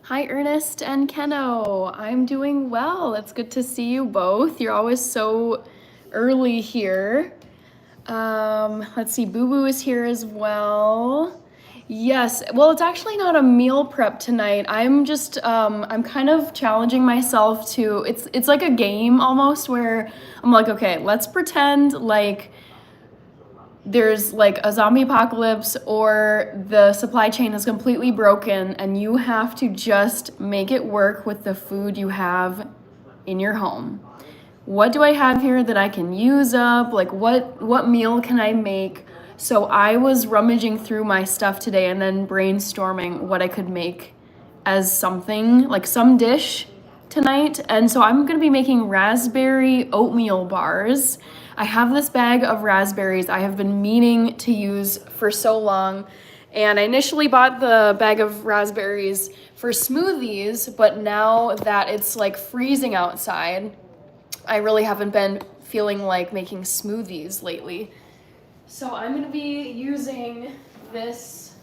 Hi, Ernest and Keno. I'm doing well. It's good to see you both. You're always so early here. Let's see, Boo Boo is here as well. Yes, well, it's actually not a meal prep tonight. I'm kind of challenging myself to, it's like a game almost where I'm like, okay, let's pretend like there's like a zombie apocalypse or the supply chain is completely broken and you have to just make it work with the food you have in your home. What do I have here that I can use up? Like what meal can I make? So I was rummaging through my stuff today and then brainstorming what I could make as something, like some dish tonight. And so I'm gonna be making raspberry oatmeal bars. I have this bag of raspberries I have been meaning to use for so long. And I initially bought the bag of raspberries for smoothies, but now that it's like freezing outside, I really haven't been feeling like making smoothies lately. So I'm gonna be using this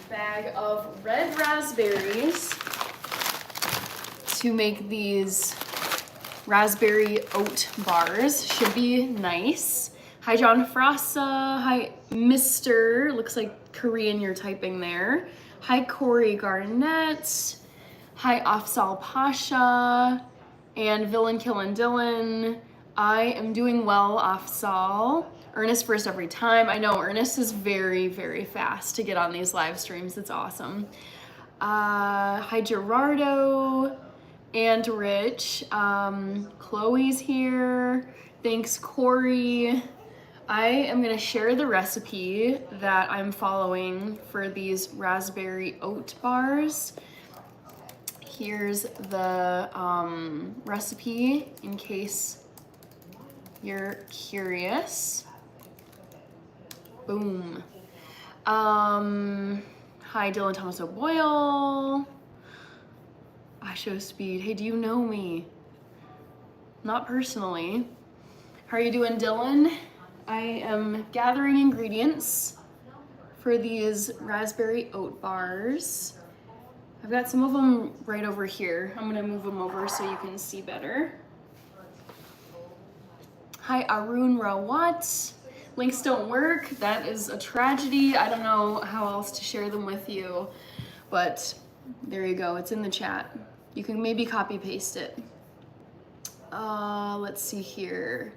bag of red raspberries to make these raspberry oat bars. Should be nice. Hi, John Frassa. Hi, Mr. Looks like Korean you're typing there. Hi, Corey Garnett. Hi, Afsal Pasha. And Villain Killin' Dylan. I am doing well, Afsal. Ernest first every time. I know Ernest is very, very fast to get on these live streams. It's awesome. Hi, Gerardo and Rich. Chloe's here. Thanks, Corey. I am gonna share the recipe that I'm following for these raspberry oat bars. Here's the recipe in case you're curious. Boom. Hi, Dylan Thomas O'Boyle. I show speed. Hey, do you know me? Not personally. How are you doing, Dylan? I am gathering ingredients for these raspberry oat bars. I've got some of them right over here. I'm gonna move them over so you can see better. Hi, Arun Rawat. Links don't work. That is a tragedy. I don't know how else to share them with you, but there you go. It's in the chat. You can maybe copy paste it. Let's see here.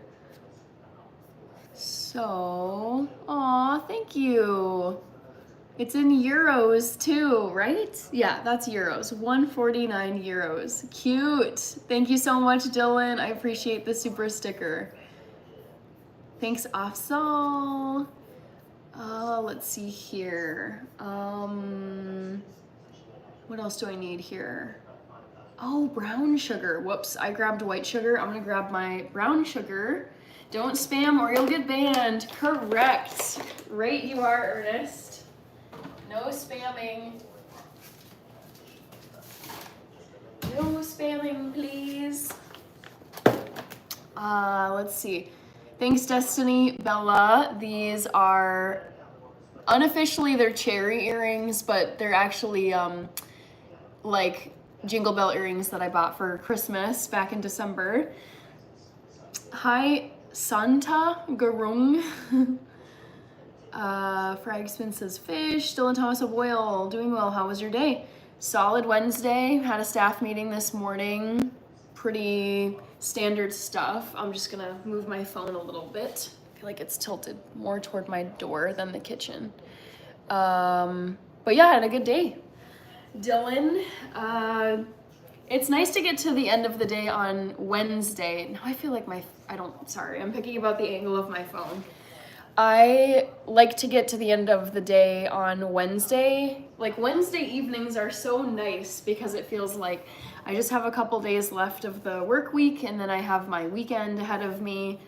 So, aw, thank you. It's in euros too, right? Yeah, that's euros. 149 euros. Cute. Thank you so much, Dylan. I appreciate the super sticker. Thanks, Afsal. Let's see here. What else do I need here? Oh, brown sugar. Whoops, I grabbed white sugar. I'm gonna grab my brown sugar. Don't spam or you'll get banned. Correct. Right you are, Ernest. No spamming. No spamming, please. Let's see. Thanks, Destiny Bella. These are unofficially they're cherry earrings, but they're actually like jingle bell earrings that I bought for Christmas back in December. Hi, Santa Garung. Fragsman says fish. Dylan Thomas of Oil, doing well. How was your day? Solid Wednesday. Had a staff meeting this morning. Pretty standard stuff. I'm just gonna move my phone a little bit. I feel like it's tilted more toward my door than the kitchen. But yeah, I had a good day. Dylan, it's nice to get to the end of the day on Wednesday. Now I feel like I'm picking about the angle of my phone. I like to get to the end of the day on Wednesday. Like Wednesday evenings are so nice because it feels like I just have a couple days left of the work week and then I have my weekend ahead of me.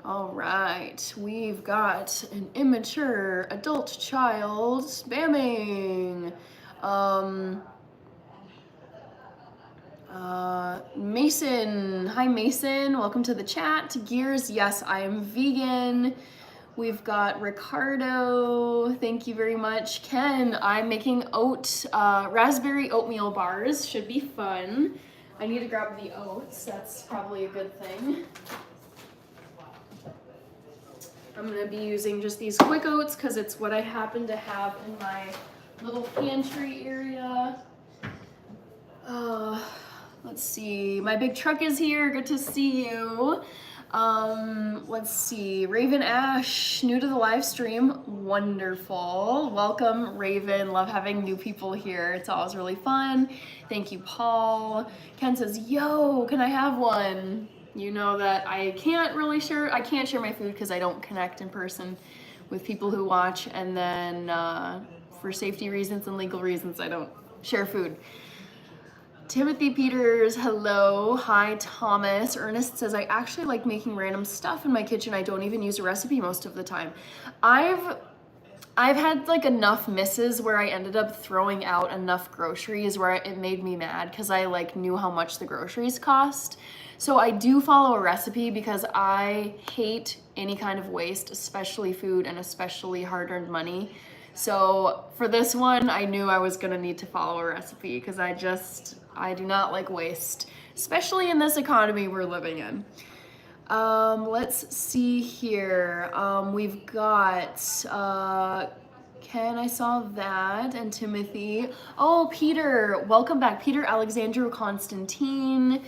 All right, we've got an immature adult child spamming. Mason, hi Mason, welcome to the chat. Gears, yes, I am vegan. We've got Ricardo, thank you very much. Ken, I'm making raspberry oatmeal bars, should be fun. I need to grab the oats, that's probably a good thing. I'm gonna be using just these quick oats because it's what I happen to have in my little pantry area. Let's see, my big truck is here, good to see you. Let's see, Raven Ash, new to the live stream, wonderful. Welcome, Raven, love having new people here. It's always really fun. Thank you, Paul. Ken says, yo, can I have one? You know that I can't share my food because I don't connect in person with people who watch, and then for safety reasons and legal reasons, I don't share food. Timothy Peters, hello. Hi, Thomas. Ernest says, I actually like making random stuff in my kitchen. I don't even use a recipe most of the time. I've had like enough misses where I ended up throwing out enough groceries where it made me mad because I like knew how much the groceries cost. So I do follow a recipe because I hate any kind of waste, especially food and especially hard-earned money. So for this one, I knew I was gonna need to follow a recipe because I do not like waste, especially in this economy we're living in. Let's see here. We've got Ken, I saw that, and Timothy. Oh, Peter, welcome back. Peter Alexandru Constantine.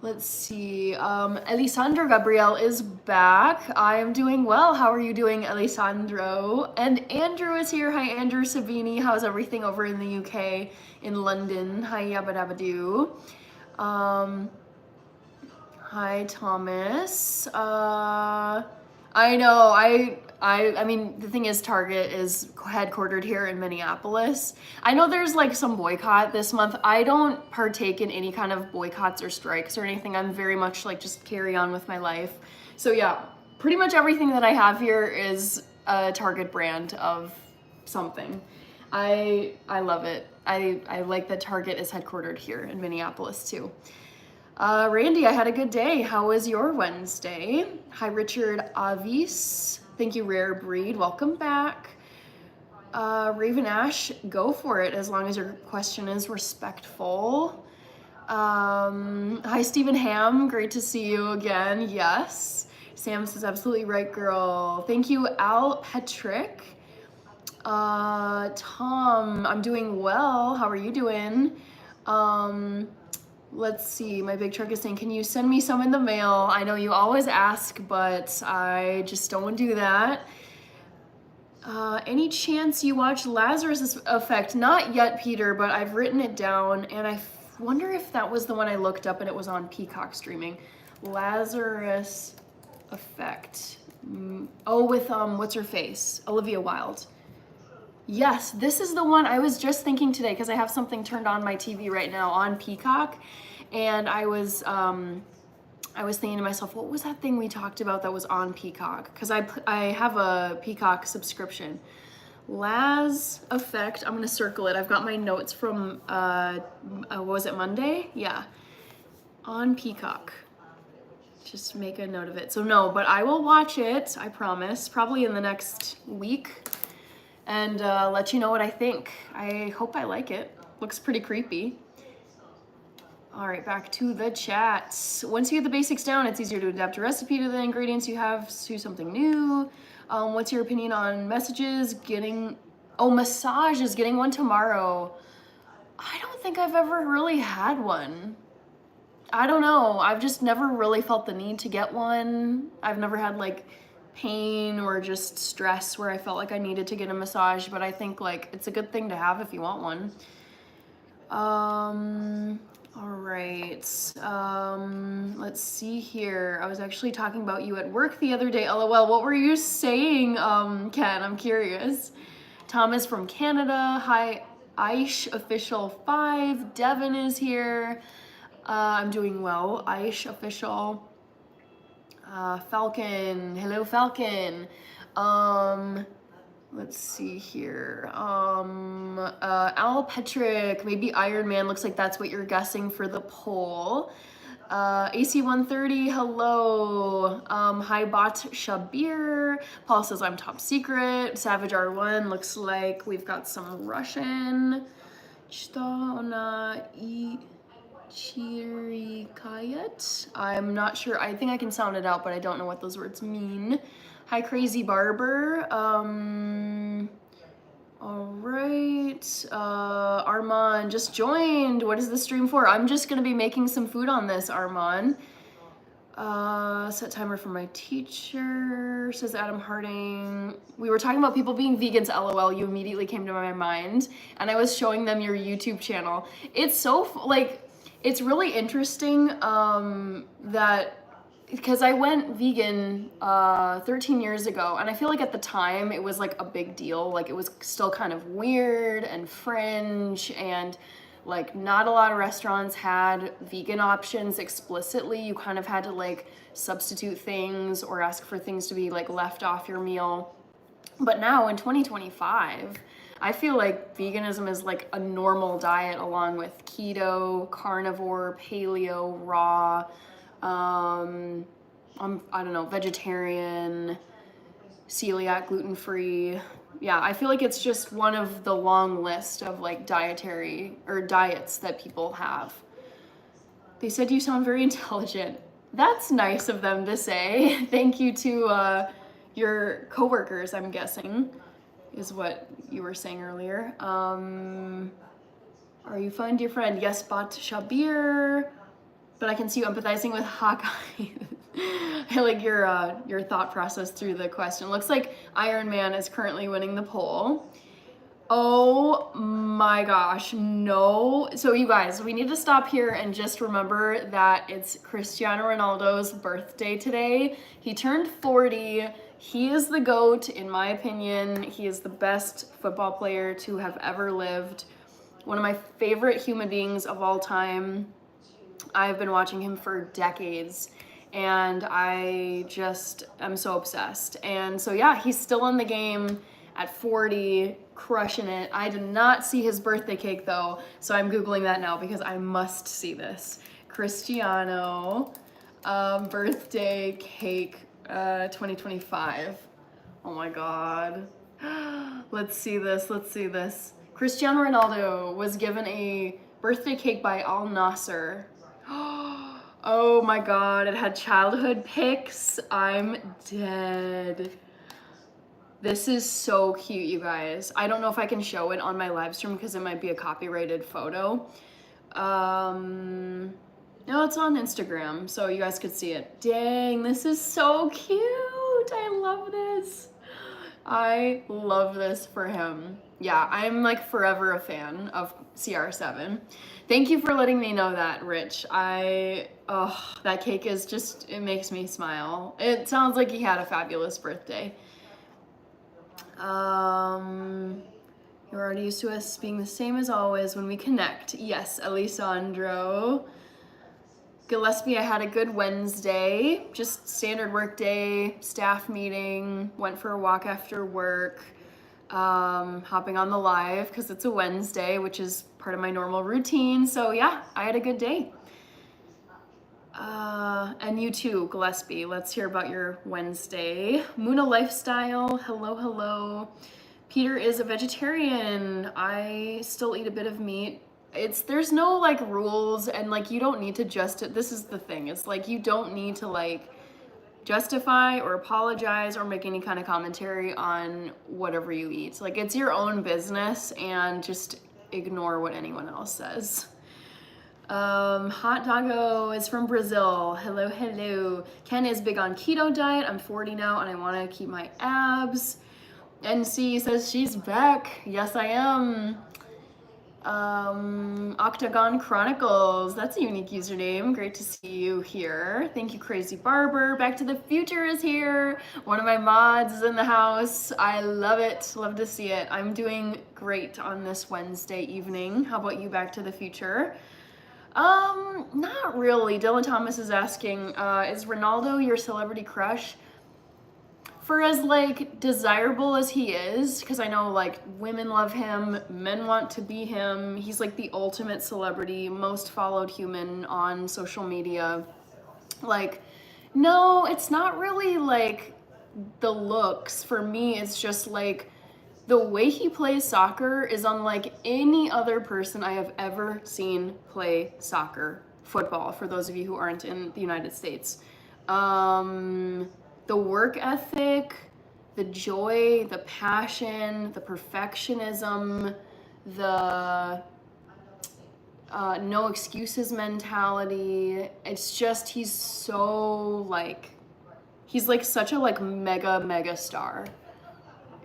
Let's see, Elisandro Gabriel is back. I am doing well. How are you doing, Elisandro? And Andrew is here. Hi, Andrew Savini. How's everything over in the UK, in London? Hi, yabba dabba doo. Hi, Thomas. I know, I mean, the thing is, Target is headquartered here in Minneapolis. I know there's like some boycott this month. I don't partake in any kind of boycotts or strikes or anything. I'm very much like just carry on with my life. So yeah, pretty much everything that I have here is a Target brand of something. I love it. I like that Target is headquartered here in Minneapolis too. Randy, I had a good day. How was your Wednesday? Hi, Richard Avis. Thank you, Rare Breed. Welcome back. Raven Ash, go for it as long as your question is respectful. Hi, Stephen Ham. Great to see you again. Yes. Sam says, absolutely right, girl. Thank you, Al Petrick. Tom, I'm doing well. How are you doing? Let's see, my big truck is saying, can you send me some in the mail? I know you always ask, but I just don't do that. Any chance you watch Lazarus Effect? Not yet, Peter, but I've written it down, and I wonder if that was the one I looked up and it was on Peacock streaming. Lazarus Effect. Oh, with, what's her face? Olivia Wilde. Yes, this is the one I was just thinking today because I have something turned on my TV right now on Peacock, and I was thinking to myself, what was that thing we talked about that was on Peacock? Because I have a Peacock subscription. Laz Effect, I'm gonna circle it. I've got my notes from, what was it, Monday? Yeah, on Peacock. Just make a note of it. So no, but I will watch it, I promise, probably in the next week. And let you know what I think. I hope I like it. Looks pretty creepy. All right, back to the chat. Once you get the basics down, it's easier to adapt a recipe to the ingredients you have to something new. What's your opinion on massages? Getting one tomorrow. I don't think I've ever really had one. I don't know. I've just never really felt the need to get one. I've never had like pain or just stress where I felt like I needed to get a massage, but I think like it's a good thing to have if you want one. All right, let's see here. I was actually talking about you at work the other day. LOL, what were you saying, Ken? I'm curious. Thomas from Canada. Hi, Aish Official 5. Devin is here. I'm doing well. Aish Official. Falcon, hello Falcon. Let's see here. Al Petrick, maybe Iron Man, looks like that's what you're guessing for the poll. AC130, hello. Hi Bot Shabir. Paul says I'm top secret. Savage R1, looks like we've got some Russian. Chirikayat. I'm not sure. I think I can sound it out, but I don't know what those words mean. Hi Crazy Barber. All right, Armand just joined. What is the stream for? I'm just gonna be making some food on this, Armand. Set timer for my teacher, says Adam Harding. We were talking about people being vegans, LOL. You immediately came to my mind, and I was showing them your YouTube channel. It's so, like, it's really interesting that, because I went vegan 13 years ago, and I feel like at the time it was like a big deal. Like, it was still kind of weird and fringe, and like not a lot of restaurants had vegan options explicitly. You kind of had to like substitute things or ask for things to be like left off your meal. But now in 2025, I feel like veganism is like a normal diet, along with keto, carnivore, paleo, raw, I don't know, vegetarian, celiac, gluten-free. Yeah, I feel like it's just one of the long list of like dietary or diets that people have. They said you sound very intelligent. That's nice of them to say. Thank you to your coworkers, I'm guessing, is what you were saying earlier. Are you fine, dear friend? Yes, Bat Shabir. But I can see you empathizing with Hawkeye. I like your thought process through the question. Looks like Iron Man is currently winning the poll. Oh my gosh, no. So you guys, we need to stop here and just remember that it's Cristiano Ronaldo's birthday today. He turned 40. He is the GOAT, in my opinion. He is the best football player to have ever lived. One of my favorite human beings of all time. I've been watching him for decades, and I just am so obsessed. And so yeah, he's still in the game at 40, crushing it. I did not see his birthday cake though, so I'm Googling that now because I must see this. Cristiano, birthday cake, 2025. Oh my God. Let's see this, let's see this. Cristiano Ronaldo was given a birthday cake by Al Nasser. Oh my God, it had childhood pics. I'm dead. This is so cute, you guys. I don't know if I can show it on my live stream because it might be a copyrighted photo. No, it's on Instagram, so you guys could see it. Dang, this is so cute. I love this. I love this for him. Yeah, I'm like forever a fan of CR7. Thank you for letting me know that, Rich. That cake is just, it makes me smile. It sounds like he had a fabulous birthday. You're already used to us being the same as always when we connect. Yes, Elisandro. Gillespie, I had a good Wednesday. Just standard work day, staff meeting, went for a walk after work, hopping on the live because it's a Wednesday, which is part of my normal routine. So yeah, I had a good day. And you too, Gillespie. Let's hear about your Wednesday. Muna Lifestyle, hello, hello. Peter is a vegetarian. I still eat a bit of meat. There's no like rules, and like you don't need to this is the thing. It's like you don't need to like justify or apologize or make any kind of commentary on whatever you eat. Like, it's your own business, and just ignore what anyone else says. Hot Doggo is from Brazil. Hello, hello. Ken is big on keto diet. I'm 40 now and I want to keep my abs. NC says she's back. Yes, I am. Octagon Chronicles. That's a unique username. Great to see you here. Thank you, Crazy Barber. Back to the Future is here. One of my mods is in the house. I love it. Love to see it. I'm doing great on this Wednesday evening. How about you, Back to the Future? Not really. Dylan Thomas is asking, is Ronaldo your celebrity crush? for as like desirable as he is, because I know like women love him, men want to be him. He's like the ultimate celebrity, most followed human on social media. Like, no, it's not really like the looks. For me, it's just like the way he plays soccer is unlike any other person I have ever seen play soccer, football, for those of you who aren't in the United States. The work ethic, the joy, the passion, the perfectionism, the no excuses mentality. It's just, he's so like, he's like such a like mega star.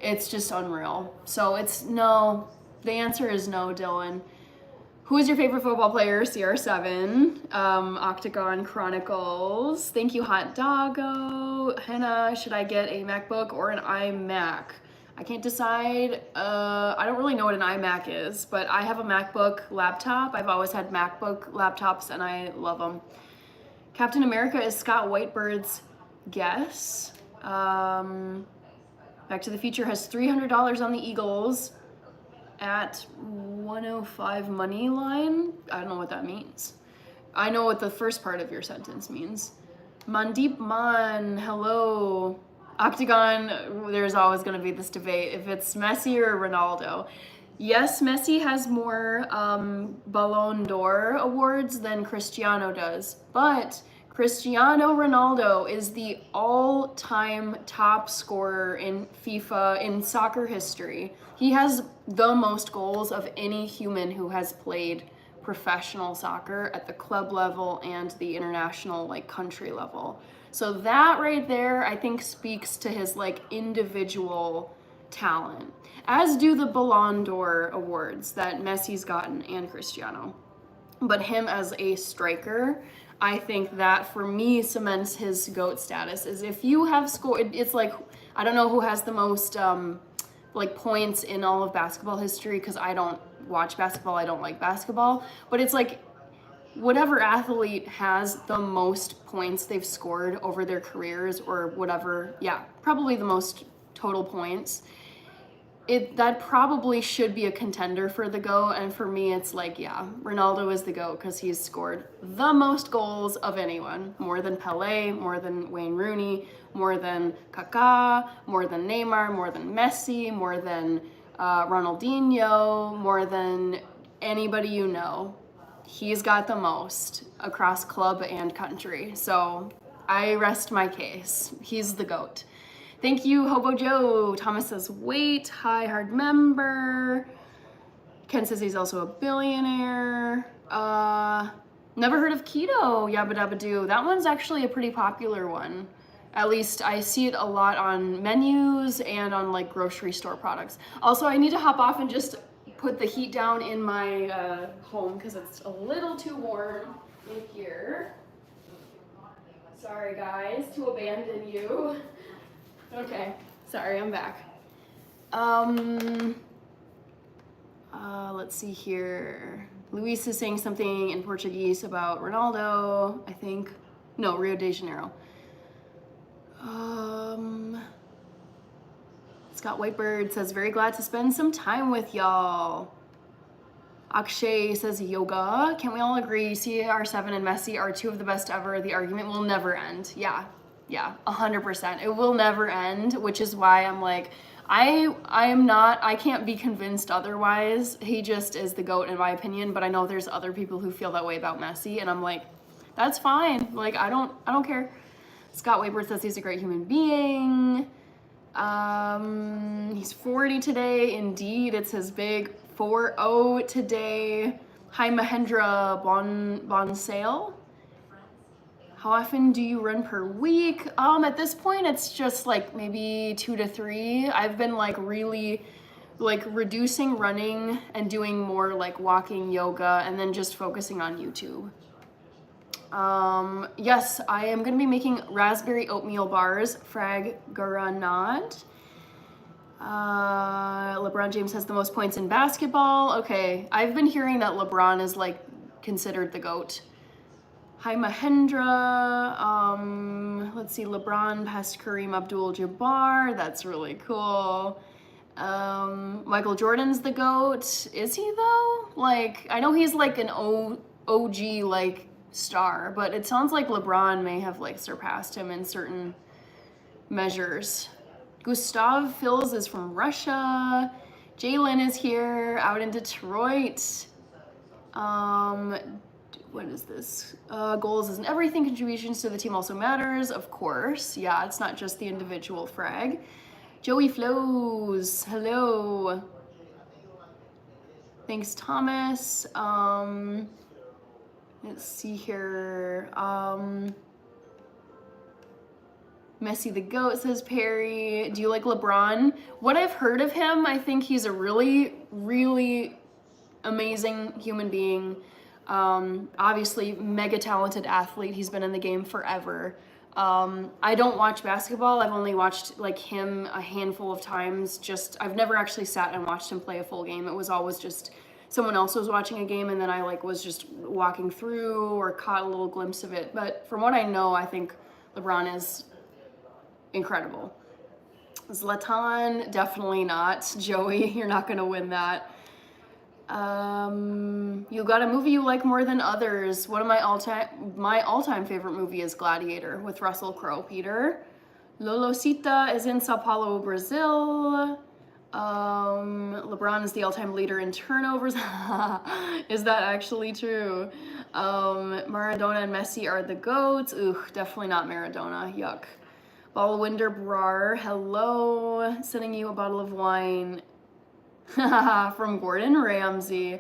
It's just unreal. So it's no, the answer is no, Dylan. Who is your favorite football player? CR7, Octagon Chronicles. Thank you, Hot Doggo. Hannah, should I get a MacBook or an iMac? I can't decide. I don't really know what an iMac is, but I have a MacBook laptop. I've always had MacBook laptops and I love them. Captain America is Scott Whitebird's guess. Back to the Future has $300 on the Eagles at 105 money line. I don't know what that means. I know what the first part of your sentence means. Mandeep Man, hello. Octagon, there's always going to be this debate if it's Messi or Ronaldo. Yes, Messi has more Ballon d'Or awards than Cristiano does, but Cristiano Ronaldo is the all-time top scorer in FIFA, in soccer history. He has the most goals of any human who has played professional soccer at the club level and the international like country level. So that right there, I think, speaks to his like individual talent, as do the Ballon d'Or awards that Messi's gotten and Cristiano. But him as a striker, I think that for me cements his GOAT status. Is if you have scored, it's like, I don't know who has the most like points in all of basketball history, because I don't watch basketball, I don't like basketball, but it's like whatever athlete has the most points they've scored over their careers or whatever, yeah, probably the most total points. That probably should be a contender for the GOAT, and for me it's like, yeah, Ronaldo is the GOAT because he's scored the most goals of anyone, more than Pelé, more than Wayne Rooney, more than Kaká, more than Neymar, more than Messi, more than Ronaldinho, more than anybody you know. He's got the most across club and country, so I rest my case. He's the GOAT. Thank you, Hobo Joe. Thomas says, wait, hi, hard member. Ken says he's also a billionaire. Never heard of keto, yabba dabba doo. That one's actually a pretty popular one. At least I see it a lot on menus and on like grocery store products. Also, I need to hop off and just put the heat down in my home because it's a little too warm in here. Sorry guys to abandon you. Okay, sorry, I'm back. Let's see here. Luis is saying something in Portuguese about Ronaldo, I think. No, Rio de Janeiro. Scott Whitebird says, very glad to spend some time with y'all. Akshay says, yoga. Can we all agree CR7 and Messi are two of the best ever? The argument will never end. Yeah, 100%. It will never end, which is why I'm like, I can't be convinced otherwise. He just is the GOAT in my opinion, but I know there's other people who feel that way about Messi, and I'm like, that's fine. Like, I don't care. Scott Waybird says he's a great human being. He's 40 today. Indeed, it's his big 4-0 today. Hi, Mahendra Bonsale. How often do you run per week? At this point, it's just like maybe 2 to 3. I've been like really like reducing running and doing more like walking, yoga, and then just focusing on YouTube. Yes, I am going to be making raspberry oatmeal bars, Frag Garanad. LeBron James has the most points in basketball. Okay, I've been hearing that LeBron is like considered the GOAT. Hi Mahendra. Let's see, LeBron past Kareem Abdul-Jabbar. That's really cool. Michael Jordan's the GOAT. Is he though? Like, I know he's like an OG like star, but it sounds like LeBron may have like surpassed him in certain measures. Gustav Fils is from Russia. Jalen is here, out in Detroit. What is this? Goals isn't everything. Contributions to the team also matters, of course. Yeah, it's not just the individual frag. Joey Flows, hello. Thanks, Thomas. Let's see here. Messi the GOAT, says Perry. Do you like LeBron? What I've heard of him, I think he's a really, really amazing human being. Obviously, mega talented athlete. He's been in the game forever. I don't watch basketball. I've only watched like him a handful of times. I've never actually sat and watched him play a full game. It was always just someone else was watching a game and then I like was just walking through or caught a little glimpse of it. But from what I know, I think LeBron is incredible. Zlatan, definitely not. Joey, you're not gonna win that. You got a movie you like more than others. One of my all-time favorite movie is Gladiator with Russell Crowe. Peter. Lolosita is in Sao Paulo, Brazil. LeBron is the all-time leader in turnovers. Is that actually true? Maradona and Messi are the GOATs. Ugh, definitely not Maradona. Yuck. Balwinder Brar, hello. Sending you a bottle of wine. From Gordon Ramsay.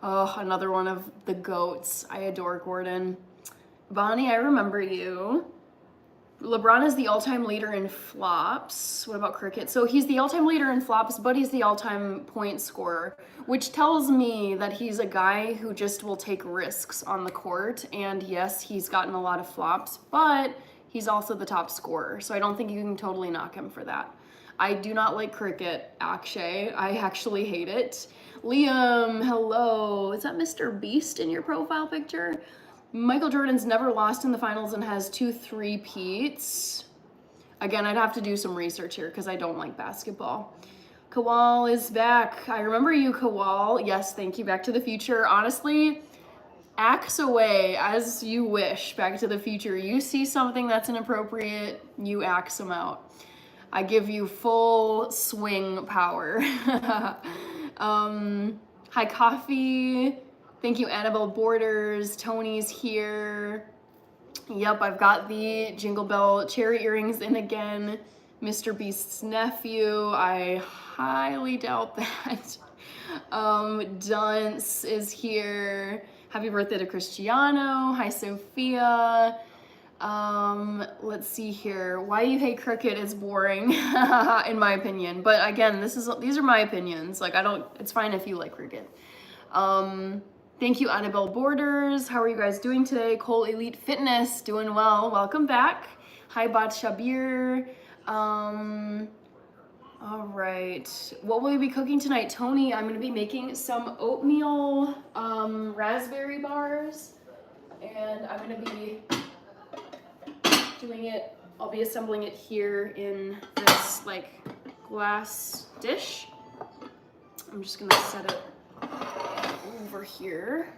Oh, another one of the GOATs. I adore Gordon. Bonnie, I remember you. LeBron is the all-time leader in flops. What about cricket? So he's the all-time leader in flops, but he's the all-time point scorer, which tells me that he's a guy who just will take risks on the court. And yes, he's gotten a lot of flops, but he's also the top scorer. So I don't think you can totally knock him for that. I do not like cricket, Akshay. I actually hate it. Liam, hello. Is that Mr. Beast in your profile picture? Michael Jordan's never lost in the finals and has 2 3-peats. Again, I'd have to do some research here because I don't like basketball. Kawal is back. I remember you, Kawal. Yes, thank you. Back to the Future. Honestly, axe away as you wish. Back to the Future. You see something that's inappropriate, you axe them out. I give you full swing power. Hi, Coffee. Thank you, Annabelle Borders. Tony's here. Yep, I've got the Jingle Bell cherry earrings in again. Mr. Beast's nephew. I highly doubt that. Dunce is here. Happy birthday to Cristiano. Hi, Sophia. Let's see here. Why do you hate cricket? It's boring, in my opinion. But again, these are my opinions. Like, it's fine if you like cricket. Thank you, Annabelle Borders. How are you guys doing today? Cole Elite Fitness, doing well. Welcome back. Hi, Bat Shabir. All right. What will you be cooking tonight? Tony, I'm gonna be making some oatmeal, raspberry bars. And I'm gonna be doing it, I'll be assembling it here in this like glass dish. I'm just gonna set it over here.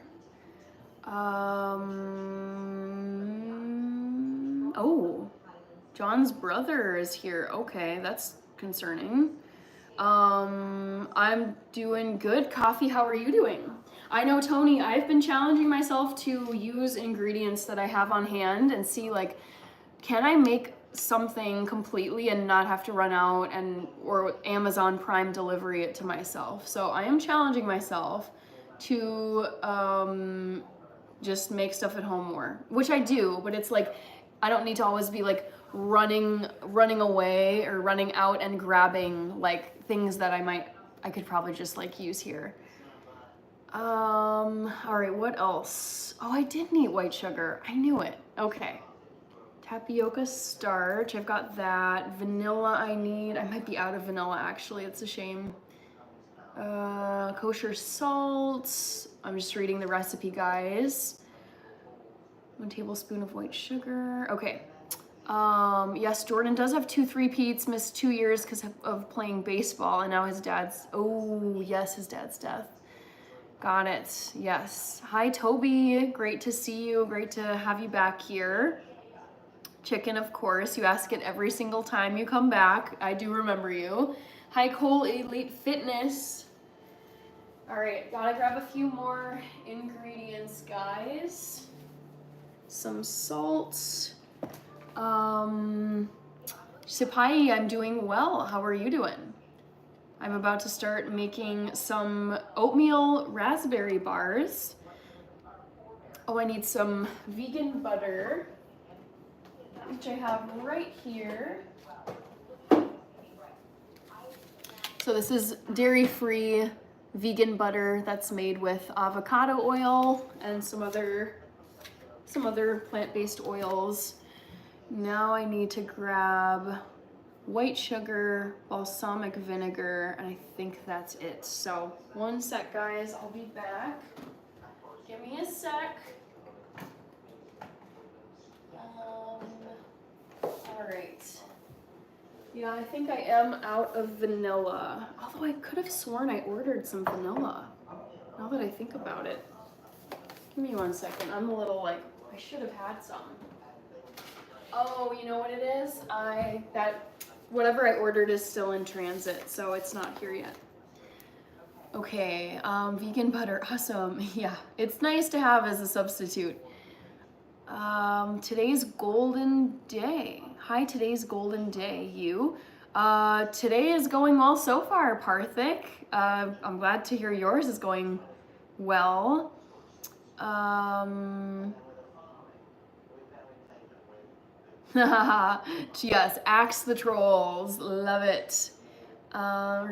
Oh, John's brother is here. Okay, that's concerning. I'm doing good. Coffee, how are you doing? I know, Tony, I've been challenging myself to use ingredients that I have on hand and see like, can I make something completely and not have to run out or Amazon Prime delivery it to myself? So I am challenging myself to just make stuff at home more, which I do, but it's like I don't need to always be like running away or running out and grabbing like things that I could probably just like use here. All right, what else? Oh, I didn't eat white sugar. I knew it. Okay. Tapioca starch, I've got that. Vanilla I need. I might be out of vanilla actually, it's a shame. Kosher salt. I'm just reading the recipe, guys. 1 tablespoon of white sugar. Okay. Yes, Jordan does have 2 3-peats, missed 2 years because of playing baseball, and now his dad's, oh yes, his dad's death. Got it, yes. Hi Toby, great to see you, great to have you back here. Chicken, of course, you ask it every single time you come back. I do remember you. Hi Cole, Elite Fitness. All right, gotta grab a few more ingredients, guys. Some salt. Sipai, I'm doing well. How are you doing? I'm about to start making some oatmeal raspberry bars. Oh, I need some vegan butter, which I have right here. So this is dairy-free vegan butter that's made with avocado oil and some other plant-based oils. Now I need to grab white sugar, balsamic vinegar, and I think that's it. So 1 sec, guys, I'll be back. Give me a sec. All right. Yeah, I think I am out of vanilla. Although I could have sworn I ordered some vanilla, now that I think about it. Give me 1 second. I'm a little like, I should have had some. Oh, you know what it is? Whatever I ordered is still in transit, so it's not here yet. Okay, vegan butter, awesome. Yeah, it's nice to have as a substitute. Today's golden day. Hi, today's golden day, you. Today is going well so far, Parthik. I'm glad to hear yours is going well. Yes, axe the trolls, love it.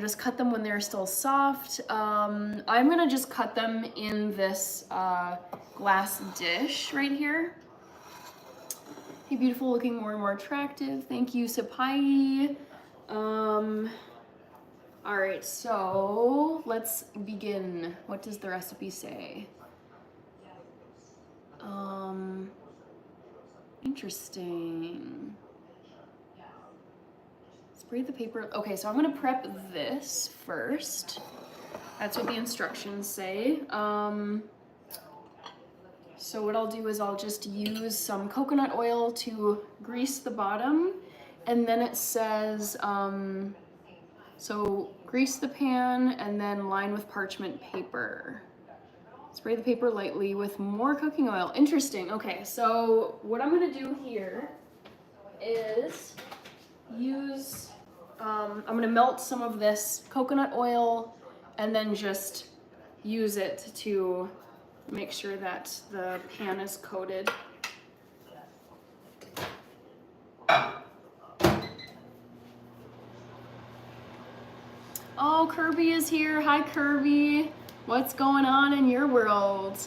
Just cut them when they're still soft. I'm gonna just cut them in this glass dish right here. Hey, beautiful, looking more and more attractive. Thank you, Sapai. All right, so let's begin. What does the recipe say? Interesting. Spray the paper. Okay, so I'm gonna prep this first. That's what the instructions say. So what I'll do is I'll just use some coconut oil to grease the bottom, and then it says, so grease the pan and then line with parchment paper. Spray the paper lightly with more cooking oil. Interesting. Okay, so what I'm gonna do here is use, I'm gonna melt some of this coconut oil and then just use it to make sure that the pan is coated. Oh, Kirby is here. Hi, Kirby. What's going on in your world?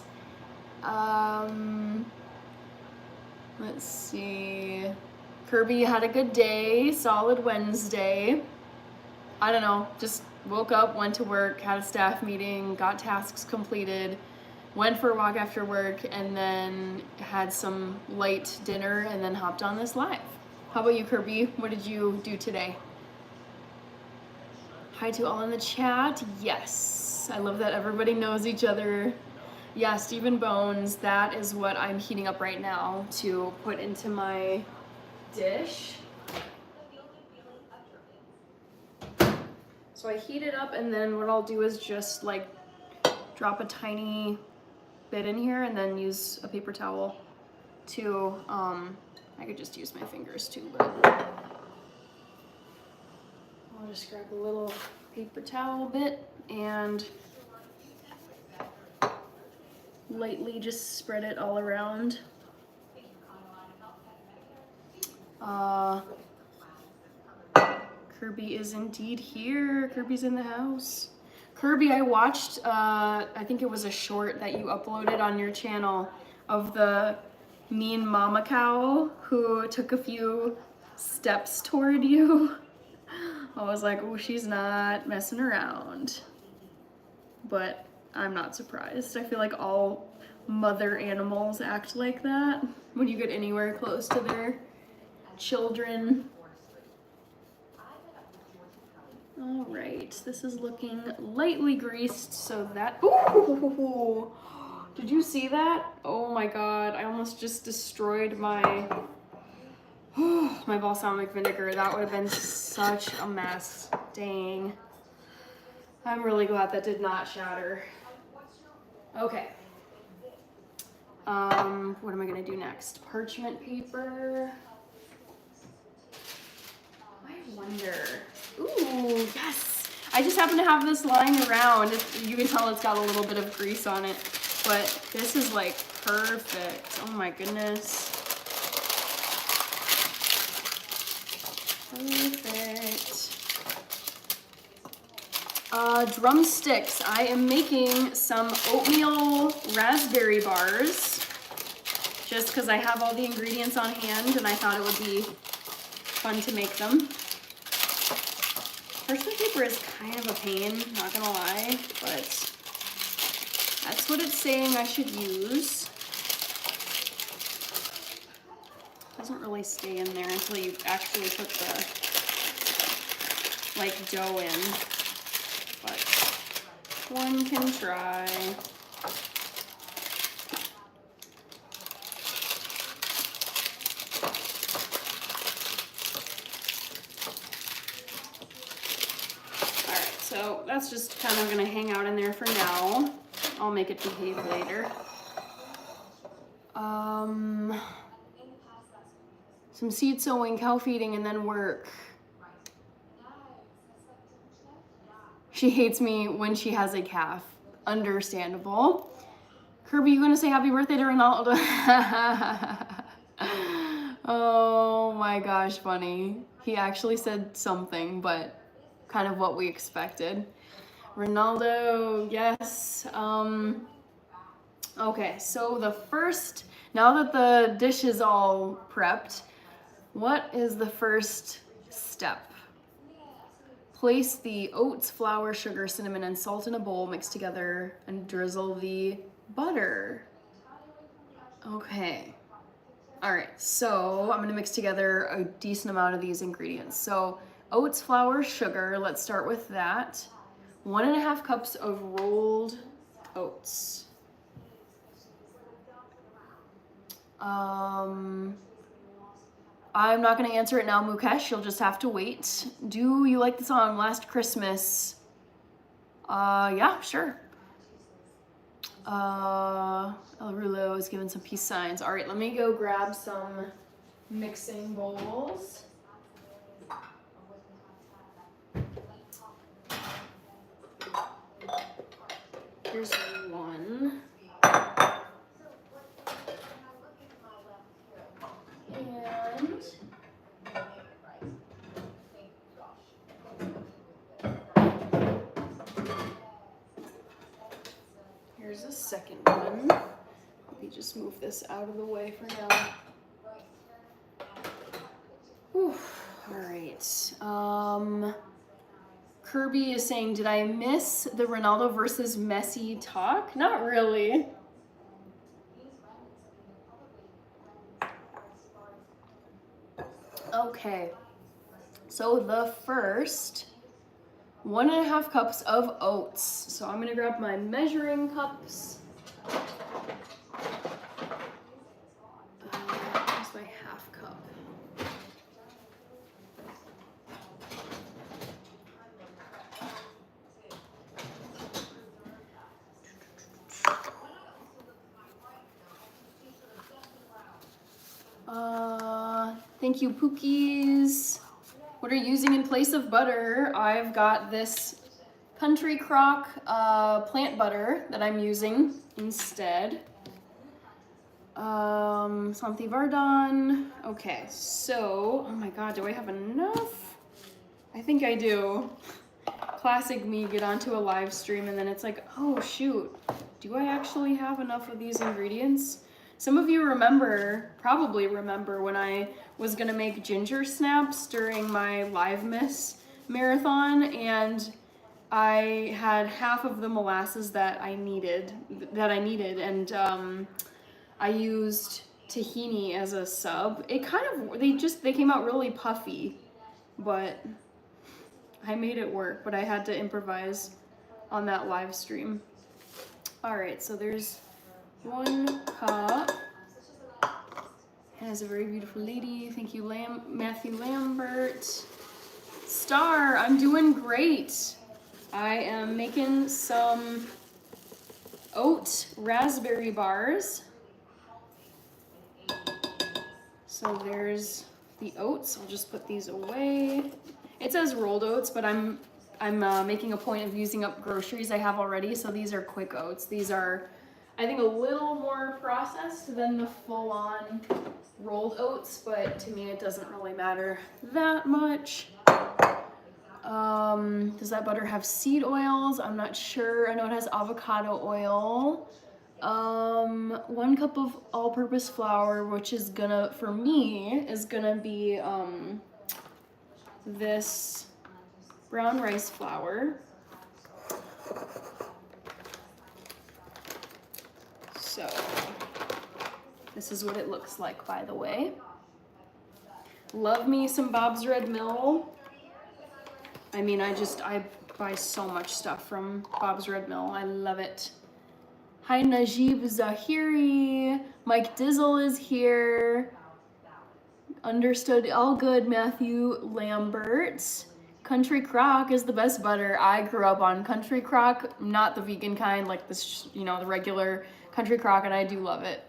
Let's see. Kirby had a good day, solid Wednesday. I don't know, just woke up, went to work, had a staff meeting, got tasks completed, went for a walk after work, and then had some light dinner and then hopped on this live. How about you, Kirby? What did you do today? Hi to all in the chat. Yes, I love that everybody knows each other. Yeah, Stephen Bones, that is what I'm heating up right now to put into my dish. So I heat it up, and then what I'll do is just like drop a tiny bit in here and then use a paper towel to, I could just use my fingers too, but I'll just grab a little paper towel bit and lightly just spread it all around. Kirby is indeed here. Kirby's in the house. Kirby, I watched, I think it was a short that you uploaded on your channel of the mean mama cow who took a few steps toward you. I was like, oh, she's not messing around. But I'm not surprised. I feel like all mother animals act like that when you get anywhere close to their children. All right, this is looking lightly greased, so that, ooh, did you see that? Oh my God, I almost just destroyed my, my balsamic vinegar. That would have been such a mess, dang. I'm really glad that did not shatter. Okay. What am I gonna do next? Parchment paper. I wonder. Ooh, yes. I just happen to have this lying around. You can tell it's got a little bit of grease on it, but this is like perfect. Oh my goodness. Perfect. Drumsticks. I am making some oatmeal raspberry bars just because I have all the ingredients on hand and I thought it would be fun to make them. Parchment paper is kind of a pain, not gonna lie, but that's what it's saying I should use. Doesn't really stay in there until you actually put the like dough in, but one can try. So that's just kind of gonna hang out in there for now. I'll make it behave later. Some seed sowing, cow feeding, and then work. She hates me when she has a calf. Understandable. Kirby, you gonna say happy birthday to Ronaldo? Oh my gosh, funny. He actually said something, but kind of what we expected. Ronaldo, yes. Okay, so the first, now that the dish is all prepped, what is the first step? Place the oats, flour, sugar, cinnamon, and salt in a bowl, mix together, and drizzle the butter. Okay. All right, so I'm gonna mix together a decent amount of these ingredients. So oats, flour, sugar, let's start with that. 1.5 cups of rolled oats. I'm not gonna answer it now, Mukesh, you'll just have to wait. Do you like the song Last Christmas? Yeah, sure. El Rulo is giving some peace signs. All right, let me go grab some mixing bowls. Here's one. And here's a second one. Let me just move this out of the way for now. Whew. All right. Kirby is saying, did I miss the Ronaldo versus Messi talk? Not really. Okay, so the first 1.5 cups of oats. So I'm gonna grab my measuring cups. Here's my half cup. Thank you, Pookies. What are you using in place of butter? I've got this Country Crock plant butter that I'm using instead. Santi Vardon. Okay, so, oh my God, do I have enough? I think I do. Classic me, get onto a live stream and then it's like, oh shoot, do I actually have enough of these ingredients? Some of you probably remember when I was gonna make ginger snaps during my Live Miss marathon, and I had half of the molasses that I needed, and I used tahini as a sub. It kind of, they came out really puffy, but I made it work, but I had to improvise on that live stream. All right, so there's 1 cup. Has a very beautiful lady. Thank you, Matthew Lambert. Star, I'm doing great. I am making some oat raspberry bars. So there's the oats. I'll just put these away. It says rolled oats, but I'm making a point of using up groceries I have already. So these are quick oats. These are, I think, a little more processed than the full-on rolled oats, but to me it doesn't really matter that much. Does that butter have seed oils? I'm not sure. I know it has avocado oil. 1 cup of all-purpose flour, which is gonna, for me, is gonna be this brown rice flour. So this is what it looks like, by the way. Love me some Bob's Red Mill. I mean, I buy so much stuff from Bob's Red Mill. I love it. Hi, Najib Zahiri. Mike Dizzle is here. Understood. All good, Matthew Lambert. Country Crock is the best butter. I grew up on Country Crock, not the vegan kind, like this, you know, the regular Country Crock, and I do love it.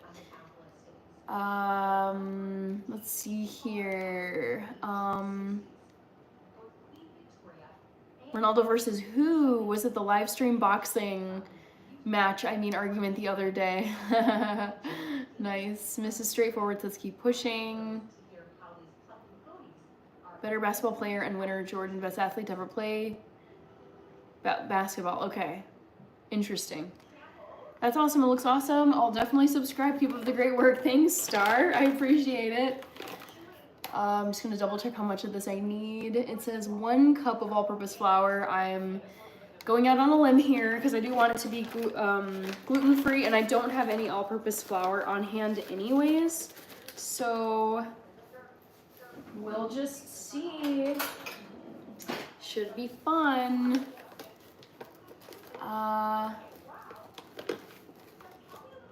Let's see here. Ronaldo versus who? Was it the live stream boxing match, argument the other day? Nice. Mrs. Straightforward, let's keep pushing. Better basketball player and winner, Jordan, best athlete to ever play basketball. Okay. Interesting. That's awesome. It looks awesome. I'll definitely subscribe. Keep up the great work. Thanks, Star. I appreciate it. I'm just going to double check how much of this I need. It says 1 cup of all-purpose flour. I'm going out on a limb here because I do want it to be gluten-free, and I don't have any all-purpose flour on hand anyways. So we'll just see. Should be fun.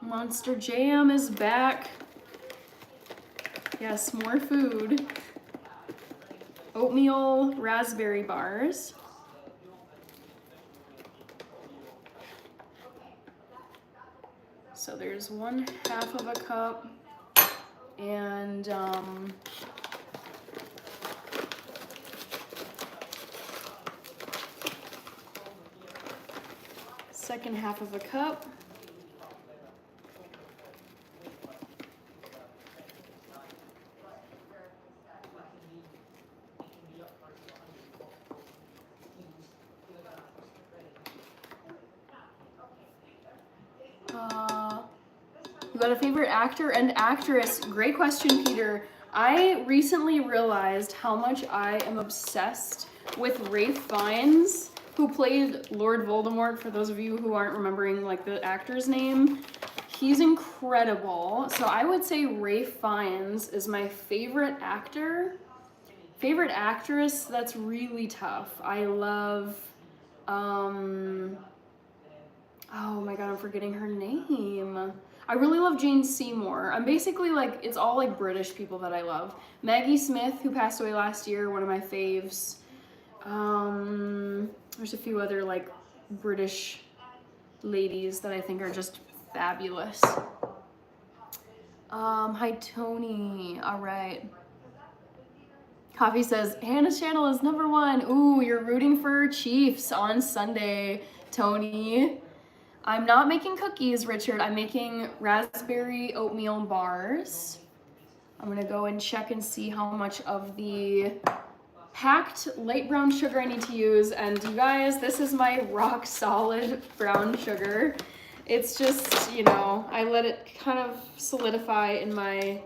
Monster Jam is back. Yes, more food. Oatmeal raspberry bars. So there's 1/2 of a cup and second half of a cup. You got a favorite actor and actress? Great question, Peter. I recently realized how much I am obsessed with Ralph Fiennes, who played Lord Voldemort, for those of you who aren't remembering like the actor's name. He's incredible. So I would say Ralph Fiennes is my favorite actor. Favorite actress, that's really tough. I love, oh my God, I'm forgetting her name. I really love Jane Seymour. I'm basically like, it's all like British people that I love. Maggie Smith, who passed away last year, one of my faves. There's a few other like British ladies that I think are just fabulous. Hi Tony, all right. Coffee says, Hannah's channel is #1. Ooh, you're rooting for Chiefs on Sunday, Tony. I'm not making cookies, Richard. I'm making raspberry oatmeal bars. I'm gonna go and check and see how much of the packed light brown sugar I need to use. And you guys, this is my rock solid brown sugar. It's just, you know, I let it kind of solidify in my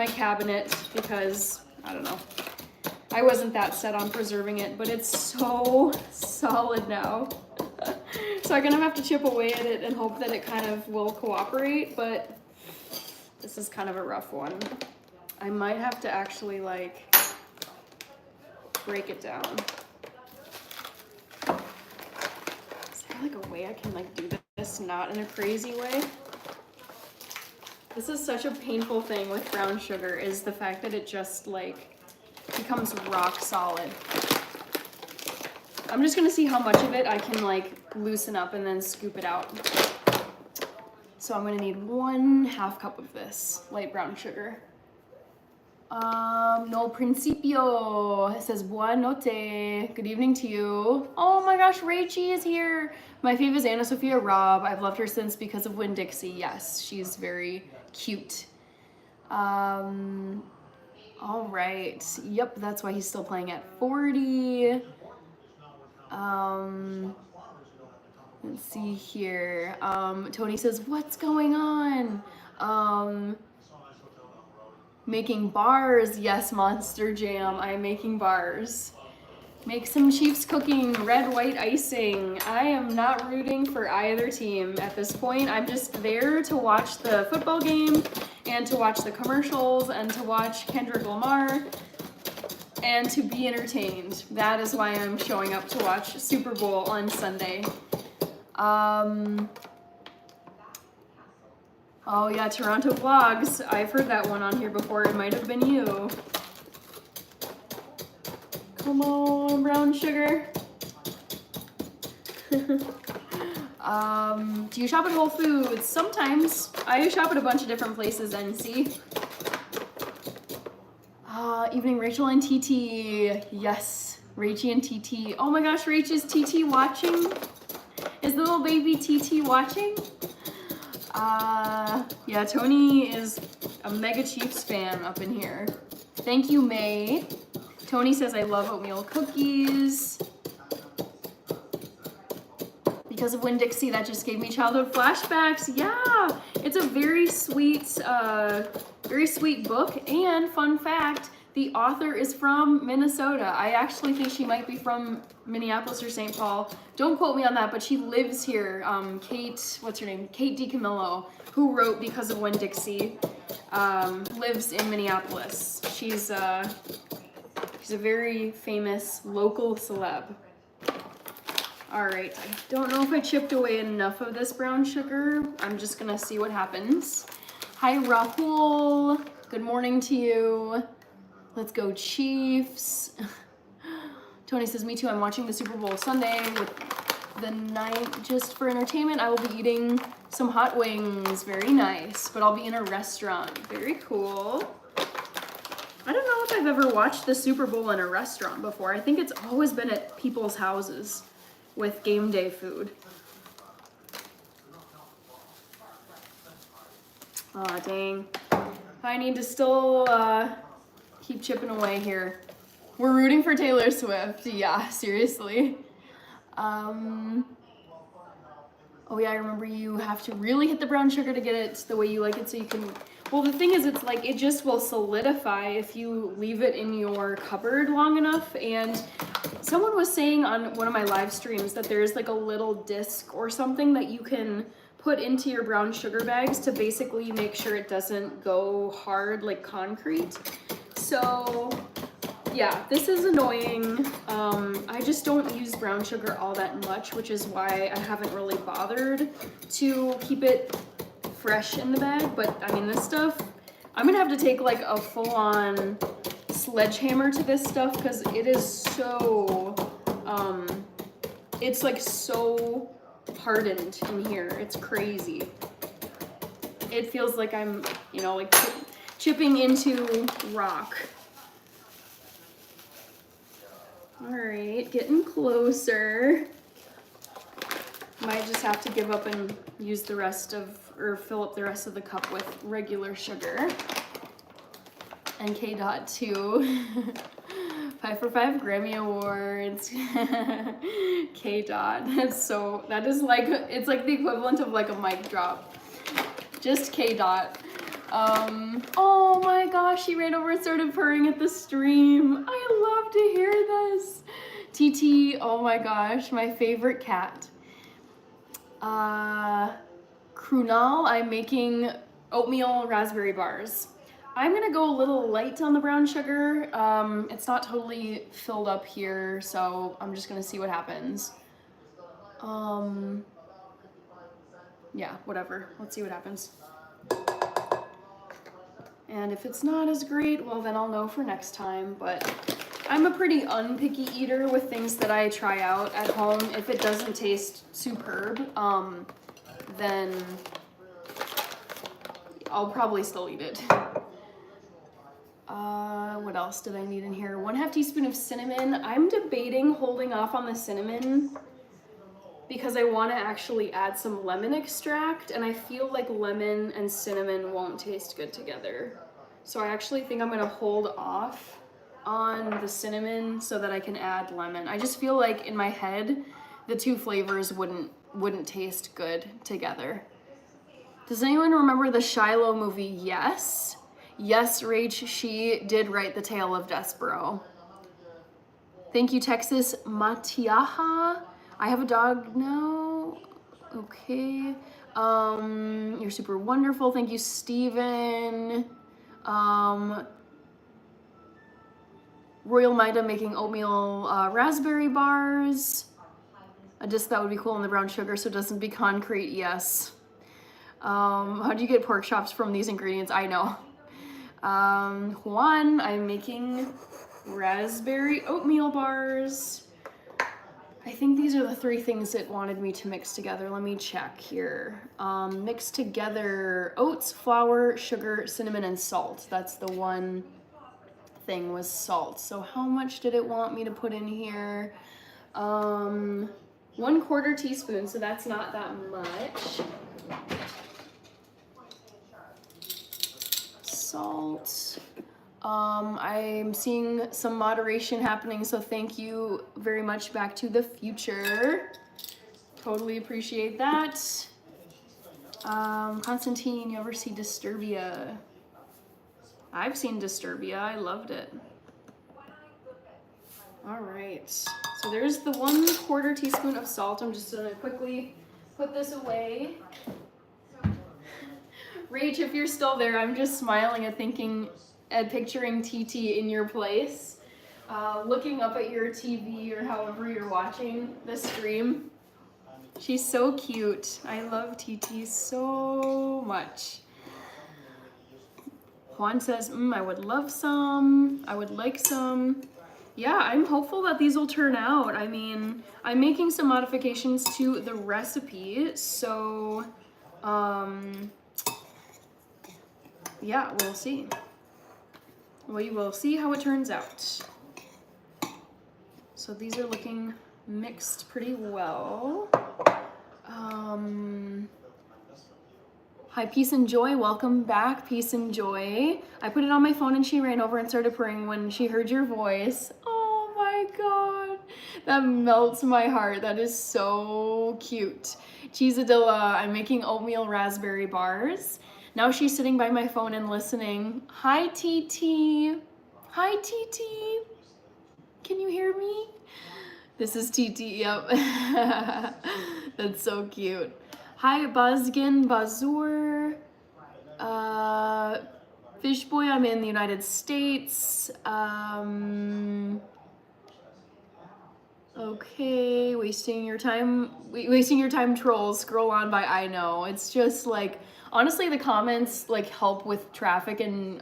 cabinet because, I don't know, I wasn't that set on preserving it, but it's so solid now. So I'm gonna have to chip away at it and hope that it kind of will cooperate, but this is kind of a rough one. I might have to actually like break it down. Is there like a way I can like do this not in a crazy way? This is such a painful thing with brown sugar, is the fact that it just like becomes rock solid. I'm just gonna see how much of it I can like loosen up and then scoop it out. So I'm gonna need 1/2 cup of this light brown sugar. No principio. It says buon notte. Good evening to you. Oh my gosh, Rachie is here. My fave is Anna Sophia Robb. I've loved her since Because of Winn-Dixie. Yes, she's very cute. All right. Yep, that's why he's still playing at 40. Let's see here. Tony says, what's going on? Making bars. Yes, Monster Jam. I'm making bars. Make some Chiefs cooking, red, white icing. I am not rooting for either team at this point. I'm just there to watch the football game and to watch the commercials and to watch Kendrick Lamar and to be entertained. That is why I'm showing up to watch Super Bowl on Sunday. Oh yeah, Toronto Vlogs. I've heard that one on here before. It might have been you. Come on, brown sugar. Do you shop at Whole Foods? Sometimes. I shop at a bunch of different places, NC. Evening, Rachel and TT. Yes, Rachie and TT. Oh my gosh, Rach, is TT watching? Is the little baby TT watching? Yeah, Tony is a mega Chiefs fan up in here. Thank you, May. Tony says, I love oatmeal cookies. Because of Winn-Dixie, that just gave me childhood flashbacks. Yeah, it's a very sweet book. And fun fact, the author is from Minnesota. I actually think she might be from Minneapolis or St. Paul. Don't quote me on that, but she lives here. Kate, what's her name? Kate DiCamillo, who wrote Because of Winn-Dixie, lives in Minneapolis. She's a very famous local celeb. All right, I don't know if I chipped away enough of this brown sugar. I'm just gonna see what happens. Hi, Rahul. Good morning to you. Let's go Chiefs. Tony says, me too, I'm watching the Super Bowl Sunday with the night just for entertainment. I will be eating some hot wings, very nice, but I'll be in a restaurant. Very cool. I don't know if I've ever watched the Super Bowl in a restaurant before. I think it's always been at people's houses with game day food. Aw, dang. I need to still keep chipping away here. We're rooting for Taylor Swift. Yeah, seriously. Oh yeah, I remember you have to really hit the brown sugar to get it the way you like it so you can... Well, the thing is, it's like, it just will solidify if you leave it in your cupboard long enough. And someone was saying on one of my live streams that there's like a little disc or something that you can put into your brown sugar bags to basically make sure it doesn't go hard like concrete. So yeah, this is annoying. I just don't use brown sugar all that much, which is why I haven't really bothered to keep it fresh in the bag. But I mean, this stuff, I'm gonna have to take like a full-on sledgehammer to this stuff because it is so, it's like so hardened in here. It's crazy. It feels like I'm, you know, like chipping into rock. All right, getting closer. Might just have to give up and use the rest of, or fill up the rest of the cup with regular sugar. And K-Dot too. 5 for 5 Grammy Awards. K-Dot, that is like, it's like the equivalent of like a mic drop. Just K-Dot. Oh my gosh, she ran over and started purring at the stream. I love to hear this. TT, oh my gosh, my favorite cat. Krunal, I'm making oatmeal raspberry bars. I'm gonna go a little light on the brown sugar. It's not totally filled up here, so I'm just gonna see what happens. Yeah, whatever. Let's see what happens. And if it's not as great, well then I'll know for next time, but I'm a pretty unpicky eater with things that I try out at home. If it doesn't taste superb, then I'll probably still eat it. What else did I need in here? 1/2 teaspoon of cinnamon. I'm debating holding off on the cinnamon because I want to actually add some lemon extract, and I feel like lemon and cinnamon won't taste good together. So I actually think I'm gonna hold off on the cinnamon so that I can add lemon. I just feel like in my head, the two flavors wouldn't taste good together. Does anyone remember the Shiloh movie? Yes. Yes, Rach, she did write The Tale of Despero. Thank you, Texas Matiaha. I have a dog now. Okay. You're super wonderful. Thank you, Steven. Royal Maida making oatmeal raspberry bars. A disc that would be cool in the brown sugar so it doesn't be concrete. Yes. How do you get pork chops from these ingredients? I know. Juan, I'm making raspberry oatmeal bars. I think these are the 3 things it wanted me to mix together. Let me check here. Mix together oats, flour, sugar, cinnamon, and salt. That's the one thing was salt. So how much did it want me to put in here? 1/4 teaspoon, so that's not that much. Salt. I'm seeing some moderation happening, so thank you very much, Back to the Future. Totally appreciate that. Constantine, you ever see Disturbia? I've seen Disturbia, I loved it. All right, so there's the 1/4 teaspoon of salt. I'm just gonna quickly put this away. Rach, if you're still there, I'm just smiling and picturing TT in your place, looking up at your TV or however you're watching the stream. She's so cute. I love TT so much. Juan says, I would love some. I would like some. Yeah, I'm hopeful that these will turn out. I mean, I'm making some modifications to the recipe, so, yeah, we'll see. We will see how it turns out. So these are looking mixed pretty well. Hi, Peace and Joy, welcome back, Peace and Joy. I put it on my phone and she ran over and started purring when she heard your voice. Oh my God, that melts my heart. That is so cute. Cheesadilla, I'm making oatmeal raspberry bars. Now she's sitting by my phone and listening. Hi, TT. Hi, TT. Can you hear me? This is TT, yep. That's so cute. Hi, Bazgin Bazur. Fishboy, I'm in the United States. Okay, wasting your time, trolls. Scroll on by, I know. It's just like, honestly, the comments like help with traffic and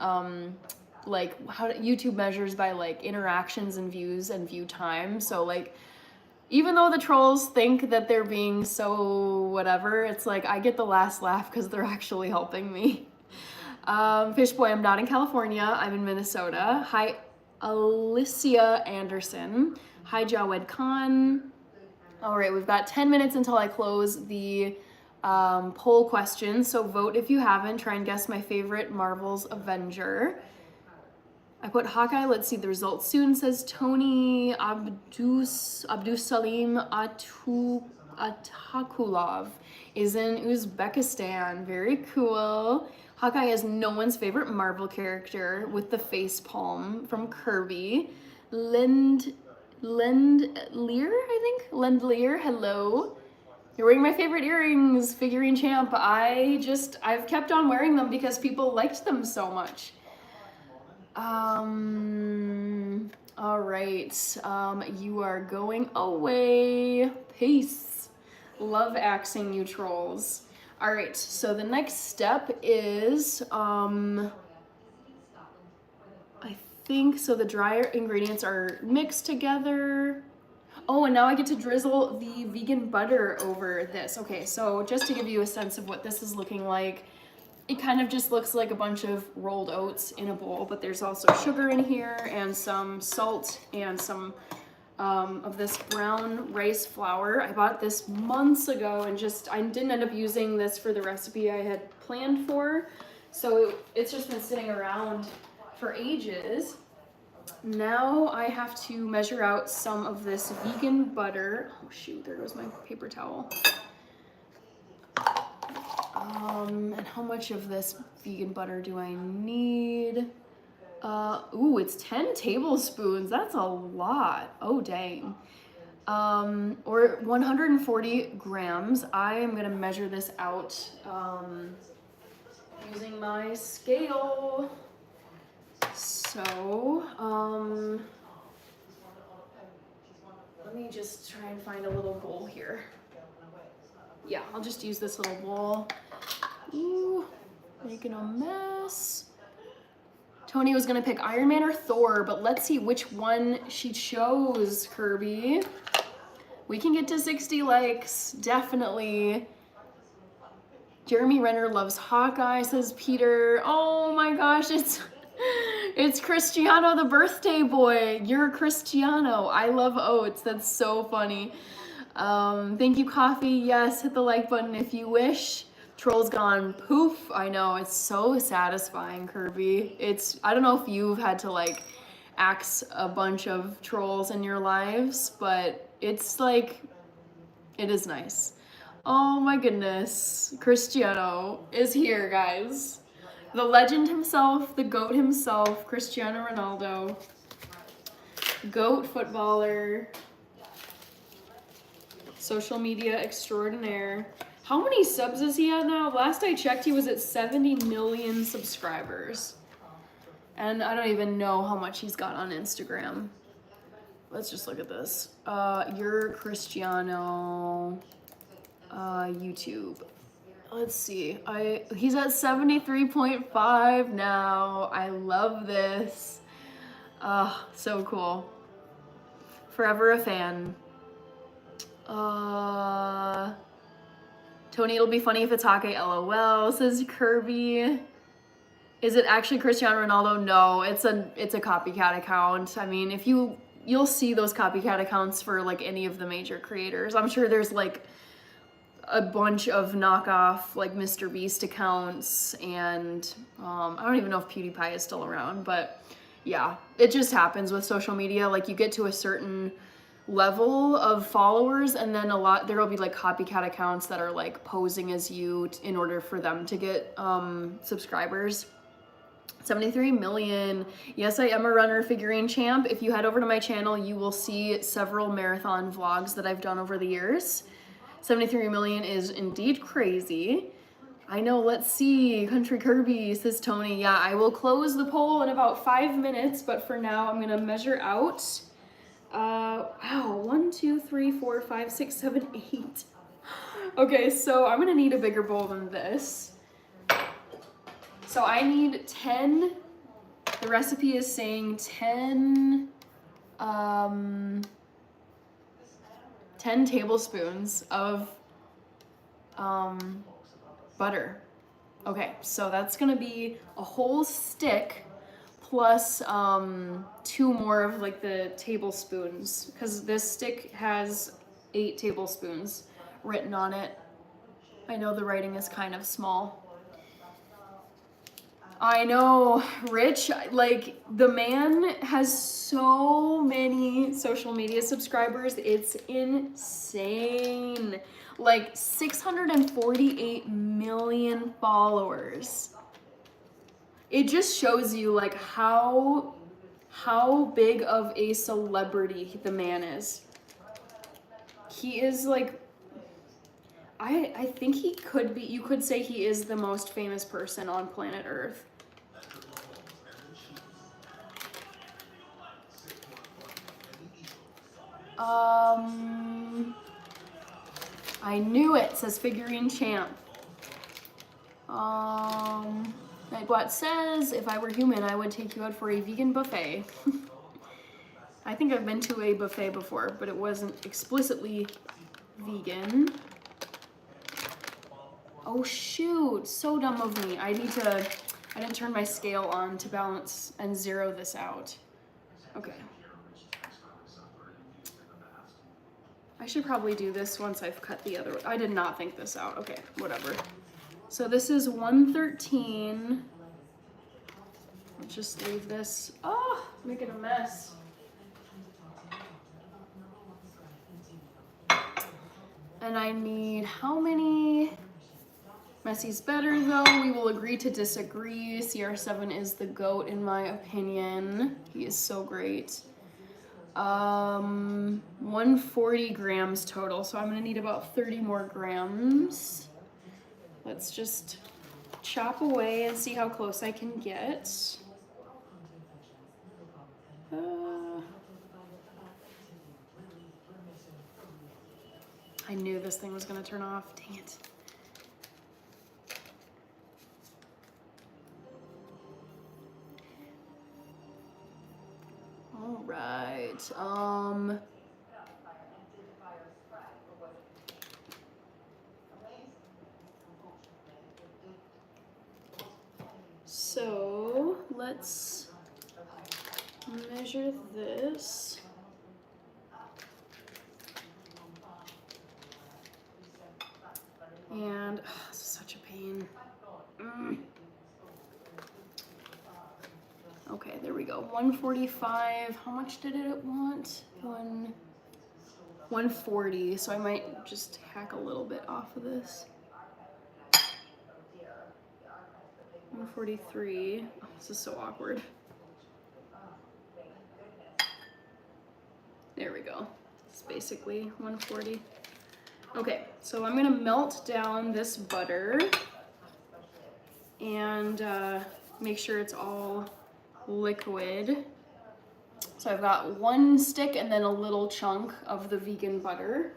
like how YouTube measures by like interactions and views and view time. So like, even though the trolls think that they're being so whatever, it's like I get the last laugh because they're actually helping me. Fishboy, I'm not in California. I'm in Minnesota. Hi, Alicia Anderson. Hi, Jawed Khan. All right, we've got 10 minutes until I close the poll question. So vote if you haven't. Try and guess my favorite Marvel's Avenger. I put Hawkeye. Let's see the results soon, says Tony Abdusalim Atakulov is in Uzbekistan. Very cool. Hawkeye is no one's favorite Marvel character with the face palm from Kirby. Lear, I think? Lear, hello. You're wearing my favorite earrings, Figurine Champ. I've kept on wearing them because people liked them so much. All right. You are going away. Peace. Love axing you trolls. All right, so the next step is, I think, so the drier ingredients are mixed together. Oh, and now I get to drizzle the vegan butter over this. Okay, so just to give you a sense of what this is looking like, it kind of just looks like a bunch of rolled oats in a bowl, but there's also sugar in here and some salt and some of this brown rice flour. I bought this months ago and I didn't end up using this for the recipe I had planned for. So it's just been sitting around for ages. Now I have to measure out some of this vegan butter. Oh shoot, there goes my paper towel. And how much of this vegan butter do I need? Ooh, it's 10 tablespoons. That's a lot. Oh, dang. Or 140 grams. I am gonna measure this out using my scale. So, let me just try and find a little bowl here. Yeah, I'll just use this little bowl. Ooh, making a mess. Tony was gonna pick Iron Man or Thor, but let's see which one she chose, Kirby. We can get to 60 likes, definitely. Jeremy Renner loves Hawkeye, says Peter. Oh my gosh, it's Cristiano, the birthday boy. You're Cristiano. I love oats. That's so funny. Thank you, Coffee. Yes, hit the like button if you wish. Troll's gone poof. I know, it's so satisfying, Kirby. I don't know if you've had to like axe a bunch of trolls in your lives, but it's like, it is nice. Oh my goodness. Cristiano is here, guys. The legend himself, the GOAT himself, Cristiano Ronaldo. GOAT footballer. Social media extraordinaire. How many subs is he at now? Last I checked, he was at 70 million subscribers. And I don't even know how much he's got on Instagram. Let's just look at this. You're Cristiano, YouTube. Let's see. He's at 73.5 now. I love this. So cool. Forever a fan. Tony, it'll be funny if it's Hawkeye, LOL, says Kirby. Is it actually Cristiano Ronaldo? No, it's a copycat account. I mean, if you'll see those copycat accounts for like any of the major creators. I'm sure there's like a bunch of knockoff like Mr. Beast accounts, and I don't even know if PewDiePie is still around, but yeah, it just happens with social media. Like you get to a certain level of followers and then there'll be like copycat accounts that are like posing as you in order for them to get subscribers. 73 million. Yes, I am a runner, Figurine Champ. If you head over to my channel, you will see several marathon vlogs that I've done over the years. 73 million is indeed crazy. I know, let's see. Country Kirby, says Tony. Yeah, I will close the poll in about 5 minutes, but for now I'm gonna measure out. Wow, 1, 2, 3, 4, 5, 6, 7, 8. Okay, so I'm gonna need a bigger bowl than this. So I need 10, the recipe is saying 10 tablespoons of butter. Okay, so that's gonna be a whole stick plus 2 more of like the tablespoons, because this stick has 8 tablespoons written on it. I know the writing is kind of small. I know, Rich, like the man has so many social media subscribers, it's insane. Like 648 million followers. it just shows you like how big of a celebrity the man is. He is like, I think he could be, you could say he is the most famous person on planet Earth. I knew it, says Figurine Champ. Nightbot says, if I were human, I would take you out for a vegan buffet. I think I've been to a buffet before, but it wasn't explicitly vegan. Oh shoot, so dumb of me. I didn't turn my scale on to balance and zero this out. Okay. I should probably do this once I've cut the other. I did not think this out. Okay, whatever. So this is 113. Let's just leave this. Oh, making a mess. And I need how many? Messy's better though. We will agree to disagree. CR7 is the GOAT in my opinion. He is so great. 140 grams total, so I'm gonna need about 30 more grams. Let's just chop away and see how close I can get. I knew this thing was gonna turn off, dang it. All right, so let's measure this. And this is such a pain. Okay, there we go. 145. How much did it want? 140. So I might just hack a little bit off of this. 143. Oh, this is so awkward. There we go. It's basically 140. Okay, so I'm gonna melt down this butter and make sure it's all liquid. So I've got one stick and then a little chunk of the vegan butter.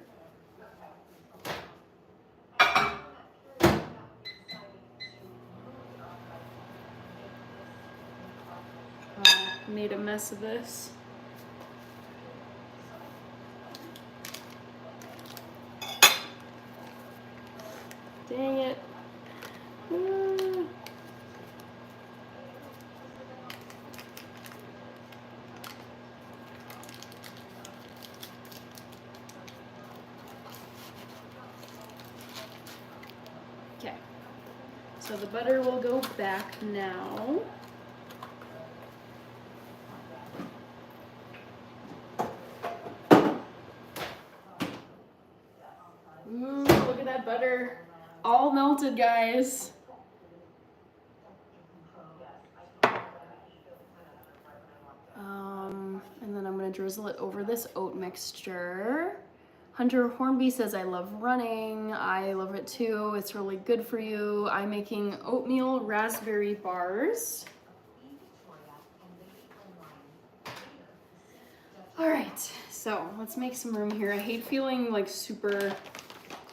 Made a mess of this. Dang it. Okay, so the butter will go back now. Ooh, look at that butter. All melted, guys. And then I'm gonna drizzle it over this oat mixture. Hunter Hornby says, I love running. I love it too. It's really good for you. I'm making oatmeal raspberry bars. All right, so let's make some room here. I hate feeling like super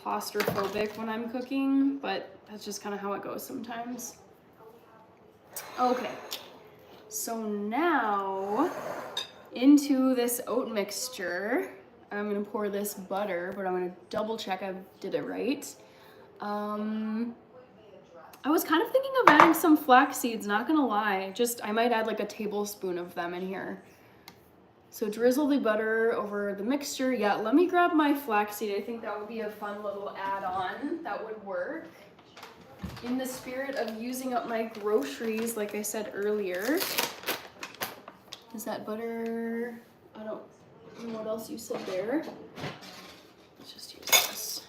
claustrophobic when I'm cooking, but that's just kind of how it goes sometimes. Okay, so now into this oat mixture, I'm gonna pour this butter, but I'm gonna double check I did it right. I was kind of thinking of adding some flax seeds, not gonna lie. I might add like a tablespoon of them in here. So drizzle the butter over the mixture. Yeah, let me grab my flaxseed. I think that would be a fun little add-on. That would work. In the spirit of using up my groceries, like I said earlier. Is that butter? I don't know what else you said there. Let's just use this.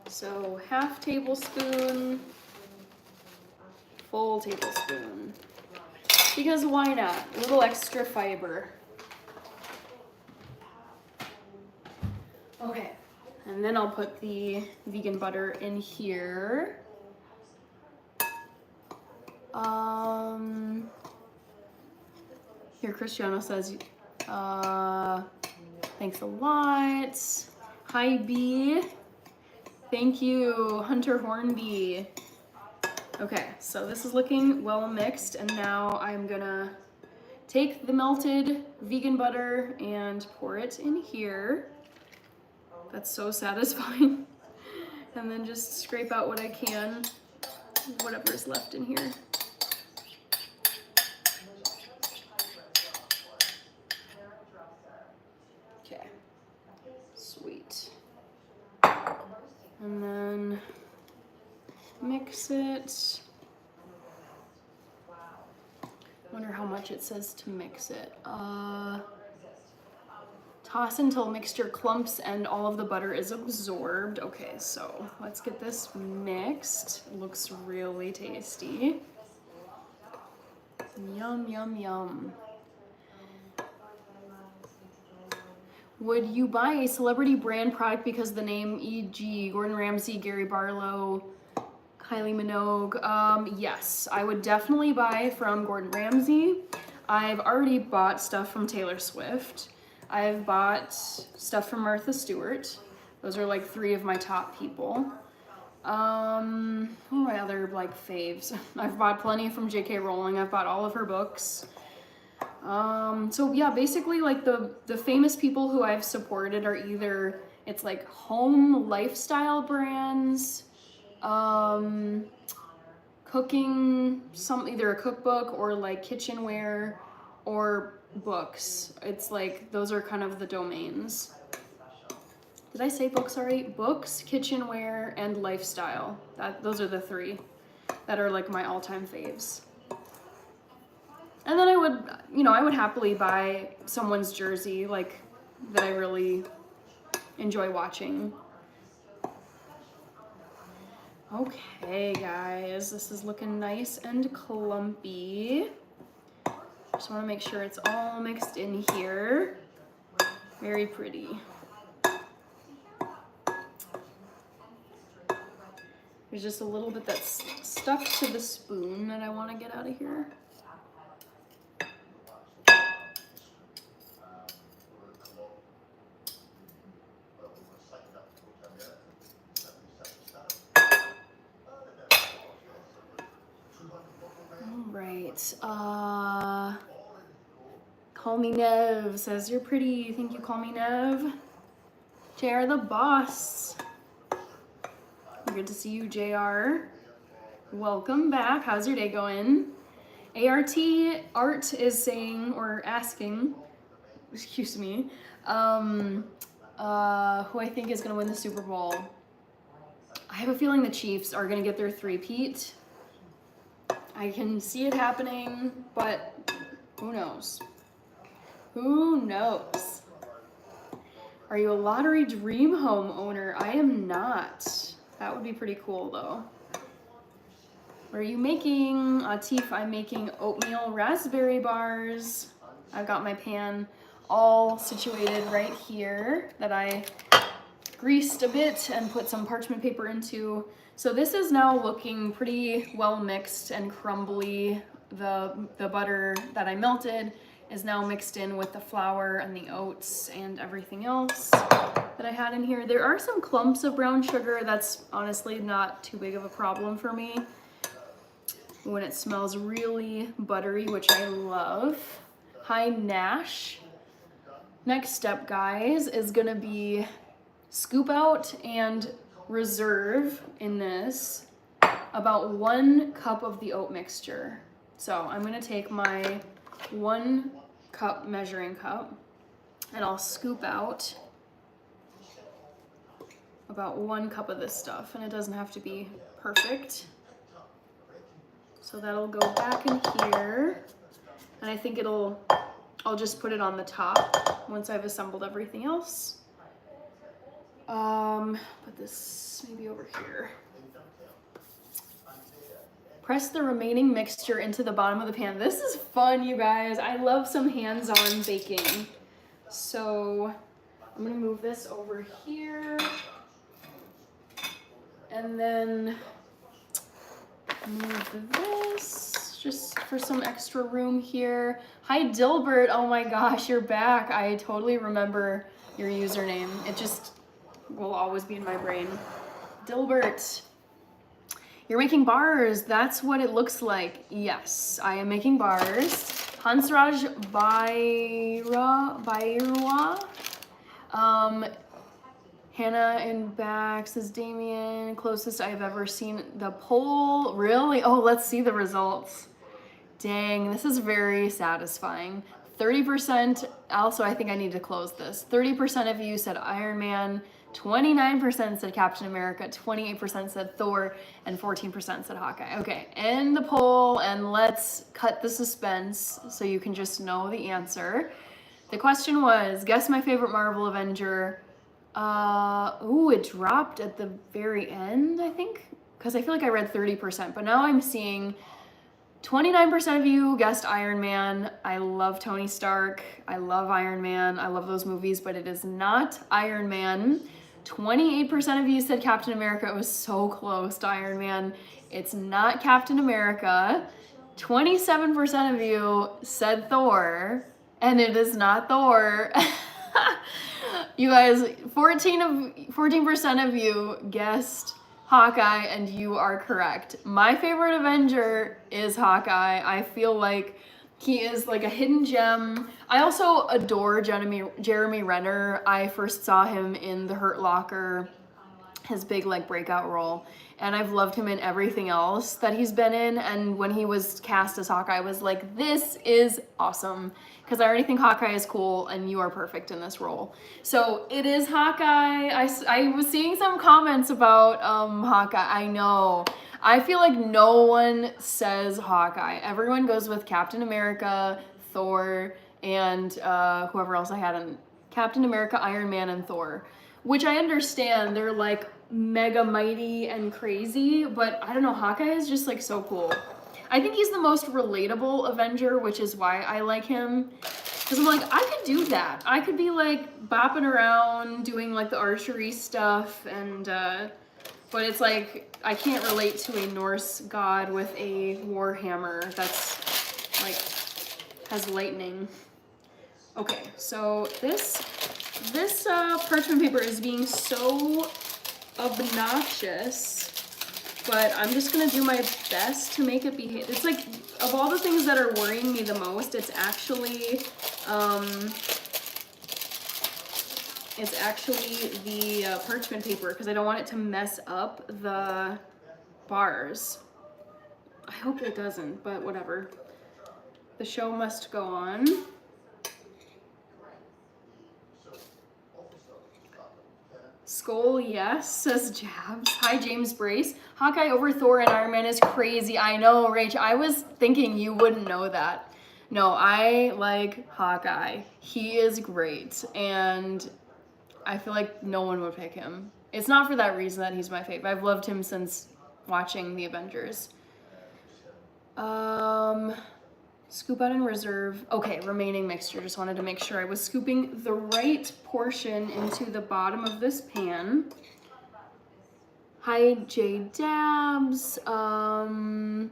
So 1/2 tablespoon. full tablespoon. Because why not? A little extra fiber. Okay, and then I'll put the vegan butter in here. Here Cristiano says, thanks a lot. Hi B. Thank you, Hunter Hornby. Okay, so this is looking well mixed, and now I'm gonna take the melted vegan butter and pour it in here. That's so satisfying. And then just scrape out what I can, whatever's left in here. Okay, sweet. And then mix it. Wonder how much it says to mix it. Toss until mixture clumps and all of the butter is absorbed. Okay, so let's get this mixed. It looks really tasty. Yum, yum, yum. Would you buy a celebrity brand product because the name, e.g. Gordon Ramsay, Gary Barlow, Kylie Minogue? Yes, I would definitely buy from Gordon Ramsay. I've already bought stuff from Taylor Swift. I've bought stuff from Martha Stewart. Those are like 3 of my top people. Who are my other like faves? I've bought plenty from J.K. Rowling. I've bought all of her books. So yeah, basically like the famous people who I've supported are either, it's like home lifestyle brands, cooking, either a cookbook or like kitchenware or books. It's like, those are kind of the domains. Did I say books already? Books, kitchenware, and lifestyle. Those are the 3 that are like my all-time faves. And then I would happily buy someone's jersey, like, that I really enjoy watching. Okay, guys, this is looking nice and clumpy. Just want to make sure it's all mixed in here. Very pretty. There's just a little bit that's stuck to the spoon that I want to get out of here. All right. Call me Nev says you're pretty. Thank you, call me Nev. JR the boss. Good to see you, JR. Welcome back. How's your day going? Art is saying or asking, excuse me, who I think is gonna win the Super Bowl. I have a feeling the Chiefs are gonna get their 3-peat. I can see it happening, but who knows? Who knows? Are you a lottery dream home owner? I am not. That would be pretty cool though. What are you making? Atif, I'm making oatmeal raspberry bars. I've got my pan all situated right here that I greased a bit and put some parchment paper into. So this is now looking pretty well mixed and crumbly. The butter that I melted is now mixed in with the flour and the oats and everything else that I had in here. There are some clumps of brown sugar. That's honestly not too big of a problem for me when it smells really buttery, which I love. Hi, Nash. Next step, guys, is gonna be scoop out and reserve in this about 1 cup of the oat mixture. So I'm gonna take my 1 cup measuring cup and I'll scoop out about 1 cup of this stuff, and it doesn't have to be perfect. So that'll go back in here, and I think I'll just put it on the top once I've assembled everything else. Put this maybe over here. Press the remaining mixture into the bottom of the pan. This is fun, you guys. I love some hands-on baking. So I'm gonna move this over here. And then move this just for some extra room here. Hi, Dilbert. Oh my gosh, you're back. I totally remember your username. It just will always be in my brain. Dilbert, you're making bars. That's what it looks like. Yes, I am making bars. Hansraj Bayrua. Hannah in back says Damien, closest I've ever seen the poll. Really? Oh, let's see the results. Dang, this is very satisfying. 30%, also I think I need to close this. 30% of you said Iron Man, 29% said Captain America, 28% said Thor, and 14% said Hawkeye. Okay, end the poll and let's cut the suspense so you can just know the answer. The question was, guess my favorite Marvel Avenger. Ooh, it dropped at the very end, I think, because I feel like I read 30%, but now I'm seeing 29% of you guessed Iron Man. I love Tony Stark. I love Iron Man. I love those movies, but it is not Iron Man. 28% of you said Captain America. It was so close to Iron Man. It's not Captain America. 27% of you said Thor, and it is not Thor. You guys, 14% of you guessed Hawkeye, and you are correct. My favorite Avenger is Hawkeye. I feel like he is like a hidden gem. I also adore Jeremy Renner. I first saw him in The Hurt Locker, his big like breakout role, and I've loved him in everything else that he's been in. And when he was cast as Hawkeye, I was like, this is awesome, because I already think Hawkeye is cool and you are perfect in this role. So it is Hawkeye. I was seeing some comments about Hawkeye. I know. I feel like no one says Hawkeye. Everyone goes with Captain America, Thor, and whoever else I had in Captain America, Iron Man, and Thor. Which I understand, they're like mega mighty and crazy, but I don't know, Hawkeye is just like so cool. I think he's the most relatable Avenger, which is why I like him. Because I'm like, I could do that. I could be like bopping around doing like the archery stuff, and but it's like I can't relate to a Norse god with a war hammer that's like has lightning. Okay, so this parchment paper is being so obnoxious, but I'm just gonna do my best to make it behave. It's like, of all the things that are worrying me the most, it's actually the parchment paper, because I don't want it to mess up the bars. I hope it doesn't, but whatever. The show must go on. Skull, yes, says Jabs. Hi, James Brace. Hawkeye over Thor and Iron Man is crazy. I know, Rach. I was thinking you wouldn't know that. No, I like Hawkeye. He is great, and I feel like no one would pick him. It's not for that reason that he's my favorite. I've loved him since watching the Avengers. Scoop out in reserve. Okay, remaining mixture. Just wanted to make sure I was scooping the right portion into the bottom of this pan. Hi, J Dabs. Damn,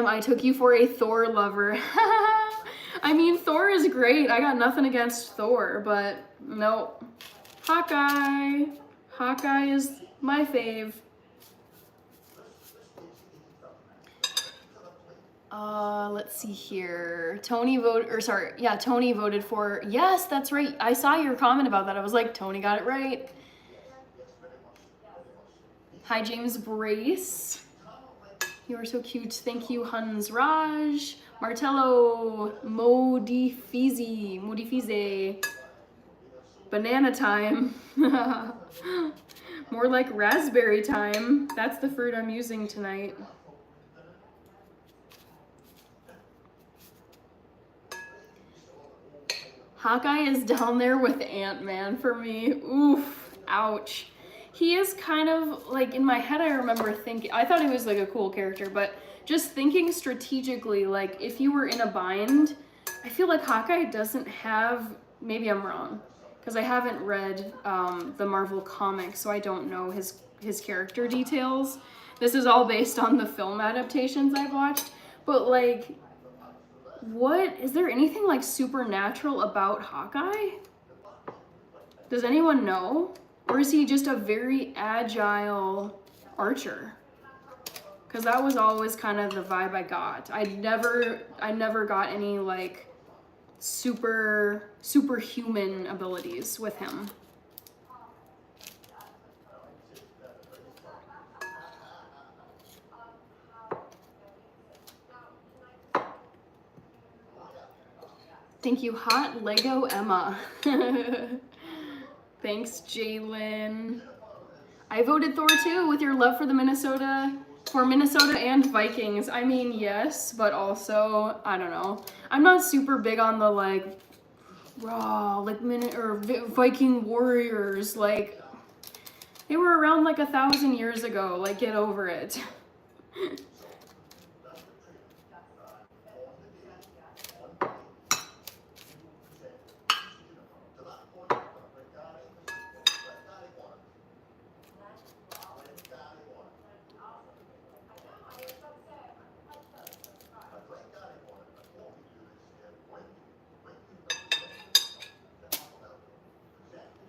I took you for a Thor lover. I mean, Thor is great. I got nothing against Thor, but no. Hawkeye. Hawkeye is my fave. Let's see here. Tony voted for, yes, that's right. I saw your comment about that. I was like, Tony got it right. Hi, James Brace. You are so cute. Thank you, Hans Raj. Martello, Modifize. Banana time. More like raspberry time. That's the fruit I'm using tonight. Hawkeye is down there with Ant-Man for me. Oof, ouch. He is kind of like, in my head I remember thinking, I thought he was like a cool character, but just thinking strategically, like if you were in a bind, I feel like Hawkeye doesn't have, maybe I'm wrong, because I haven't read the Marvel comics, so I don't know his character details. This is all based on the film adaptations I've watched, but like, what, is there anything like supernatural about Hawkeye? Does anyone know? Or is he just a very agile archer? Because that was always kind of the vibe I got. I never got any like superhuman abilities with him. Thank you, Hot Lego Emma. Thanks, Jalen. I voted Thor too with your love for Minnesota and Vikings. I mean, yes, but also, I don't know. I'm not super big on the like raw, like Viking warriors. Like, they were around like 1,000 years ago. Like, get over it.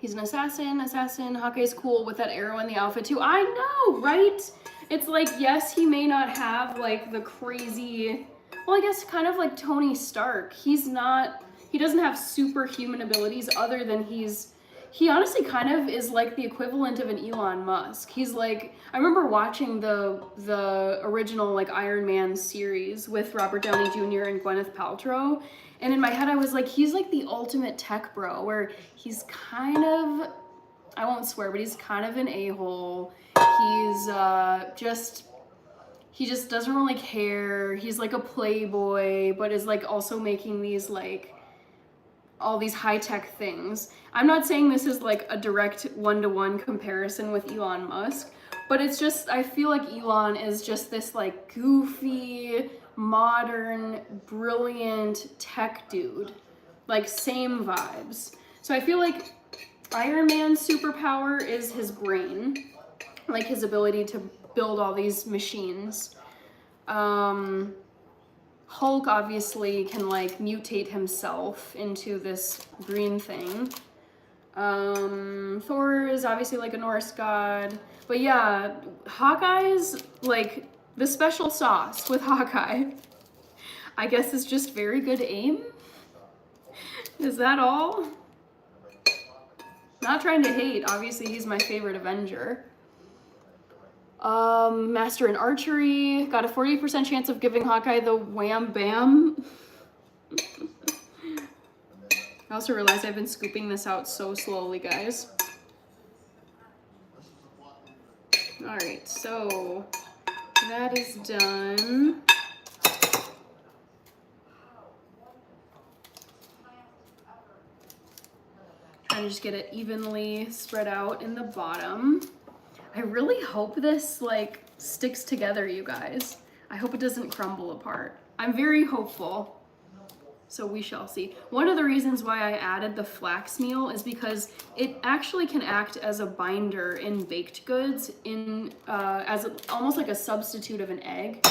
He's an assassin. Hawkeye's cool with that arrow in the outfit too. I know, right? It's like, yes, he may not have like the crazy, well, I guess kind of like Tony Stark. He doesn't have superhuman abilities other than he honestly kind of is like the equivalent of an Elon Musk. He's like, I remember watching the original like Iron Man series with Robert Downey Jr. and Gwyneth Paltrow. And in my head, I was like, he's like the ultimate tech bro, where he's kind of, I won't swear, but he's kind of an a-hole. He just doesn't really care. He's like a playboy, but is like also making these like, all these high-tech things. I'm not saying this is like a direct one-to-one comparison with Elon Musk, but it's just, I feel like Elon is just this like goofy, modern, brilliant tech dude. Like, same vibes. So I feel like Iron Man's superpower is his brain, like his ability to build all these machines. Hulk obviously can like mutate himself into this green thing. Thor is obviously like a Norse god. But yeah, Hawkeye's like the special sauce with Hawkeye, I guess, is just very good aim. Is that all? Not trying to hate, obviously he's my favorite Avenger. Master in archery, got a 40% chance of giving Hawkeye the wham bam. I also realized I've been scooping this out so slowly, guys. Alright, so that is done. Trying to just get it evenly spread out in the bottom. I really hope this like sticks together, you guys. I hope it doesn't crumble apart. I'm very hopeful. So we shall see. One of the reasons why I added the flax meal is because it actually can act as a binder in baked goods, almost like a substitute of an egg.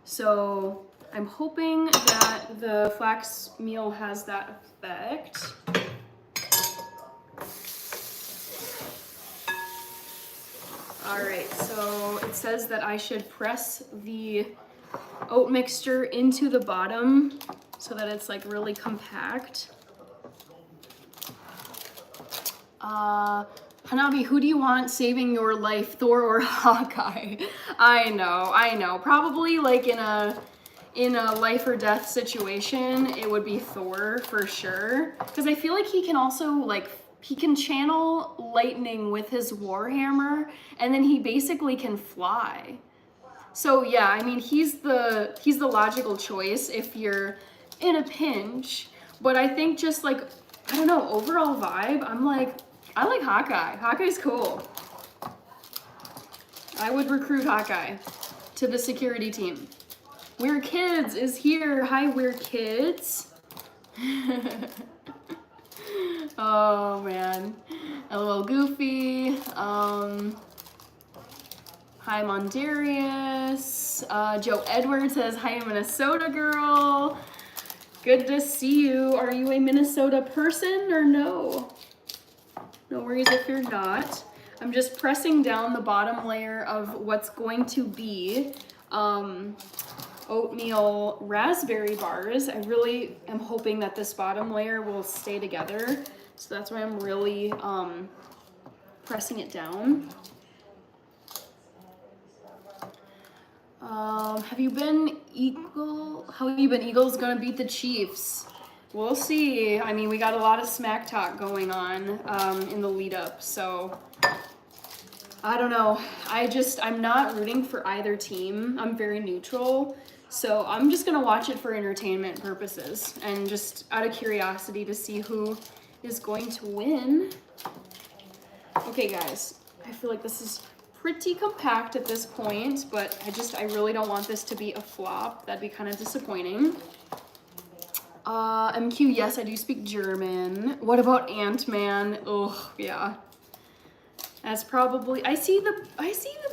So I'm hoping that the flax meal has that effect. All right, so it says that I should press the oat mixture into the bottom so that it's like really compact. Hanabi, who do you want saving your life, Thor or Hawkeye? I know. Probably like in a life or death situation, it would be Thor for sure. Because I feel like he can also like, he can channel lightning with his warhammer, and then he basically can fly. So yeah, I mean, he's the logical choice if you're in a pinch. But I think just like, I don't know, overall vibe, I'm like, I like Hawkeye. Hawkeye's cool. I would recruit Hawkeye to the security team. We're Kids is here. Hi, We're Kids. Oh man, LOL Goofy. Hi Mondarius. Joe Edwards says, hi Minnesota girl. Good to see you. Are you a Minnesota person or no? No worries if you're not. I'm just pressing down the bottom layer of what's going to be oatmeal raspberry bars. I really am hoping that this bottom layer will stay together. So that's why I'm really pressing it down. Have you been Eagle? How have you been? Eagles gonna beat the Chiefs. We'll see. I mean, we got a lot of smack talk going on in the lead up, so I don't know. I'm not rooting for either team. I'm very neutral. So I'm just gonna watch it for entertainment purposes and just out of curiosity to see who is going to win. Okay guys, I feel like this is pretty compact at this point, but I really don't want this to be a flop. That'd be kind of disappointing. MQ, yes, I do speak German. What about Ant-Man? Oh, yeah. That's probably, I see the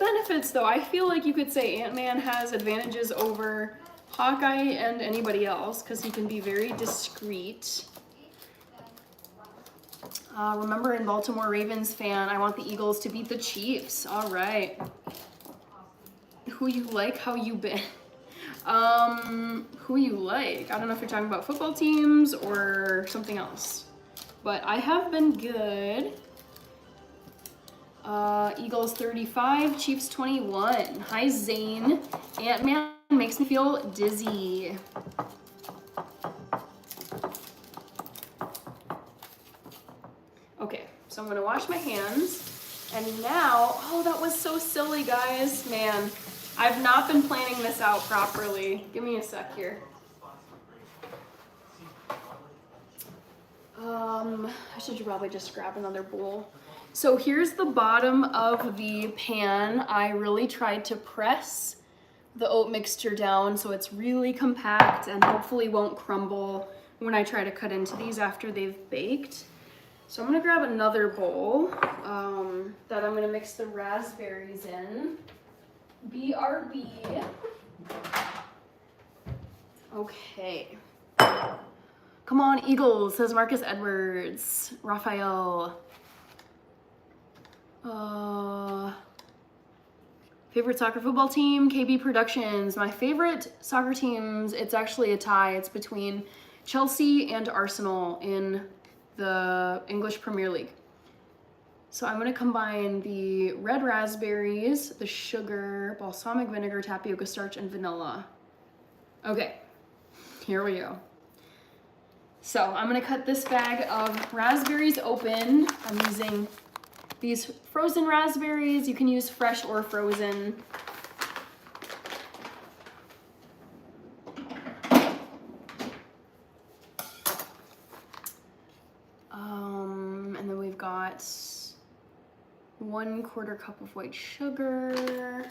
benefits though. I feel like you could say Ant-Man has advantages over Hawkeye and anybody else because he can be very discreet. Remember, in Baltimore Ravens fan, I want the Eagles to beat the Chiefs. All right. Who you like, how you been? Who you like? I don't know if you're talking about football teams or something else, but I have been good. Eagles 35, Chiefs 21. Hi, Zane. Ant-Man makes me feel dizzy. Okay, so I'm gonna wash my hands. And now, oh, that was so silly, guys. Man, I've not been planning this out properly. Give me a sec here. I should probably just grab another bowl. So here's the bottom of the pan. I really tried to press the oat mixture down so it's really compact and hopefully won't crumble when I try to cut into these after they've baked. So I'm gonna grab another bowl that I'm gonna mix the raspberries in. BRB. Okay. Come on, Eagles, says Marcus Edwards. Raphael. Favorite soccer football team? KB Productions. My favorite soccer teams, it's actually a tie. It's between Chelsea and Arsenal in the English Premier League. So I'm gonna combine the red raspberries, the sugar, balsamic vinegar, tapioca starch, and vanilla. Okay, here we go. So I'm gonna cut this bag of raspberries open. I'm using these frozen raspberries. You can use fresh or frozen. And then we've got 1/4 cup of white sugar.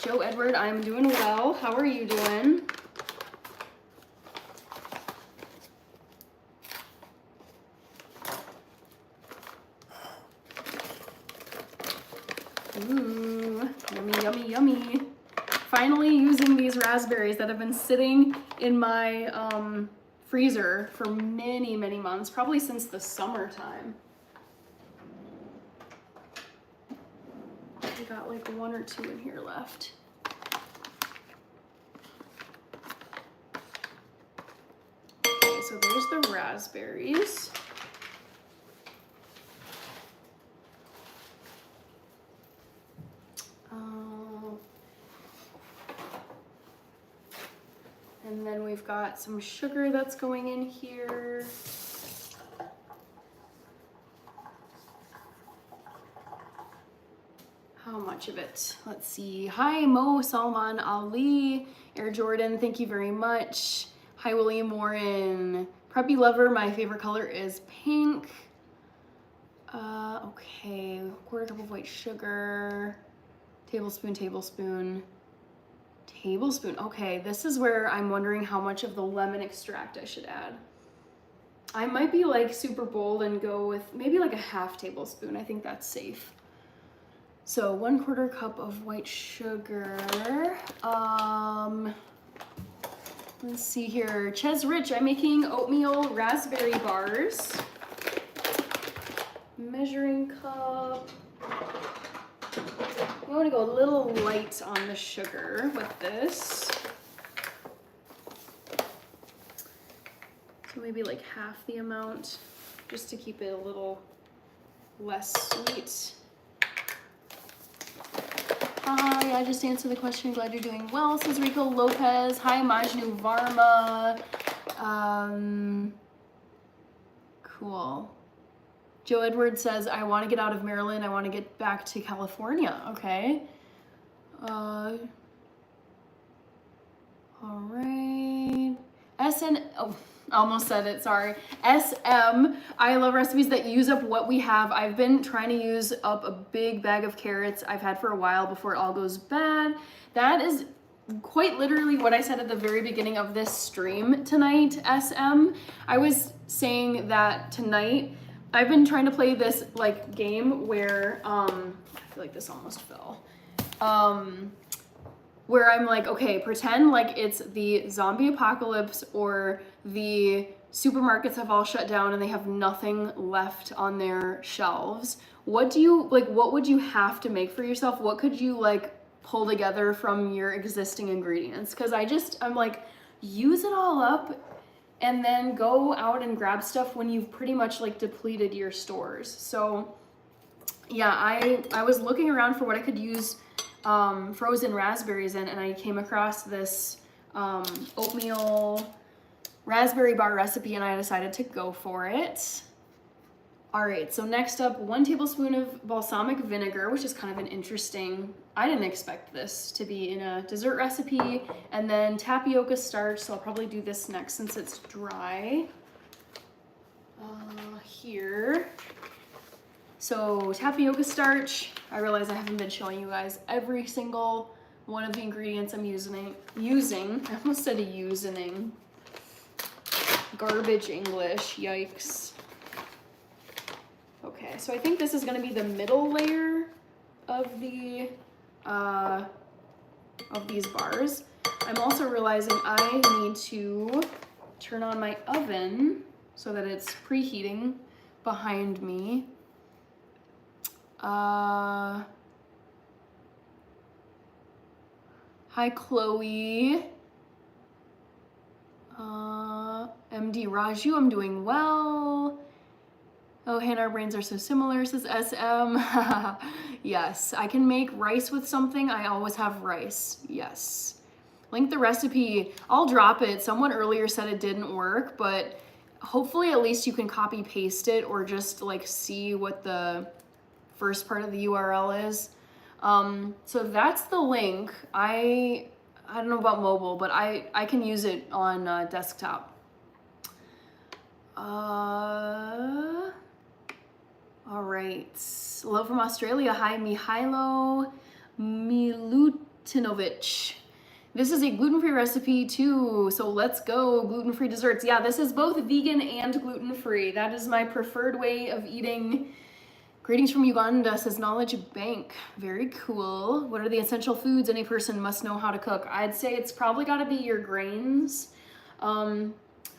Joe Edward, I'm doing well. How are you doing? Ooh, yummy, yummy, yummy. Finally using these raspberries that have been sitting in my freezer for many, many months, probably since the summertime. We got like 1 or 2 in here left. Okay, so there's the raspberries. And then we've got some sugar that's going in here. How much of it? Let's see. Hi, Mo Salman Ali. Air Jordan, thank you very much. Hi, William Warren. Preppy Lover, my favorite color is pink. Okay, quarter cup of white sugar, tablespoon, tablespoon, tablespoon. Okay, this is where I'm wondering how much of the lemon extract I should add. I might be like super bold and go with maybe like a half tablespoon. I think that's safe. So 1/4 cup of white sugar. Let's see here. Ches Rich, I'm making oatmeal raspberry bars. Measuring cup. I want to go a little light on the sugar with this. So maybe like half the amount, just to keep it a little less sweet. Hi, I just answered the question. Glad you're doing well, says Rico Lopez. Hi, Majnu Varma. Cool. Joe Edwards says, I want to get out of Maryland. I want to get back to California. Okay. All right. Oh, I almost said it, sorry. SM, I love recipes that use up what we have. I've been trying to use up a big bag of carrots I've had for a while before it all goes bad. That is quite literally what I said at the very beginning of this stream tonight, SM. I was saying that tonight, I've been trying to play this like game where, I feel like this almost fell. Where I'm like, okay, pretend like it's the zombie apocalypse or the supermarkets have all shut down and they have nothing left on their shelves. What would you have to make for yourself? What could you like pull together from your existing ingredients? Because I'm like, use it all up and then go out and grab stuff when you've pretty much like depleted your stores. So yeah, I was looking around for what I could use frozen raspberries in, and I came across this oatmeal raspberry bar recipe, and I decided to go for it. All right, so next up, 1 tablespoon of balsamic vinegar, which is kind of an interesting, I didn't expect this to be in a dessert recipe, and then tapioca starch, so I'll probably do this next since it's dry. Here. So tapioca starch, I realize I haven't been showing you guys every single one of the ingredients I'm using. I almost said using. Garbage English, yikes. Okay, so I think this is gonna be the middle layer of the of these bars. I'm also realizing I need to turn on my oven so that it's preheating behind me. Hi, Chloe. MD Raju, I'm doing well. Oh, Hannah, our brains are so similar, says SM. Yes, I can make rice with something. I always have rice. Yes. Link the recipe. I'll drop it. Someone earlier said it didn't work, but hopefully at least you can copy paste it or just like see what the first part of the URL is. So that's the link. I don't know about mobile, but I can use it on desktop. All right. Hello from Australia. Hi, Mihailo Milutinovic. This is a gluten-free recipe too, so let's go. Gluten-free desserts. Yeah, this is both vegan and gluten-free. That is my preferred way of eating. Greetings from Uganda, says Knowledge Bank. Very cool. What are the essential foods any person must know how to cook? I'd say it's probably gotta be your grains.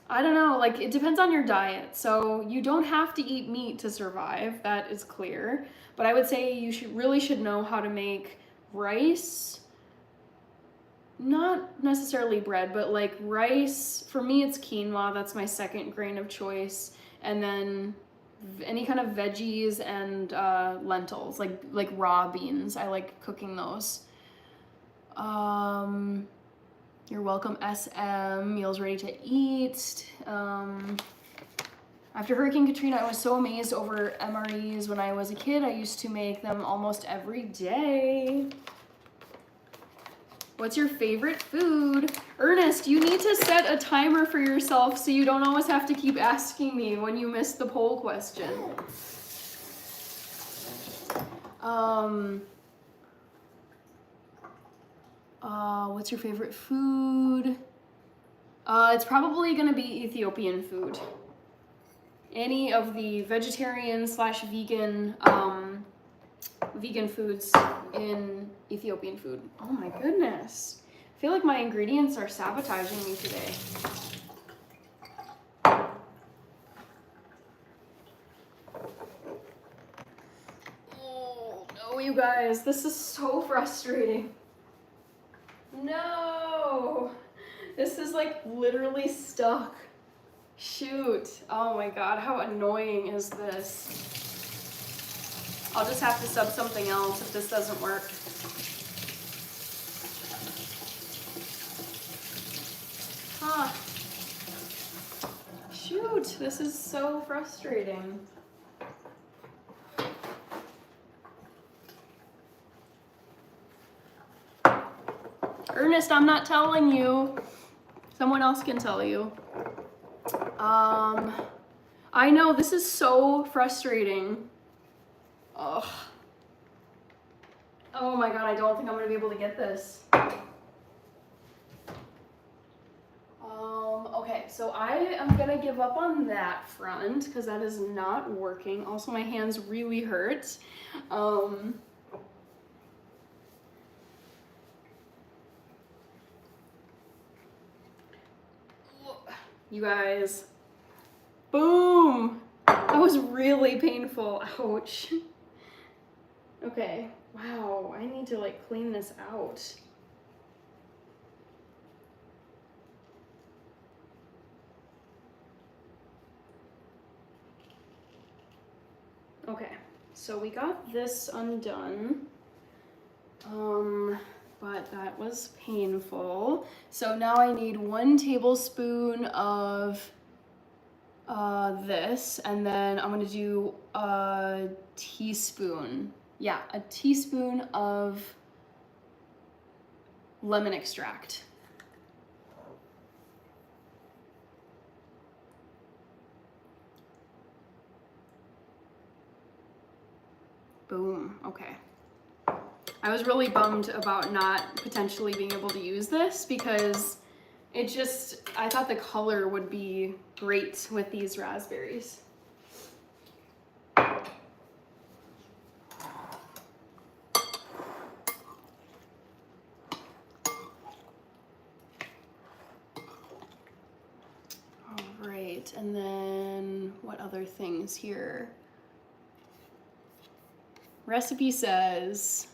I don't know, like it depends on your diet. So you don't have to eat meat to survive, that is clear. But I would say you really should know how to make rice. Not necessarily bread, but like rice. For me, it's quinoa. That's my second grain of choice. And then any kind of veggies and lentils, like raw beans. I like cooking those. You're welcome, SM. Meals ready to eat. After Hurricane Katrina, I was so amazed over MREs. When I was a kid, I used to make them almost every day. What's your favorite food? Ernest, you need to set a timer for yourself so you don't always have to keep asking me when you miss the poll question. What's your favorite food? It's probably gonna be Ethiopian food. Any of the vegetarian slash vegan vegan foods in Ethiopian food. Oh my goodness. I feel like my ingredients are sabotaging me today. Oh no, you guys, this is so frustrating. No, this is like literally stuck. Shoot. Oh my god, how annoying is this? I'll just have to sub something else if this doesn't work. Huh. Shoot, this is so frustrating. Ernest, I'm not telling you. Someone else can tell you. I know, this is so frustrating. Ugh. Oh my god, I don't think I'm gonna be able to get this. Okay, so I am gonna give up on that front because that is not working. Also, my hands really hurt. You guys, boom! That was really painful. Ouch. Okay, wow, I need to like clean this out. Okay, so we got this undone, but that was painful. So now I need 1 tablespoon of this, and then I'm gonna do a teaspoon. Yeah, a teaspoon of lemon extract. Boom, okay. I was really bummed about not potentially being able to use this because it just, I thought the color would be great with these raspberries. All right, and then what other things here? Recipe says,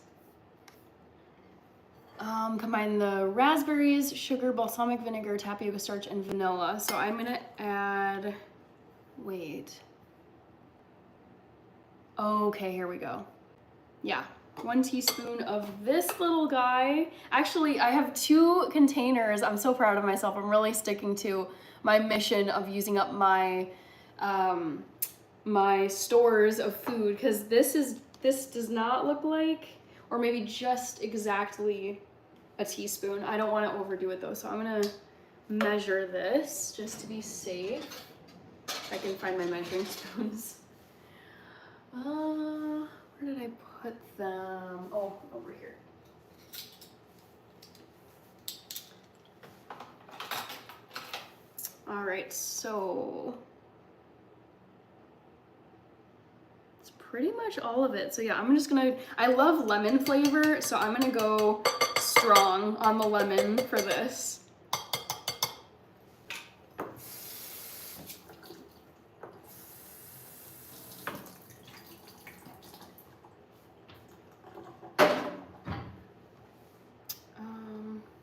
combine the raspberries, sugar, balsamic vinegar, tapioca starch, and vanilla. So I'm gonna add, wait. Okay, here we go. Yeah, 1 teaspoon of this little guy. Actually, I have 2 containers. I'm so proud of myself. I'm really sticking to my mission of using up my, my stores of food, because this does not look like, or maybe just exactly a teaspoon. I don't want to overdo it though, so I'm gonna measure this just to be safe. If I can find my measuring spoons. Where did I put them? Oh, over here. All right, so it's pretty much all of it. So yeah, I'm just gonna, I love lemon flavor, so I'm gonna go strong on the lemon for this.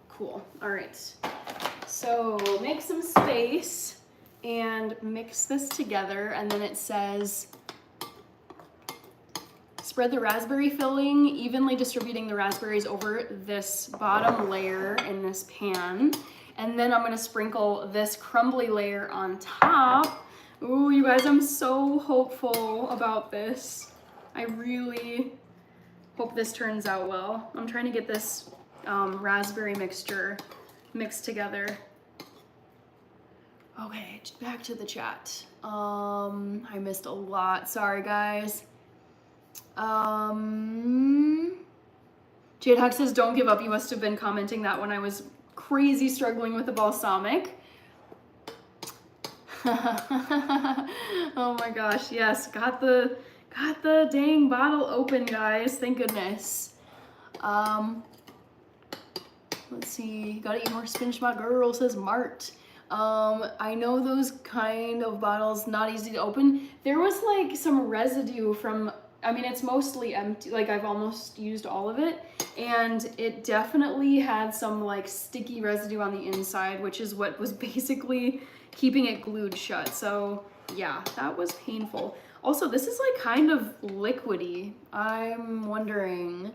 Cool, all right. So make some space and mix this together, and then it says, spread the raspberry filling, evenly distributing the raspberries over this bottom layer in this pan. And then I'm gonna sprinkle this crumbly layer on top. Ooh, you guys, I'm so hopeful about this. I really hope this turns out well. I'm trying to get this raspberry mixture mixed together. Okay, back to the chat. I missed a lot, sorry guys. Jade Huck says, don't give up. You must have been commenting that when I was crazy struggling with the balsamic. Oh my gosh, yes, got the dang bottle open, guys. Thank goodness. Let's see, gotta eat more spinach, my girl, says Mart. I know those kind of bottles, not easy to open. There was like some residue from, I mean, it's mostly empty, like I've almost used all of it, and it definitely had some like sticky residue on the inside, which is what was basically keeping it glued shut. So yeah, that was painful. Also, this is like kind of liquidy. I'm wondering,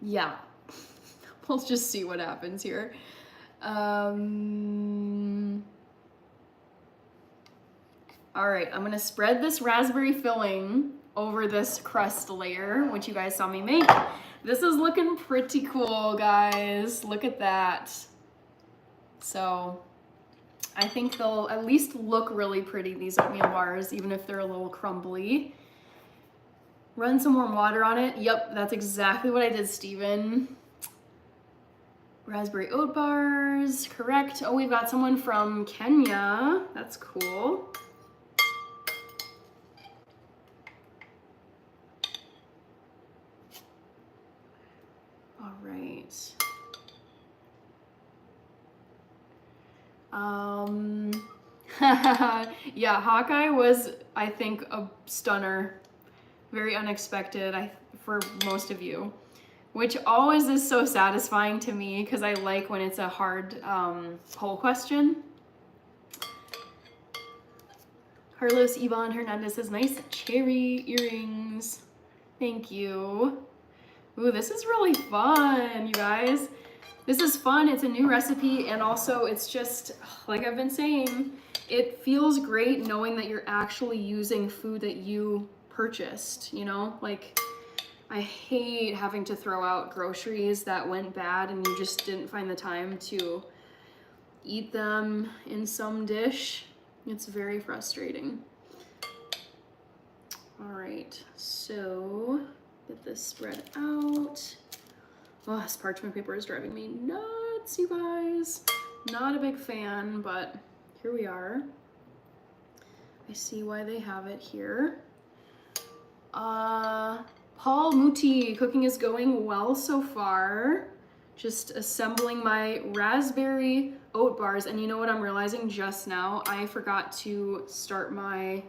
yeah. We'll just see what happens here. All right, I'm gonna spread this raspberry filling over this crust layer, which you guys saw me make. This is looking pretty cool, guys. Look at that. So I think they'll at least look really pretty, these oatmeal bars, even if they're a little crumbly. Run some warm water on it. Yep, that's exactly what I did, Steven. Raspberry oat bars, correct. Oh, we've got someone from Kenya. That's cool. All right. Yeah, Hawkeye was, I think, a stunner. Very unexpected for most of you. Which always is so satisfying to me because I like when it's a hard poll question. Carlos Yvonne Hernandez says, nice cherry earrings. Thank you. Ooh, this is really fun, you guys. This is fun. It's a new recipe, and also it's just, like I've been saying, it feels great knowing that you're actually using food that you purchased, you know? Like, I hate having to throw out groceries that went bad and you just didn't find the time to eat them in some dish. It's very frustrating. All right, so get this spread out. Oh, this parchment paper is driving me nuts, you guys. Not a big fan, but here we are. I see why they have it here. Paul Muti, cooking is going well so far. Just assembling my raspberry oat bars, and you know what I'm realizing just now? I forgot to start my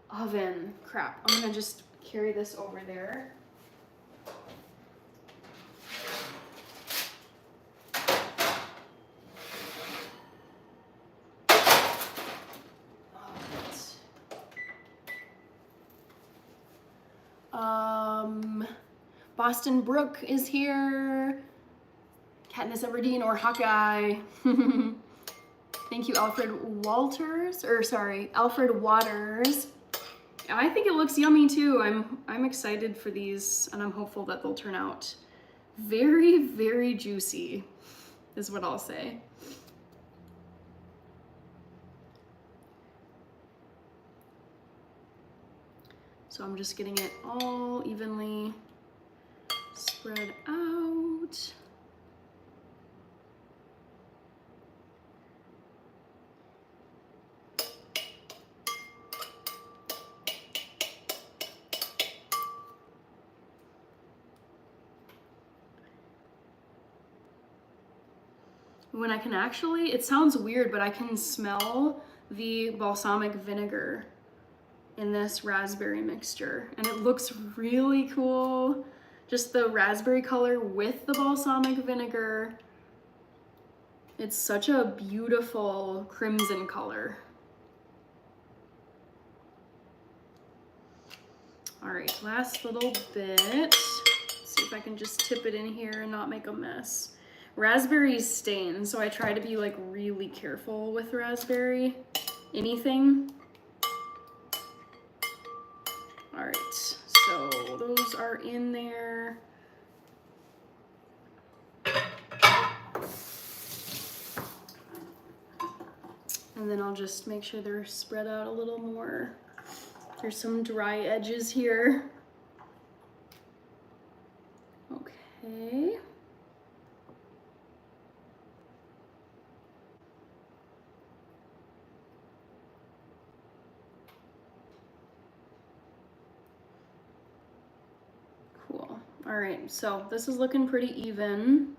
oven. Crap, I'm gonna just carry this over there. Boston Brook is here. Katniss Everdeen or Hawkeye. Thank you, Alfred Waters. I think it looks yummy too. I'm excited for these, and I'm hopeful that they'll turn out very, very juicy, is what I'll say. So I'm just getting it all evenly spread out. When I can actually, it sounds weird, but I can smell the balsamic vinegar in this raspberry mixture, and it looks really cool. Just the raspberry color with the balsamic vinegar. It's such a beautiful crimson color. All right, last little bit. Let's see if I can just tip it in here and not make a mess. Raspberries stain, so I try to be like really careful with raspberry anything. All right, so those are in there. And then I'll just make sure they're spread out a little more There's some dry edges here. Okay. Cool. All right, so this is looking pretty even.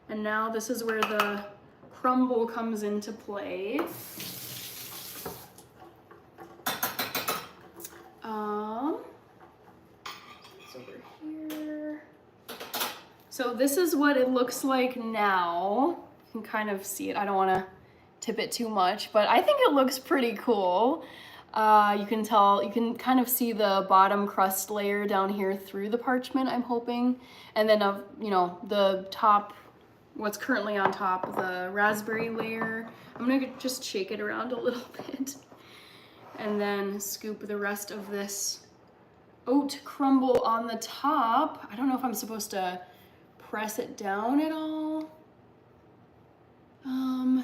And now this is where the crumble comes into play. It's over here. So this is what it looks like now. You can kind of see it. I don't want to tip it too much, but I think it looks pretty cool. You can tell, you can kind of see the bottom crust layer down here through the parchment, I'm hoping. And then, you know, the top, what's currently on top, the raspberry layer. I'm gonna just shake it around a little bit. And then scoop the rest of this oat crumble on the top. I don't know if I'm supposed to press it down at all.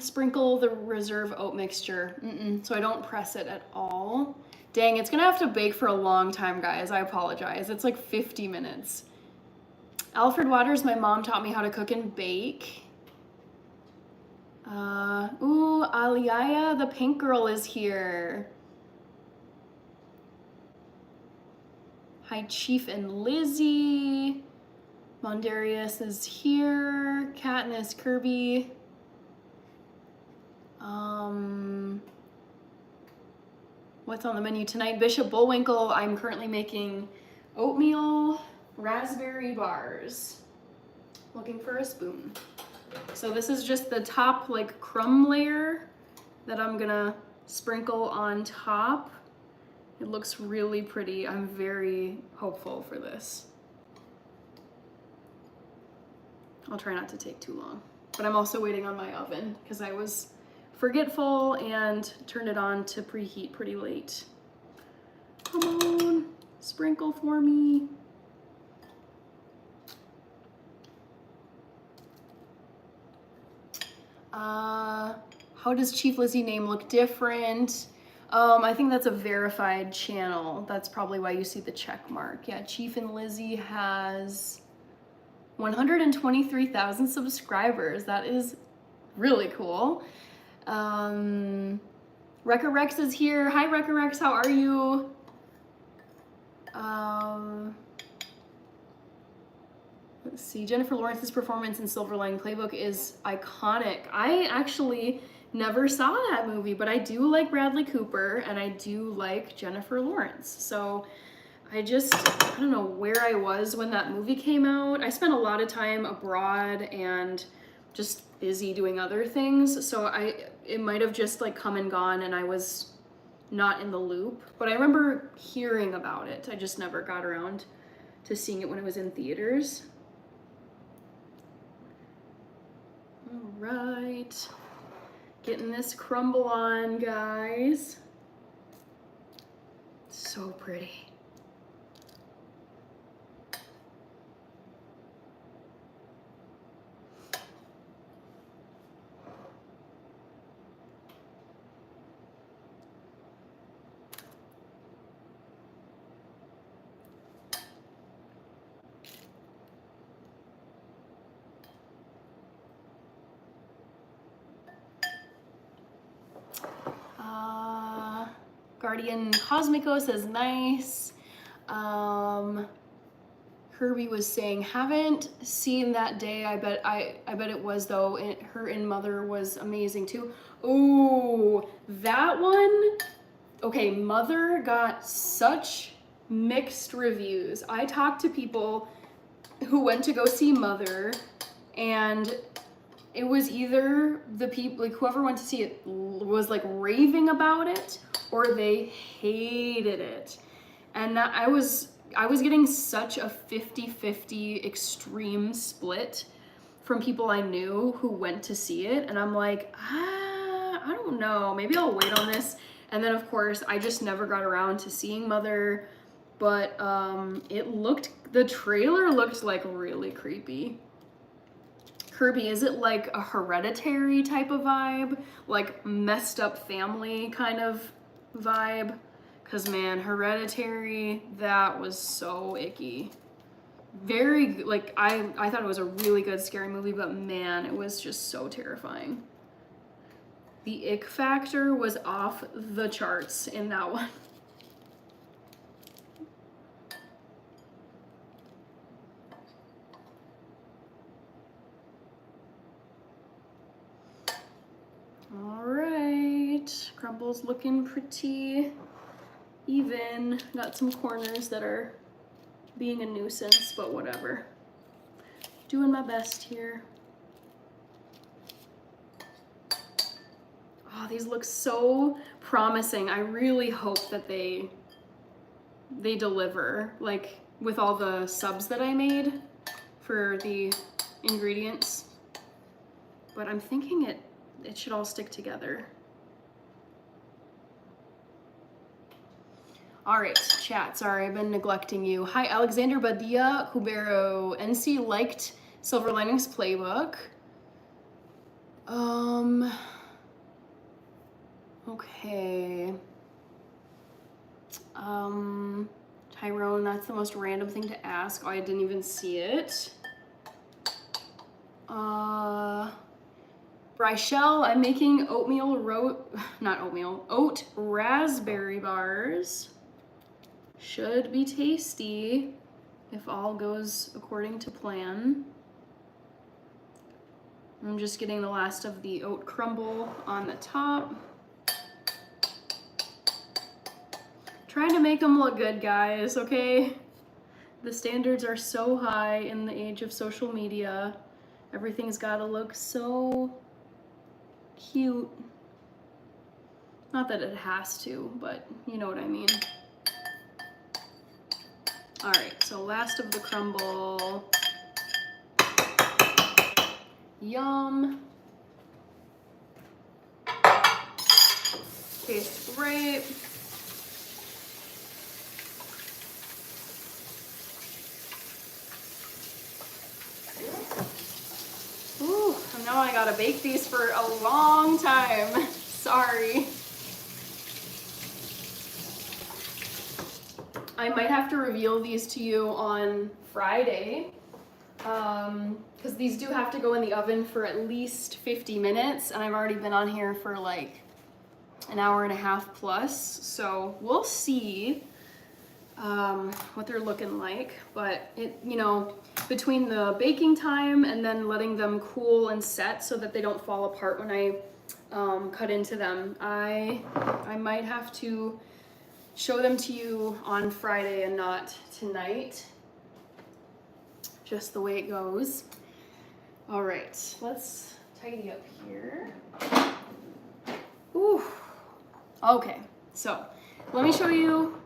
Sprinkle the reserve oat mixture. So I don't press it at all. Dang, it's gonna have to bake for a long time, guys. I apologize. It's like 50 minutes. Alfred Waters, my mom taught me how to cook and bake. Ooh, Aliyah, the pink girl is here. Hi, Chief and Lizzie. Mondarius is here. Katniss, Kirby. What's on the menu tonight? Bishop Bullwinkle. I'm currently making oatmeal raspberry bars. Looking for a spoon. So this is just the top like crumb layer that I'm gonna sprinkle on top. It looks really pretty. I'm very hopeful for this. I'll try not to take too long, but I'm also waiting on my oven because I was forgetful and turned it on to preheat pretty late. Come on, sprinkle for me. How does Chief Lizzie name look different? I think that's a verified channel. That's probably why you see the check mark. Yeah, Chief and Lizzie has 123,000 subscribers. That is really cool. Wrecker Rex is here. Hi, Wrecker Rex, how are you? Let's see, Jennifer Lawrence's performance in Silver Lining Playbook is iconic. I actually never saw that movie, but I do like Bradley Cooper and I do like Jennifer Lawrence. So I don't know where I was when that movie came out. I spent a lot of time abroad and just busy doing other things. So it might have just like come and gone and I was not in the loop, but I remember hearing about it. I just never got around to seeing it when it was in theaters. All right, getting this crumble on, guys. So pretty. Guardian Cosmico says nice. Kirby was saying haven't seen that day. I bet it was though. Her and Mother was amazing too. Oh, that one. Okay, Mother got such mixed reviews. I talked to people who went to go see Mother, and it was either the people, like whoever went to see it was like raving about it or they hated it. And that I was getting such a 50-50 extreme split from people I knew who went to see it. And I'm like, I don't know, maybe I'll wait on this. And then of course, I just never got around to seeing Mother, but the trailer looked like really creepy. Kirby, is it like a Hereditary type of vibe? Like messed up family kind of vibe? Because man, Hereditary, that was so icky. Very, like, I thought it was a really good scary movie, but man, it was just so terrifying. The ick factor was off the charts in that one. All right, crumble's looking pretty even. Got some corners that are being a nuisance, but whatever. Doing my best here. Oh, these look so promising. I really hope that they deliver, like with all the subs that I made for the ingredients. But I'm thinking it should all stick together. All right, chat, sorry, I've been neglecting you. Hi, Alexander Badia Cubero. NC liked Silver Linings Playbook. Okay. Tyrone, that's the most random thing to ask. Oh, I didn't even see it. Brychelle, I'm making oat raspberry bars. Should be tasty if all goes according to plan. I'm just getting the last of the oat crumble on the top. Trying to make them look good, guys, okay? The standards are so high in the age of social media. Everything's gotta look so cute. Not that it has to, but you know what I mean. All right, so last of the crumble. Yum. Tastes great. Ooh, and now I gotta bake these for a long time. Sorry. I might have to reveal these to you on Friday, because these do have to go in the oven for at least 50 minutes, and I've already been on here for like an hour and a half plus, so we'll see what they're looking like. But it, you know, between the baking time and then letting them cool and set so that they don't fall apart when I cut into them, I might have to show them to you on Friday and not tonight. Just the way it goes. All right, let's tidy up here. Ooh. Okay, so let me show you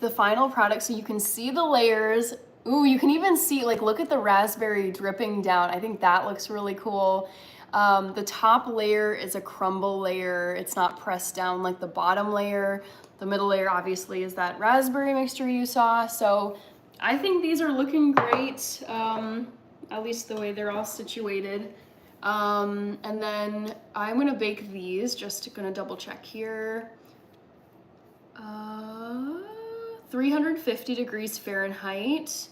the final product so you can see the layers. Ooh, you can even see, like, look at the raspberry dripping down. I think that looks really cool. The top layer is a crumble layer. It's not pressed down like the bottom layer. The middle layer obviously is that raspberry mixture you saw. So I think these are looking great, at least the way they're all situated. And then I'm gonna bake these, just gonna double check here. 350 degrees Fahrenheit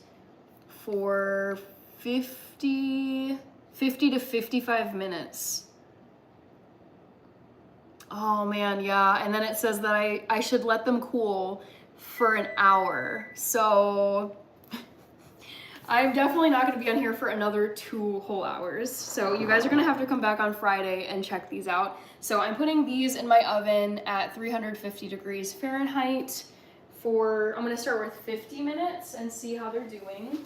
for 50 to 55 minutes. Oh man, yeah. And then it says that I should let them cool for an hour. So I'm definitely not gonna be on here for another 2 whole hours. So you guys are gonna have to come back on Friday and check these out. So I'm putting these in my oven at 350 degrees Fahrenheit for, I'm gonna start with 50 minutes and see how they're doing.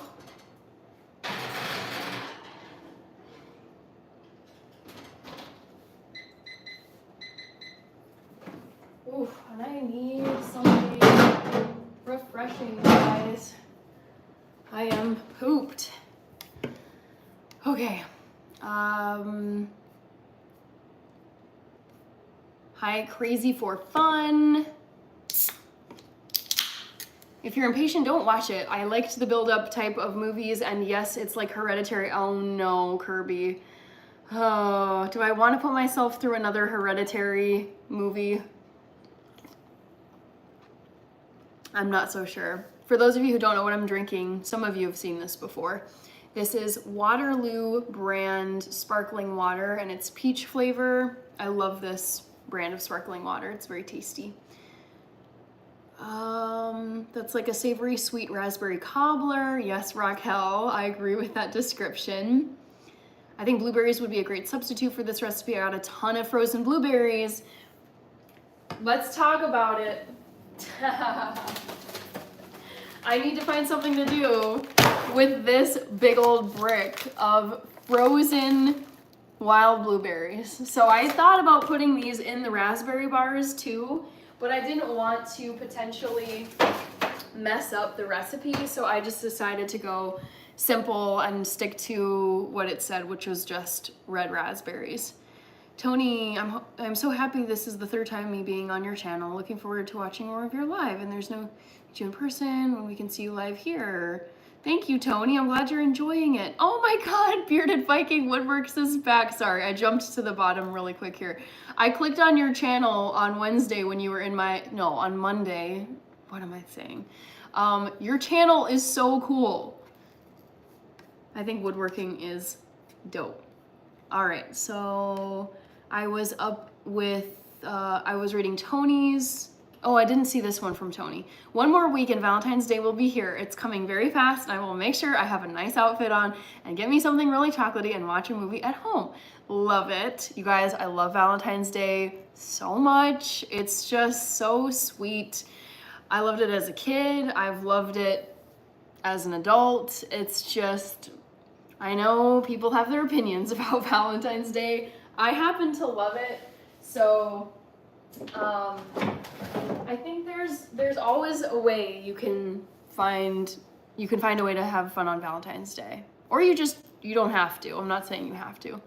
Ooh, and I need something refreshing, guys. I am pooped. Okay. Hi, Crazy for Fun. If you're impatient, don't watch it. I liked the build-up type of movies, and yes, it's like Hereditary. Oh no, Kirby. Oh, do I want to put myself through another Hereditary movie? I'm not so sure. For those of you who don't know what I'm drinking, some of you have seen this before. This is Waterloo brand sparkling water, and it's peach flavor. I love this brand of sparkling water. It's very tasty. That's like a savory sweet raspberry cobbler. Yes, Raquel, I agree with that description. I think blueberries would be a great substitute for this recipe. I got a ton of frozen blueberries. Let's talk about it. I need to find something to do with this big old brick of frozen wild blueberries. So I thought about putting these in the raspberry bars too, but I didn't want to potentially mess up the recipe, so I just decided to go simple and stick to what it said, which was just red raspberries. Tony, I'm so happy this is the third time me being on your channel. Looking forward to watching more of your live, and there's no meet you in person when we can see you live here. Thank you, Tony. I'm glad you're enjoying it. Oh my God, Bearded Viking Woodworks is back. Sorry, I jumped to the bottom really quick here. I clicked on your channel on Wednesday when you were in my, no, on Monday. What am I saying? Your channel is so cool. I think woodworking is dope. All right, so I was up with, I was reading Tony's. Oh, I didn't see this one from Tony. One more week and Valentine's Day will be here. It's coming very fast, and I will make sure I have a nice outfit on and get me something really chocolatey and watch a movie at home. Love it. You guys, I love Valentine's Day so much. It's just so sweet. I loved it as a kid. I've loved it as an adult. It's just, I know people have their opinions about Valentine's Day. I happen to love it. So, I think there's always a way you can find a way to have fun on Valentine's Day. Or you don't have to. I'm not saying you have to.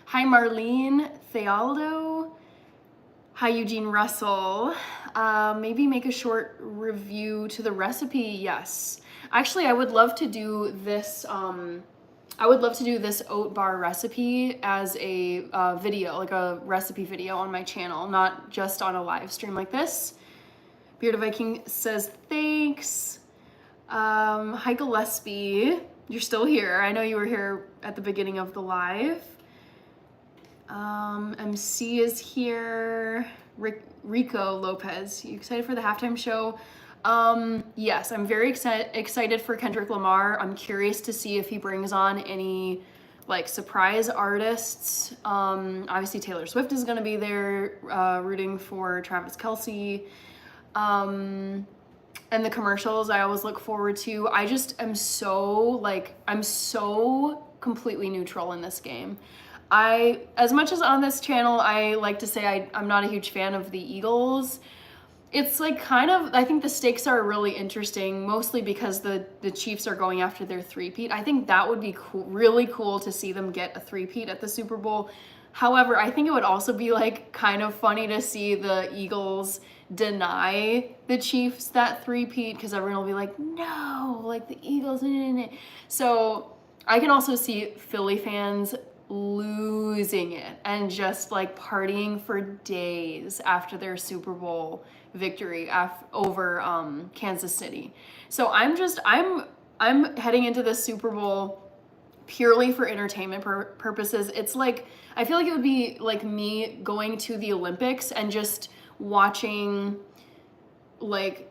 Hi Marlene Thealdo. Hi Eugene Russell. Maybe make a short review to the recipe. Yes. Actually, I would love to do this oat bar recipe as a video, like a recipe video on my channel, not just on a live stream like this. Bearded Viking says thanks. Hi Gillespie, you're still here. I know you were here at the beginning of the live. MC is here. Rico Lopez, you excited for the halftime show? Yes, I'm very excited for Kendrick Lamar. I'm curious to see if he brings on any like surprise artists. Obviously Taylor Swift is gonna be there, rooting for Travis Kelce. And the commercials I always look forward to. I just am I'm so completely neutral in this game. As much as on this channel, I like to say I'm not a huge fan of the Eagles. It's like I think the stakes are really interesting, mostly because the Chiefs are going after their three-peat. I think that would be cool, really cool to see them get a three-peat at the Super Bowl. However, I think it would also be like kind of funny to see the Eagles deny the Chiefs that three-peat, because everyone will be like, no, like the Eagles. So I can also see Philly fans losing it and just like partying for days after their Super Bowl victory over Kansas City. So I'm heading into the Super Bowl purely for entertainment purposes. It's like, I feel like it would be like me going to the Olympics and just watching like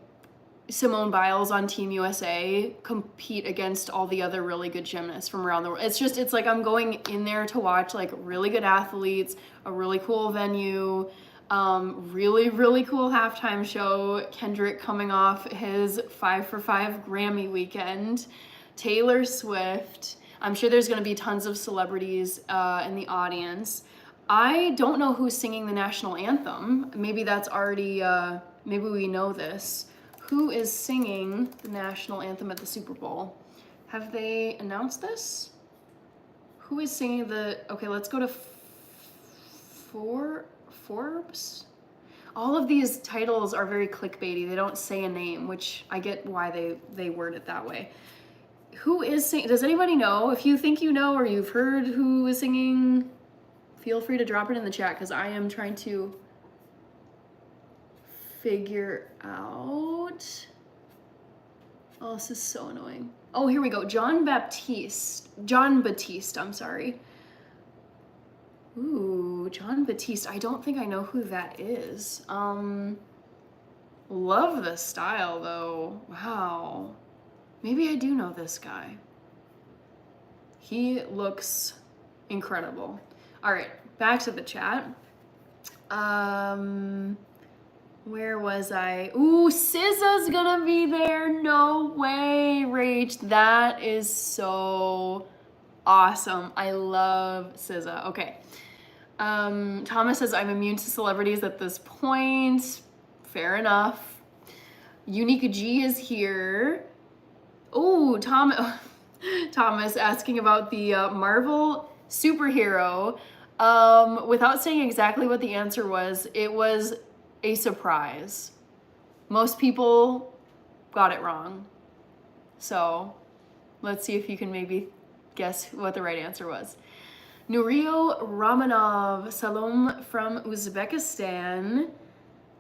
Simone Biles on Team USA compete against all the other really good gymnasts from around the world. It's like I'm going in there to watch like really good athletes, a really cool venue, really, really cool halftime show, Kendrick coming off his 5 for 5 Grammy weekend, Taylor Swift. I'm sure there's gonna be tons of celebrities in the audience. I don't know who's singing the national anthem. Maybe that's already, maybe we know this. Who is singing the national anthem at the Super Bowl? Have they announced this? Who is singing okay, let's go to Forbes. All of these titles are very clickbaity. They don't say a name, which I get why they word it that way. Who is singing? Does anybody know? If you think you know or you've heard who is singing, feel free to drop it in the chat, because I am trying to figure out. Oh, this is so annoying. Oh, here we go. John Baptiste, I'm sorry. Ooh, John Baptiste. I don't think I know who that is. Love the style though. Wow. Maybe I do know this guy. He looks incredible. All right, back to the chat. Where was I? Ooh, SZA's gonna be there. No way, Rach. That is so awesome. I love SZA. Okay. Thomas says, I'm immune to celebrities at this point. Fair enough. Unique G is here. Oh, Thomas asking about the Marvel superhero. Without saying exactly what the answer was, it was a surprise. Most people got it wrong. So let's see if you can maybe guess what the right answer was. Nurio Romanov, Salom from Uzbekistan.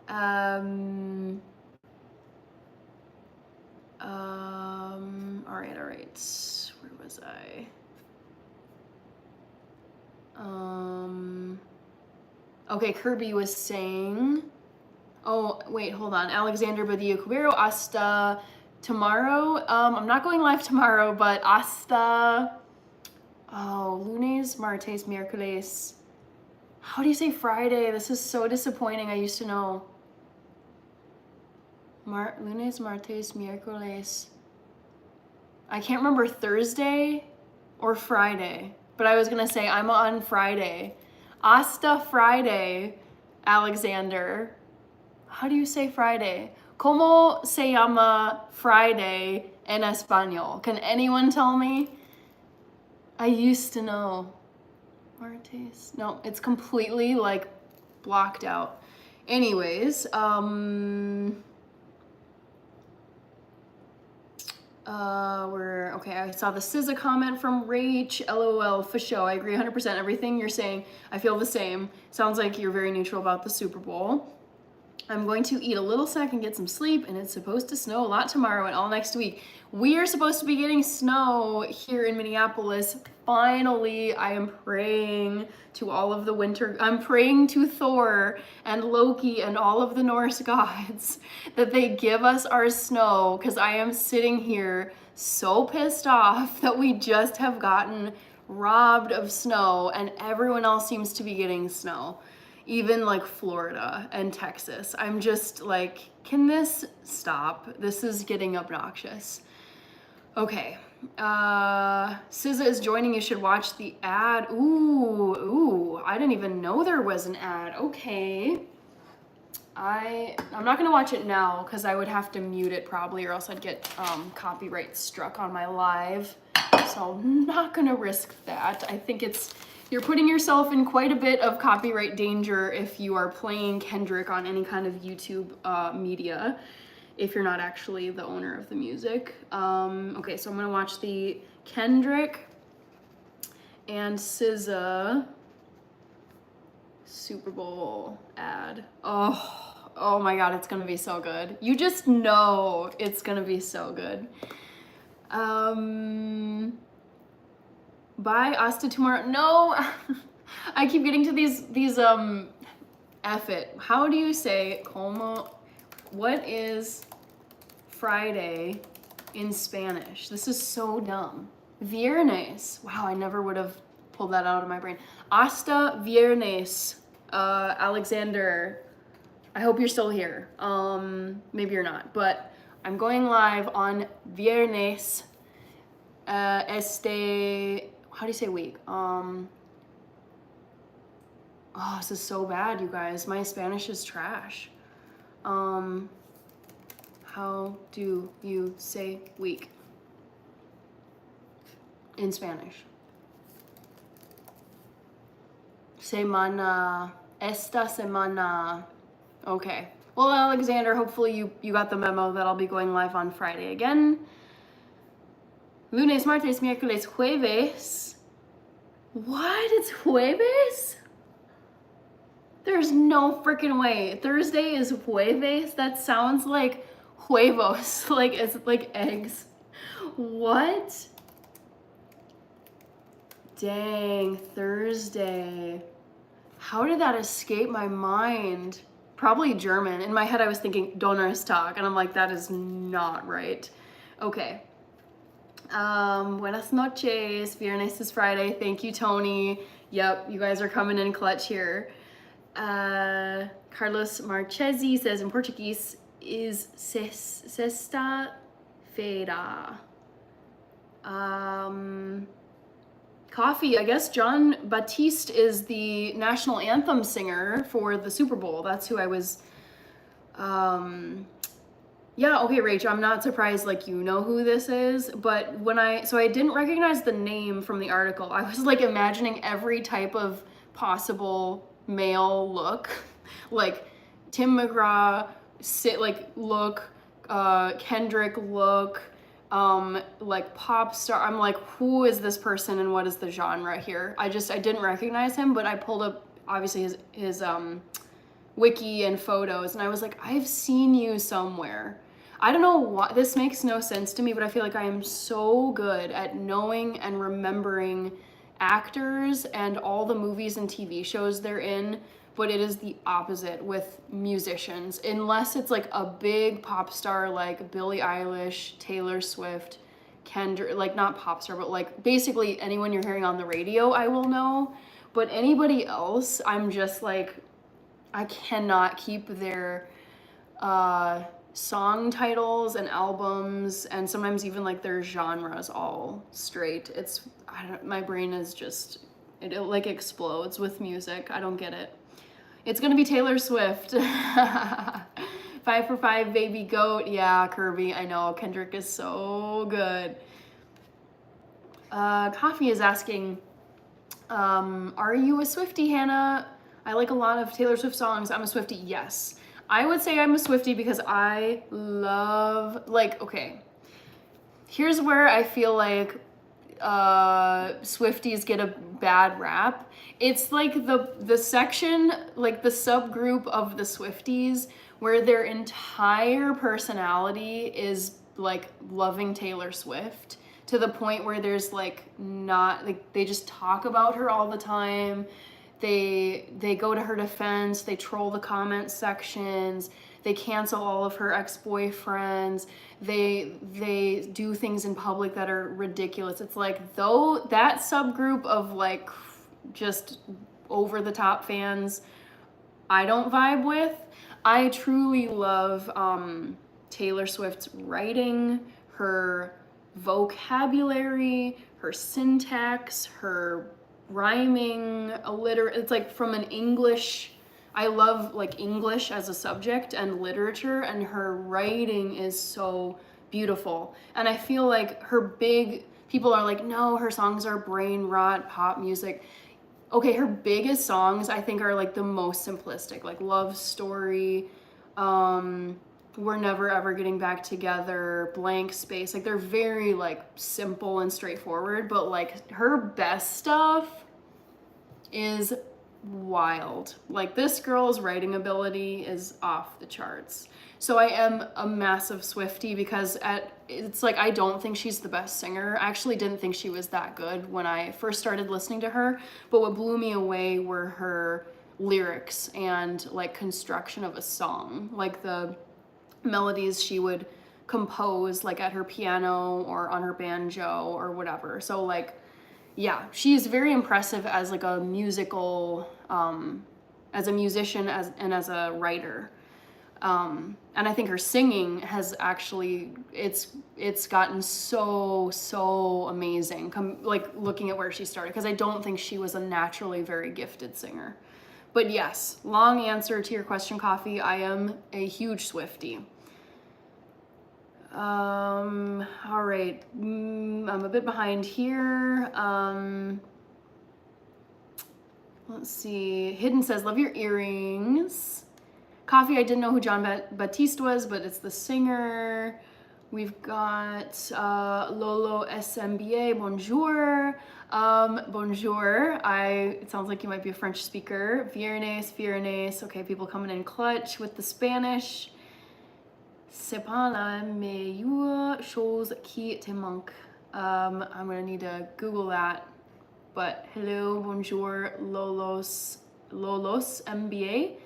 All right. Where was I? Okay, Kirby was saying, oh, wait, hold on. Alexander Badia Cubero, hasta tomorrow. I'm not going live tomorrow, but hasta, lunes, martes, miércoles. How do you say Friday? This is so disappointing. I used to know. Lunes, martes, miércoles. I can't remember Thursday or Friday, but I was gonna say I'm on Friday. Hasta Friday, Alexander. How do you say Friday? ¿Cómo se llama Friday en español? Can anyone tell me? I used to know. Martes. No, it's completely like blocked out. Anyways, I saw the SZA comment from Rach, LOL, for show. I agree 100%. Everything you're saying, I feel the same. Sounds like you're very neutral about the Super Bowl. I'm going to eat a little snack and get some sleep, and it's supposed to snow a lot tomorrow and all next week. We are supposed to be getting snow here in Minneapolis. Finally, I am praying to all of the winter, I'm praying to Thor and Loki and all of the Norse gods that they give us our snow, because I am sitting here so pissed off that we just have gotten robbed of snow and everyone else seems to be getting snow. Even like Florida and Texas. I'm just like, can this stop? This is getting obnoxious. Okay, SZA is joining. You should watch the ad. Ooh, I didn't even know there was an ad. Okay. I'm not gonna watch it now because I would have to mute it probably, or else I'd get copyright struck on my live. So I'm not gonna risk that. I think you're putting yourself in quite a bit of copyright danger if you are playing Kendrick on any kind of YouTube media, if you're not actually the owner of the music. Okay, so I'm gonna watch the Kendrick and SZA Super Bowl ad. Oh my God, it's gonna be so good. You just know it's gonna be so good. Bye, hasta tomorrow. No, I keep getting to these F it. How do you say como? What is Friday in Spanish? This is so dumb. Viernes. Wow, I never would have pulled that out of my brain. Hasta viernes, Alexander. I hope you're still here. Maybe you're not, but I'm going live on viernes. How do you say week? This is so bad, you guys. My Spanish is trash. How do you say week in Spanish? Semana, esta semana. Okay. Well, Alexander, hopefully you got the memo that I'll be going live on Friday again. Lunes, martes, miércoles, jueves. What? It's jueves? There's no freaking way. Thursday is jueves? That sounds like Huevos, like it's like eggs. What? Dang, Thursday. How did that escape my mind? Probably German. In my head, I was thinking Donnerstag, and I'm like, that is not right. Okay. Buenas noches. Viernes is Friday. Thank you, Tony. Yep, you guys are coming in clutch here. Carlos Marchesi says in Portuguese is sexta-feira. Coffee, I guess John Batiste is the national anthem singer for the Super Bowl. That's who I was, yeah, okay, Rach, I'm not surprised, like, you know who this is, but so I didn't recognize the name from the article. I was, like, imagining every type of possible male look, like Tim McGraw, look, Kendrick look, like pop star. I'm like, who is this person and what is the genre here? I didn't recognize him, but I pulled up obviously his wiki and photos, and I was like, I've seen you somewhere. I don't know why, this makes no sense to me, but I feel like I am so good at knowing and remembering actors and all the movies and TV shows they're in, but it is the opposite with musicians, unless it's like a big pop star like Billie Eilish, Taylor Swift, Kendrick, like not pop star, but like basically anyone you're hearing on the radio, I will know. But anybody else, I'm just like, I cannot keep their song titles and albums and sometimes even like their genres all straight. My brain is just, it like explodes with music. I don't get it. It's gonna be Taylor Swift. 5 for 5 baby goat. Yeah, Kirby, I know. Kendrick is so good. Coffee is asking, are you a Swiftie, Hannah? I like a lot of Taylor Swift songs. I'm a Swiftie, yes. I would say I'm a Swiftie because I love, like, okay, here's where I feel like Swifties get a bad rap. It's like the section, like the subgroup of the Swifties where their entire personality is like loving Taylor Swift to the point where there's like not, like they just talk about her all the time. They go to her defense, they troll the comment sections, they cancel all of her ex-boyfriends, they do things in public that are ridiculous. It's like, though, that subgroup of like just over the top fans, I don't vibe with. I truly love Taylor Swift's writing, her vocabulary, her syntax, her rhyming, it's like from an English, I love like English as a subject and literature, and her writing is so beautiful. And I feel like people are like, no, her songs are brain rot pop music. Okay, her biggest songs I think are like the most simplistic, like Love Story, We're Never Ever Getting Back Together, Blank Space. Like they're very like simple and straightforward, but like her best stuff is wild. Like this girl's writing ability is off the charts. So I am a massive Swiftie because it's like, I don't think she's the best singer. I actually didn't think she was that good when I first started listening to her, but what blew me away were her lyrics and like construction of a song, like the melodies she would compose like at her piano or on her banjo or whatever. So like, yeah, she's very impressive as like a musical, as a musician and as a writer. And I think her singing has actually, it's gotten so amazing, like looking at where she started, because I don't think she was a naturally very gifted singer. But yes, long answer to your question, Coffee, I am a huge Swiftie. All right, I'm a bit behind here. Let's see, Hidden says, love your earrings. Coffee, I didn't know who John Batiste was, but it's the singer. We've got Lolo SMBA, bonjour. Bonjour, it sounds like you might be a French speaker. Viernes, okay, people coming in clutch with the Spanish. C'est pas la meilleure chose qui te manque. I'm gonna need to Google that. But hello, bonjour, Lolos MBA.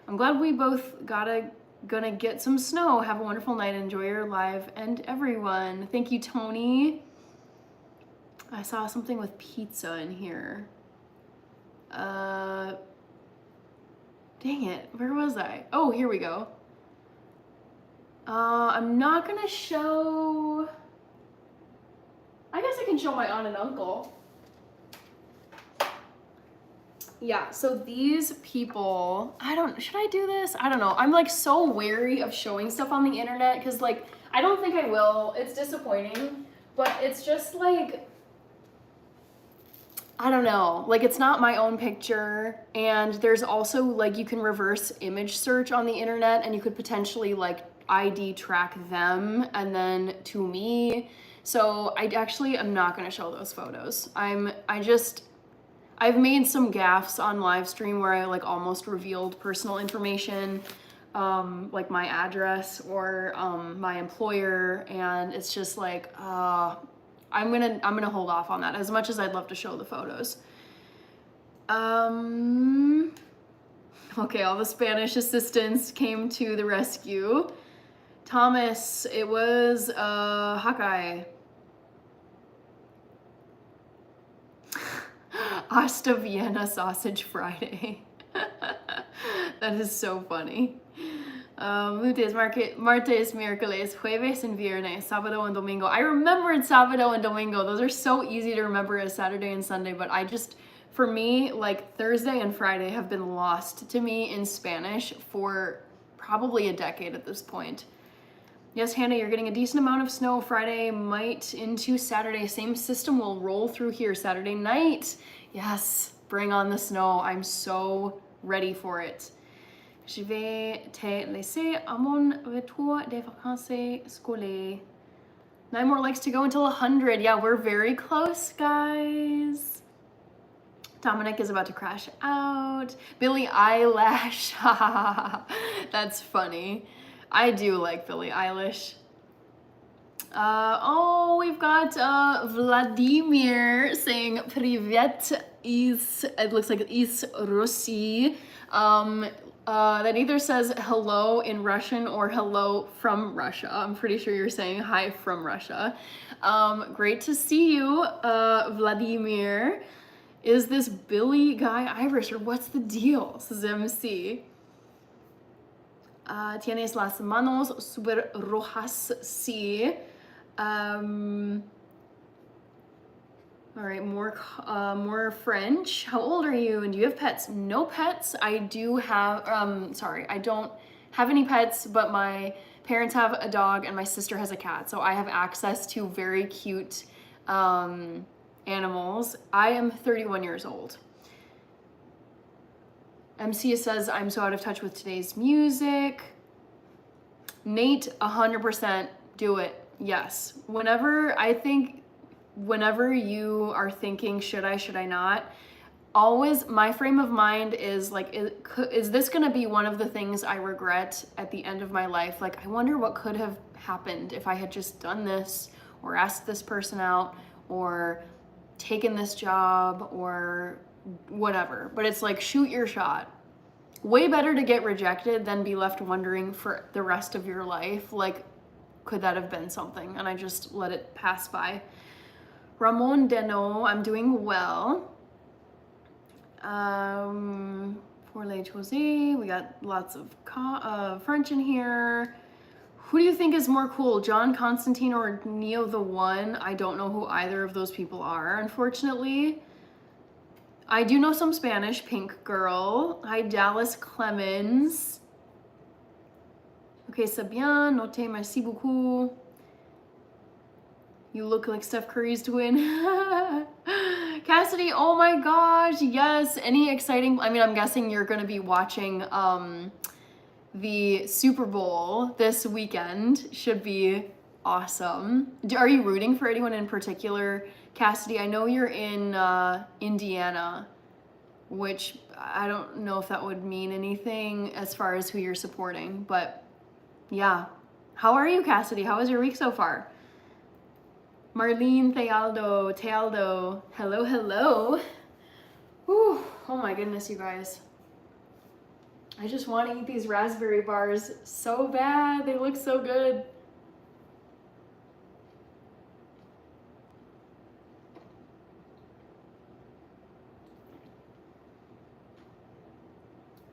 I'm glad we both gonna get some snow. Have a wonderful night. Enjoy your live and everyone. Thank you, Tony. I saw something with pizza in here. Dang it, where was I? Oh, here we go. I'm not gonna show, I guess I can show my aunt and uncle. Yeah, so these people, should I do this? I don't know. I'm like so wary of showing stuff on the internet because like, I don't think I will. It's disappointing, but it's just like, I don't know, like it's not my own picture, and there's also like you can reverse image search on the internet and you could potentially like ID track them and then to me. So I actually am not going to show those photos. I've made some gaffes on live stream where I like almost revealed personal information, like my address or my employer, and it's just like I'm gonna hold off on that as much as I'd love to show the photos. Okay, all the Spanish assistants came to the rescue. Thomas, it was Hawkeye. Hasta Vienna Sausage Friday. That is so funny. Lunes, martes, miércoles, jueves, and viernes, sábado and domingo. I remembered sábado and domingo. Those are so easy to remember as Saturday and Sunday, but for me, like Thursday and Friday have been lost to me in Spanish for probably a decade at this point. Yes, Hannah, you're getting a decent amount of snow Friday, might into Saturday. Same system will roll through here Saturday night. Yes, bring on the snow. I'm so ready for it. Je vais te laisser à mon retour des vacances scolaires. 9 more likes to go until 100. Yeah, we're very close, guys. Dominic is about to crash out. Billie Eilish. That's funny. I do like Billie Eilish. Oh, we've got Vladimir saying Privet it looks like is Russi. That either says hello in Russian or hello from Russia. I'm pretty sure you're saying hi from Russia. Great to see you, Vladimir. Is this Billy guy Irish or what's the deal? Says MC. Tienes las manos super rojas, sí. All right, more French. How old are you and do you have pets? No pets. I do have, I don't have any pets, but my parents have a dog and my sister has a cat. So I have access to very cute animals. I am 31 years old. MC says, I'm so out of touch with today's music. Nate, 100% do it. Yes. Whenever you are thinking, should I not? Always, my frame of mind is like, is this gonna be one of the things I regret at the end of my life? Like, I wonder what could have happened if I had just done this or asked this person out or taken this job or whatever. But it's like, shoot your shot. Way better to get rejected than be left wondering for the rest of your life, like, could that have been something? And I just let it pass by. Ramon Deno, I'm doing well. Pour les Jose, we got lots of French in here. Who do you think is more cool, John Constantine or Neo the One? I don't know who either of those people are, unfortunately. I do know some Spanish. Pink Girl. Hi, Dallas Clemens. Okay, c'est bien. Noté, merci beaucoup. You look like Steph Curry's twin. Cassidy, oh my gosh, yes. Any exciting, I'm guessing you're gonna be watching the Super Bowl this weekend. Should be awesome. Are you rooting for anyone in particular? Cassidy, I know you're in Indiana, which I don't know if that would mean anything as far as who you're supporting, but yeah, How are you, Cassidy? How was your week so far? Marlene Tealdo, hello, hello. Whew, oh my goodness, you guys. I just want to eat these raspberry bars so bad. They look so good.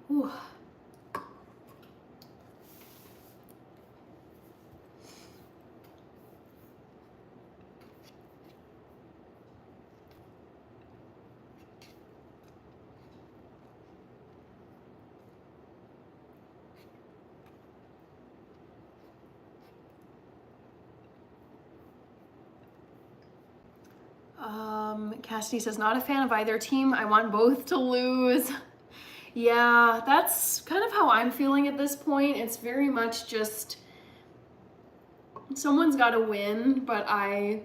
Whew. Cassidy says, not a fan of either team. I want both to lose. Yeah, that's kind of how I'm feeling at this point. It's very much just someone's got to win, but I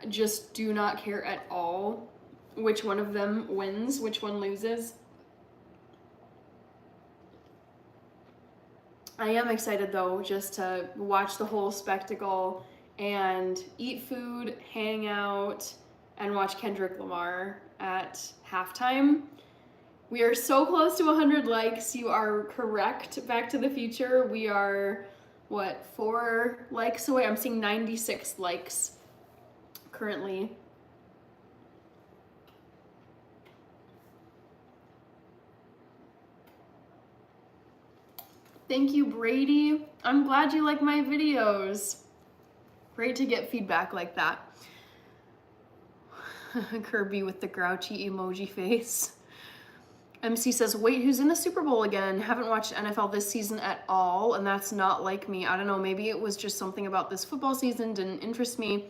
just do not care at all which one of them wins, which one loses. I am excited though, just to watch the whole spectacle and eat food, hang out, and watch Kendrick Lamar at halftime. We are so close to 100 likes. You are correct. Back to the Future. We are, what, 4 likes away? I'm seeing 96 likes currently. Thank you, Brady. I'm glad you like my videos. Great to get feedback like that. Kirby with the grouchy emoji face. MC says, wait, who's in the Super Bowl again? Haven't watched NFL this season at all, and that's not like me. I don't know, maybe it was just something about this football season didn't interest me.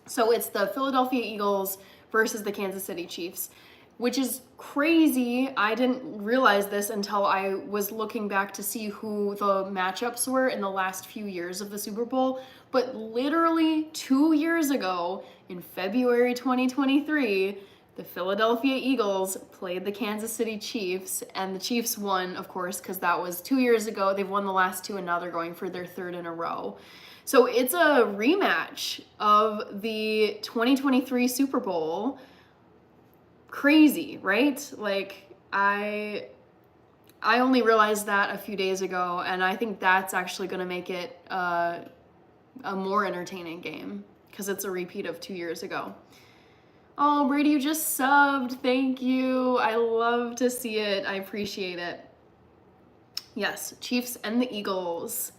So it's the Philadelphia Eagles versus the Kansas City Chiefs, which is crazy. I didn't realize this until I was looking back to see who the matchups were in the last few years of the Super Bowl. But literally 2 years ago, in February 2023, the Philadelphia Eagles played the Kansas City Chiefs, and the Chiefs won, of course, because that was 2 years ago. They've won the last 2, and now they're going for their 3rd in a row. So it's a rematch of the 2023 Super Bowl. Crazy, right? Like, I only realized that a few days ago, and I think that's actually going to make it a more entertaining game, because it's a repeat of 2 years ago. Oh, Brady, you just subbed. Thank you. I love to see it. I appreciate it. Yes, Chiefs and the Eagles.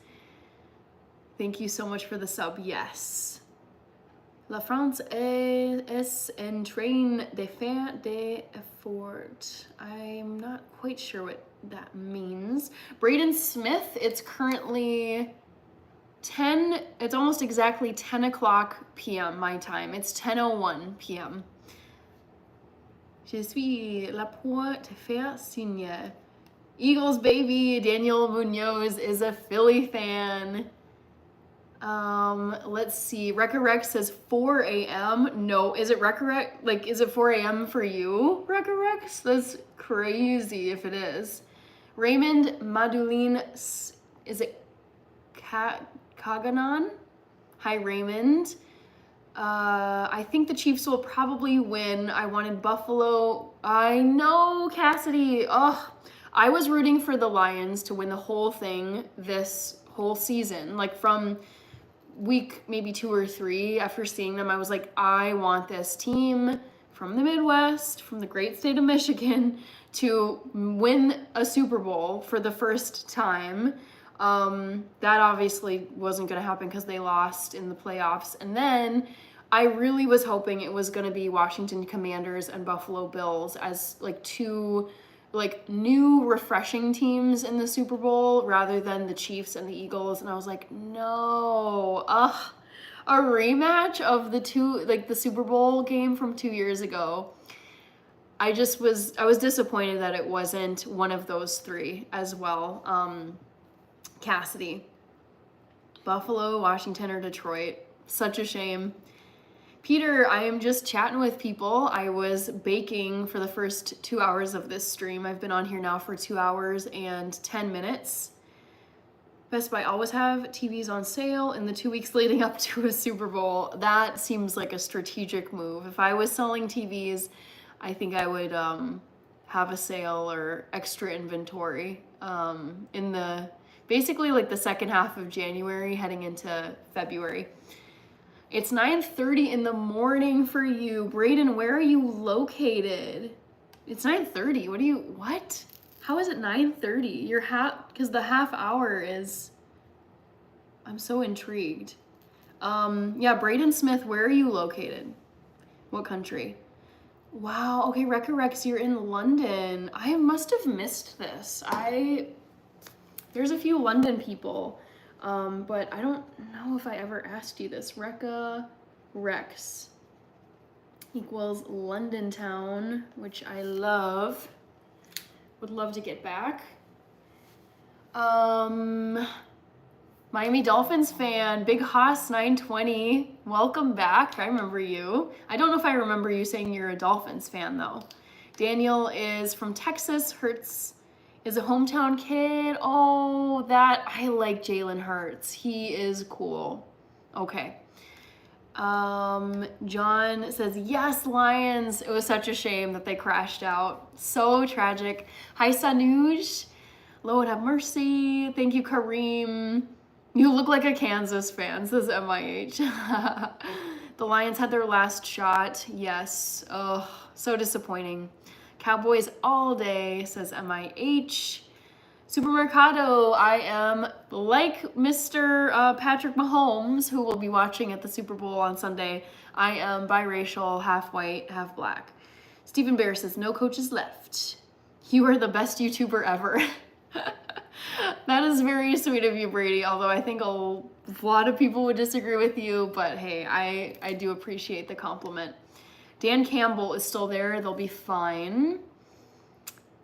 Thank you so much for the sub. Yes. La France est en train de faire des efforts. I'm not quite sure what that means. Braden Smith, it's currently 10, it's almost exactly 10 o'clock p.m. my time. It's 10:01 p.m. Je suis là pour te faire signe. Eagles baby, Daniel Munoz is a Philly fan. Let's see. Recorrect says 4 a.m. No, is it Recorrect? Like, is it 4 a.m. for you, Recorrect? That's crazy if it is. Raymond Maduline, is it Kaganon? Hi, Raymond. I think the Chiefs will probably win. I wanted Buffalo. I know, Cassidy. Oh, I was rooting for the Lions to win the whole thing this whole season. Like, from week maybe 2 or 3 after seeing them, I was like, I want this team from the Midwest, from the great state of Michigan, to win a Super Bowl for the first time. That obviously wasn't going to happen because they lost in the playoffs. And then I really was hoping it was going to be Washington Commanders and Buffalo Bills as like 2 like new refreshing teams in the Super Bowl rather than the Chiefs and the Eagles. And I was like, no, a rematch of the 2, like the Super Bowl game from 2 years ago. I was disappointed that it wasn't one of those 3 as well. Cassidy, Buffalo, Washington, or Detroit. Such a shame. Peter, I am just chatting with people. I was baking for the first 2 hours of this stream. I've been on here now for 2 hours and 10 minutes. Best Buy always have TVs on sale in the 2 weeks leading up to a Super Bowl. That seems like a strategic move. If I was selling TVs, I think I would have a sale or extra inventory in the basically like the second half of January heading into February. It's 9:30 in the morning for you. Brayden, where are you located? It's 9:30. What? How is it 9:30? Your because the half hour is, I'm so intrigued. Yeah, Brayden Smith, where are you located? What country? Wow, okay, Rex, you're in London. I must have missed this. There's a few London people, but I don't know if I ever asked you this. Rex equals London town, which I love. Would love to get back. Miami Dolphins fan, Big Haas 920. Welcome back. I remember you. I don't know if I remember you saying you're a Dolphins fan though. Daniel is from Texas. Hurts is a hometown kid. Oh, I like Jalen Hurts. He is cool. Okay. John says, yes, Lions. It was such a shame that they crashed out. So tragic. Hi, Sanuj. Lord have mercy. Thank you, Kareem. You look like a Kansas fan, says MIH. The Lions had their last shot. Yes. Oh, so disappointing. Cowboys all day, says MIH. Supermercado, I am like Mr. Patrick Mahomes, who will be watching at the Super Bowl on Sunday. I am biracial, half white, half black. Stephen Bear says, no coaches left. You are the best YouTuber ever. That is very sweet of you, Brady, although I think a lot of people would disagree with you, but hey, I do appreciate the compliment. Dan Campbell is still there. They'll be fine.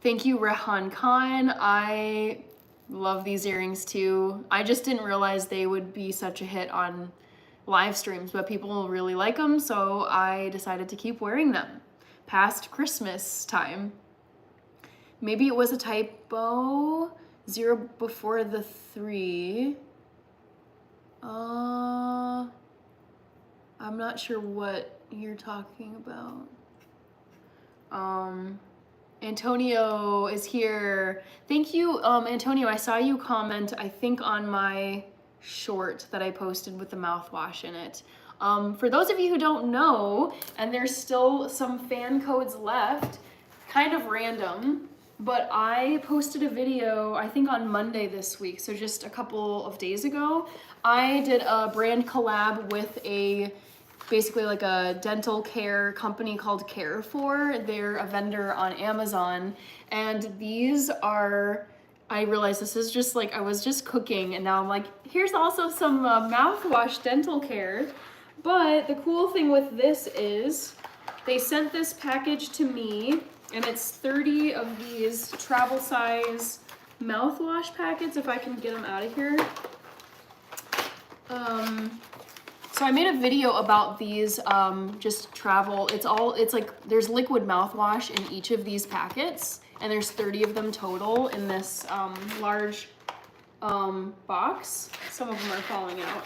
Thank you, Rehan Khan. I love these earrings too. I just didn't realize they would be such a hit on live streams, but people really like them, so I decided to keep wearing them past Christmas time. Maybe it was a typo. 0 before the 3. I'm not sure what you're talking about. Antonio is here. Thank you, Antonio. I saw you comment, I think, on my short that I posted with the mouthwash in it. For those of you who don't know, and there's still some fan codes left, kind of random, but I posted a video, I think on Monday this week, so just a couple of days ago. I did a brand collab with basically like a dental care company called Care4. They're a vendor on Amazon, and these are, I realized this is just like, I was just cooking, and now I'm like, here's also some mouthwash dental care. But the cool thing with this is, they sent this package to me, and it's 30 of these travel size mouthwash packets, if I can get them out of here. So I made a video about these, just travel. It's like, there's liquid mouthwash in each of these packets, and there's 30 of them total in this large box. Some of them are falling out.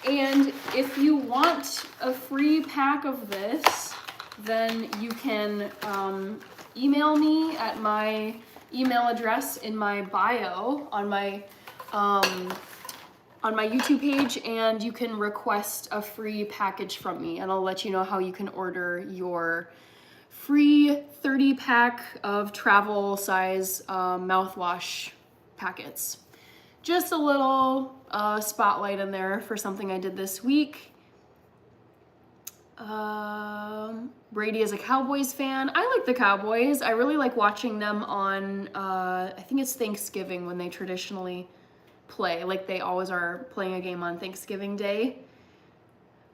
And if you want a free pack of this, then you can email me at my email address in my bio on my YouTube page, and you can request a free package from me, and I'll let you know how you can order your free 30-pack of travel size mouthwash packets. Just a little spotlight in there for something I did this week. Brady is a Cowboys fan. I like the Cowboys. I really like watching them on, I think it's Thanksgiving when they traditionally play. Like they always are playing a game on Thanksgiving Day.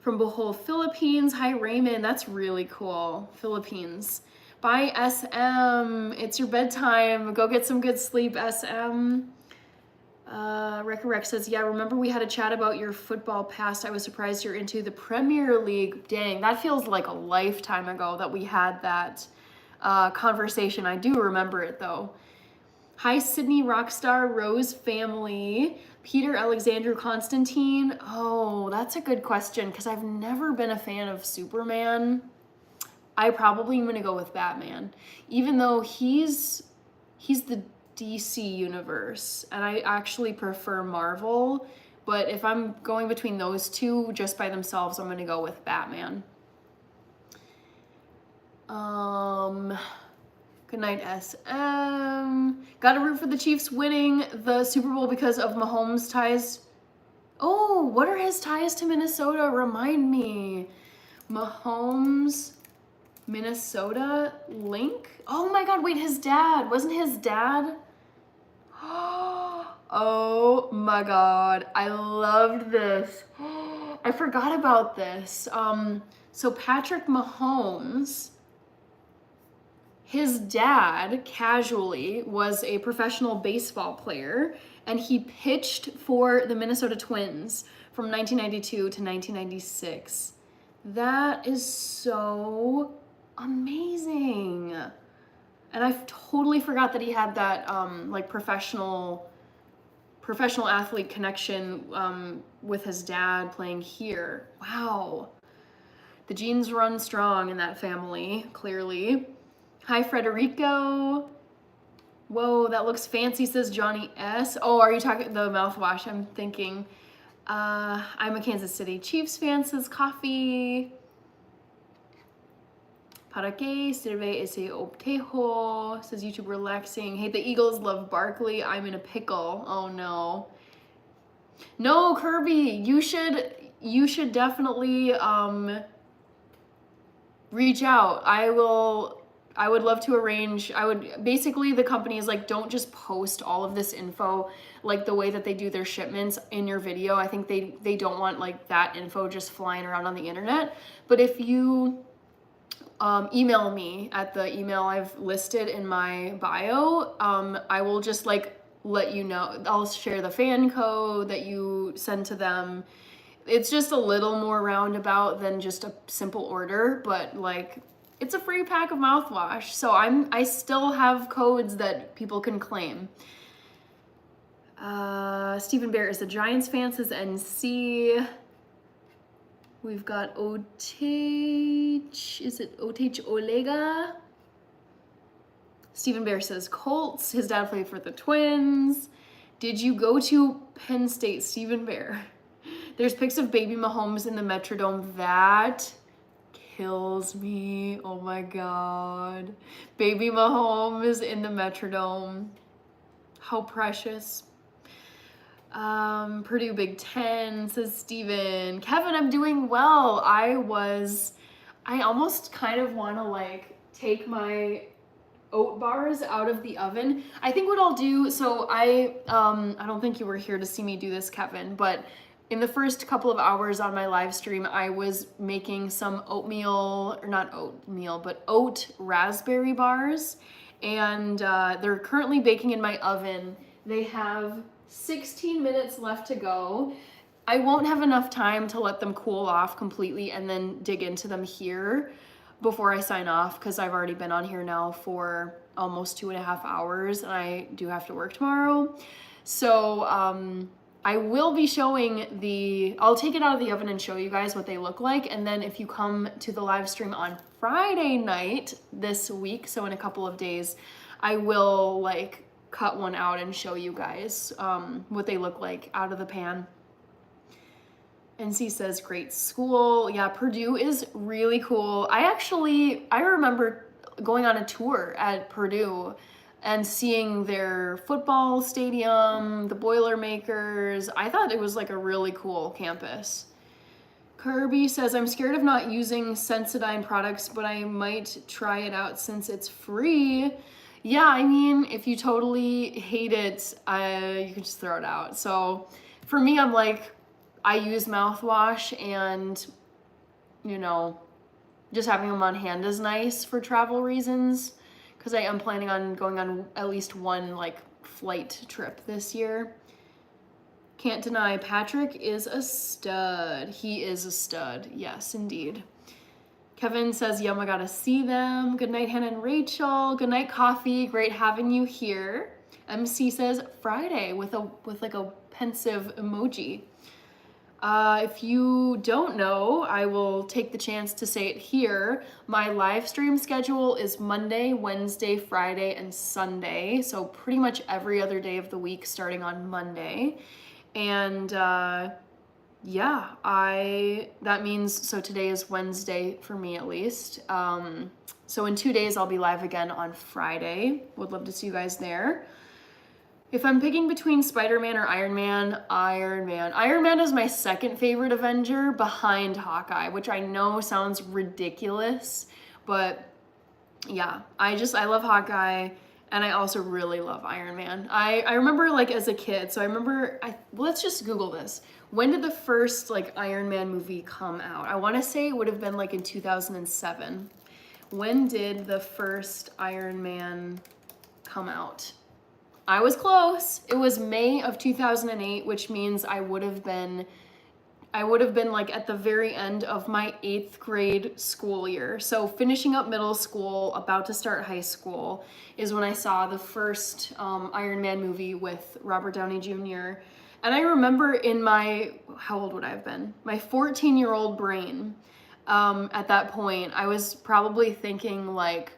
From Bohol, Philippines. Hi, Raymond. That's really cool. Philippines. Bye, SM. It's your bedtime. Go get some good sleep, SM. Rex says, yeah, remember we had a chat about your football past. I was surprised you're into the Premier League. Dang, that feels like a lifetime ago that we had that conversation. I do remember it though. Hi, Sydney Rockstar Rose family. Peter Alexander Constantine. Oh, that's a good question because I've never been a fan of Superman. I probably am gonna go with Batman, even though he's the DC universe, and I actually prefer Marvel. But if I'm going between those two just by themselves, I'm gonna go with Batman. Good night, SM. Gotta root for the Chiefs winning the Super Bowl because of Mahomes' ties. Oh, what are his ties to Minnesota? Remind me. Mahomes, Minnesota link? Oh my god, wait, his dad. Wasn't his dad? Oh my god, I loved this. I forgot about this. So Patrick Mahomes, his dad casually was a professional baseball player, and he pitched for the Minnesota Twins from 1992 to 1996. That is so amazing. And I totally forgot that he had that like professional athlete connection with his dad playing here. Wow. The genes run strong in that family, clearly. Hi, Frederico. Whoa, that looks fancy, says Johnny S. Oh, are you talking the mouthwash? I'm thinking. I'm a Kansas City Chiefs fan, says Coffee. Para que sirve ese obtejo, says YouTube Relaxing. Hey, the Eagles love Barkley. I'm in a pickle. Oh no. No, Kirby, you should definitely reach out. I would love to arrange, basically the company is like, don't just post all of this info like the way that they do their shipments in your video. I think they don't want like that info just flying around on the internet. But if you email me at the email I've listed in my bio, I will just like let you know. I'll share the fan code that you send to them. It's just a little more roundabout than just a simple order, but like it's a free pack of mouthwash, so I still have codes that people can claim. Stephen Bear is a Giants fan, says NC. We've got Otech, is it Otech Olega? Stephen Bear says Colts, his dad played for the Twins. Did you go to Penn State, Stephen Bear? There's pics of baby Mahomes in the Metrodome. That kills me. Oh my god. Baby Mahomes in the Metrodome. How precious. Purdue Big Ten, says Steven. Kevin, I'm doing well. I almost kind of want to like take my oat bars out of the oven. I think what I'll do, so I don't think you were here to see me do this, Kevin, but in the first couple of hours on my live stream, I was making some oatmeal, or not oatmeal, but oat raspberry bars, and they're currently baking in my oven. They have 16 minutes left to go. I won't have enough time to let them cool off completely and then dig into them here before I sign off, because I've already been on here now for almost 2.5 hours, and I do have to work tomorrow. So I will be showing I'll take it out of the oven and show you guys what they look like, and then if you come to the live stream on Friday night this week, so in a couple of days, I will like cut one out and show you guys what they look like out of the pan. NC says great school. Yeah, Purdue is really cool. I remember going on a tour at Purdue and seeing their football stadium, the Boilermakers. I thought it was like a really cool campus. Kirby says, I'm scared of not using Sensodyne products, but I might try it out since it's free. Yeah, I mean, if you totally hate it, you can just throw it out. So for me, I'm like, I use mouthwash, and, you know, just having them on hand is nice for travel reasons, because I am planning on going on at least one like flight trip this year. Can't deny Patrick is a stud. He is a stud. Yes, indeed. Kevin says, yum, I gotta see them. Good night, Hannah and Rachel. Good night, Coffee. Great having you here. MC says Friday with like a pensive emoji. If you don't know, I will take the chance to say it here. My live stream schedule is Monday, Wednesday, Friday, and Sunday. So pretty much every other day of the week starting on Monday. And yeah, that means, so today is Wednesday for me at least. So in 2 days I'll be live again on Friday. Would love to see you guys there. If I'm picking between Spider-Man or Iron Man, Iron Man. Iron Man is my second favorite Avenger behind Hawkeye, which I know sounds ridiculous, but yeah, I love Hawkeye, and I also really love Iron Man. I remember like as a kid, so I remember, let's just Google this. When did the first like Iron Man movie come out? I wanna say it would have been like in 2007. When did the first Iron Man come out? I was close. It was May of 2008, which means I would have been like at the very end of my 8th grade school year. So finishing up middle school, about to start high school, is when I saw the first Iron Man movie with Robert Downey Jr. And I remember in my, how old would I have been? My 14-year-old brain, at that point, I was probably thinking like,